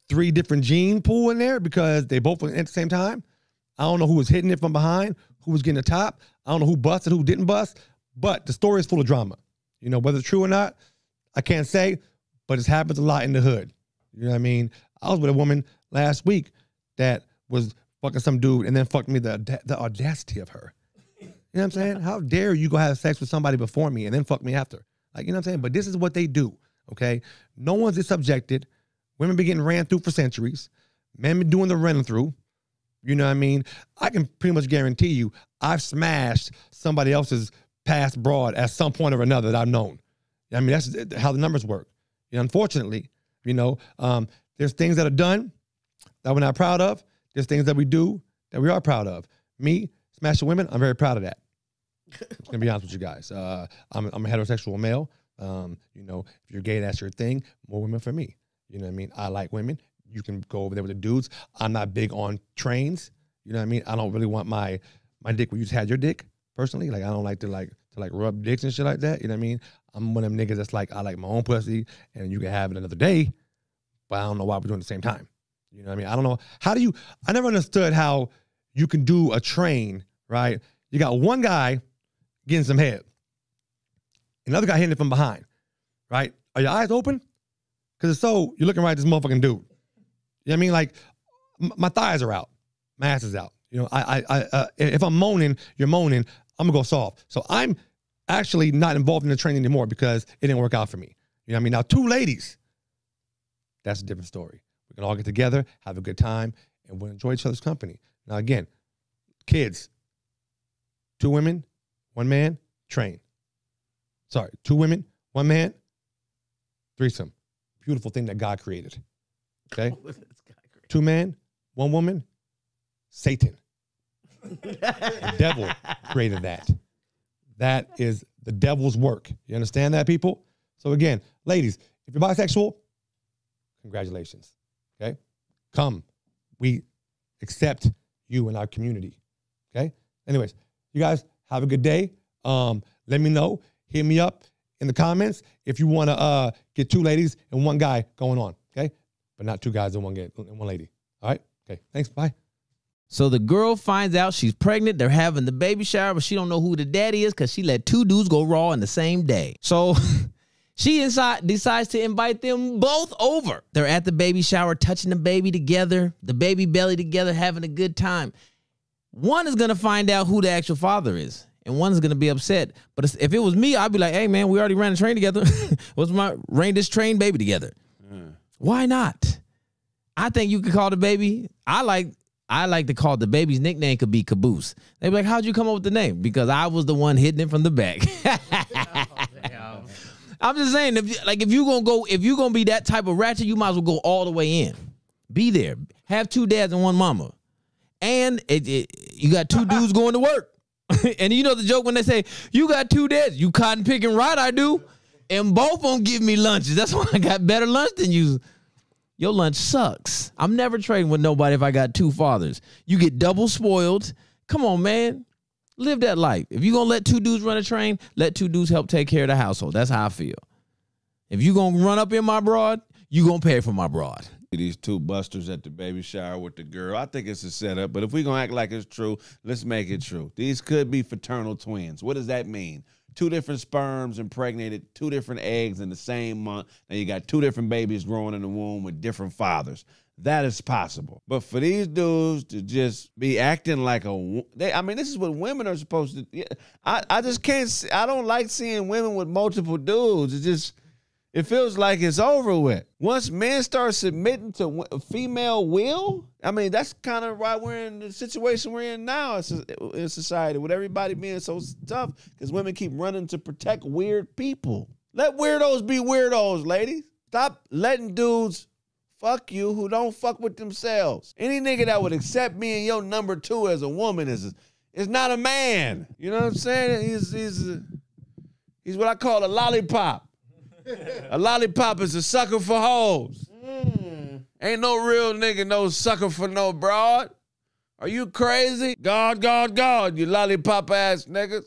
3 different gene pool in there because they both went at the same time. I don't know who was hitting it from behind, who was getting the top. I don't know who busted, who didn't bust. But the story is full of drama. You know, whether it's true or not, I can't say, but it happens a lot in the hood. You know what I mean? I was with a woman last week that was fucking some dude and then fucked me, the audacity of her. You know what I'm saying? How dare you go have sex with somebody before me and then fuck me after? Like, you know what I'm saying? But this is what they do, okay? No one's subjected. Women been getting ran through for centuries. Men been doing the running through. You know what I mean? I can pretty much guarantee you I've smashed somebody else's past broad at some point or another that I've known. I mean, that's how the numbers work. You know, unfortunately, you know, there's things that are done that we're not proud of. There's things that we do that we are proud of. Me, smashing women, I'm very proud of that. I'm going to be honest with you guys. I'm a heterosexual male. You know, if you're gay, that's your thing. More women for me. You know what I mean? I like women. You can go over there with the dudes. I'm not big on trains. You know what I mean? I don't really want my dick where you just had your dick, personally. Like, I don't like to rub dicks and shit like that. You know what I mean? I'm one of them niggas that's like, I like my own pussy and you can have it another day, but I don't know why we're doing it at the same time. You know what I mean? I don't know. I never understood how you can do a train, right? You got one guy getting some head, another guy hitting it from behind, right? Are your eyes open? Because if so, you're looking right at this motherfucking dude. You know what I mean? Like, my thighs are out. My ass is out. You know, if I'm moaning, you're moaning, I'm going to go soft. So I'm actually not involved in the training anymore because it didn't work out for me. You know what I mean? Now, 2 ladies, that's a different story. We can all get together, have a good time, and we'll enjoy each other's company. Now, again, kids, 2 women, 1 man, train. Sorry, 2 women, 1 man, threesome. Beautiful thing that God created. Okay? 2 men, 1 woman, Satan. The devil created that. That is the devil's work. You understand that, people? So again, ladies, if you're bisexual, congratulations. Okay? Come. We accept you in our community. Okay? Anyways, you guys have a good day. Let me know. Hit me up in the comments if you want to get 2 ladies and 1 guy going on. Okay? But not 2 guys and 1 lady. All right? Okay. Thanks. Bye. So the girl finds out she's pregnant. They're having the baby shower, but she don't know who the daddy is because she let 2 dudes go raw in the same day. So she decides to invite them both over. They're at the baby shower, touching the baby together, the baby belly together, having a good time. One is going to find out who the actual father is, and one is going to be upset. But if it was me, I'd be like, hey, man, we already ran a train together. Ran this train baby together. Why not? I think you could call the baby. I like to call the baby's nickname could be Caboose. They be like, how'd you come up with the name? Because I was the one hitting it from the back. I'm just saying, if you're gonna be that type of ratchet, you might as well go all the way in. Be there. Have 2 dads and 1 mama. And you got 2 dudes going to work. And you know the joke when they say, you got 2 dads. You cotton picking right, I do. And both of them give me lunches. That's why I got better lunch than you. Your lunch sucks. I'm never trading with nobody if I got 2 fathers. You get double spoiled. Come on, man. Live that life. If you're going to let two dudes run a train, let two dudes help take care of the household. That's how I feel. If you're going to run up in my broad, you're going to pay for my broad. These two busters at the baby shower with the girl. I think it's a setup, but if we're going to act like it's true, let's make it true. These could be fraternal twins. What does that mean? 2 different sperms impregnated 2 different eggs in the same month. Now you got 2 different babies growing in the womb with different fathers. That is possible. But for these dudes to just be acting like I mean, this is what women are supposed to. I just can't. I don't like seeing women with multiple dudes. It feels like it's over with. Once men start submitting to female will, I mean, that's kind of why we're in the situation we're in now in society, with everybody being so tough because women keep running to protect weird people. Let weirdos be weirdos, ladies. Stop letting dudes fuck you who don't fuck with themselves. Any nigga that would accept me and your number 2 as a woman is not a man. You know what I'm saying? He's what I call a lollipop. A lollipop is a sucker for hoes. Ain't no real nigga no sucker for no broad. Are you crazy? God, you lollipop ass niggas.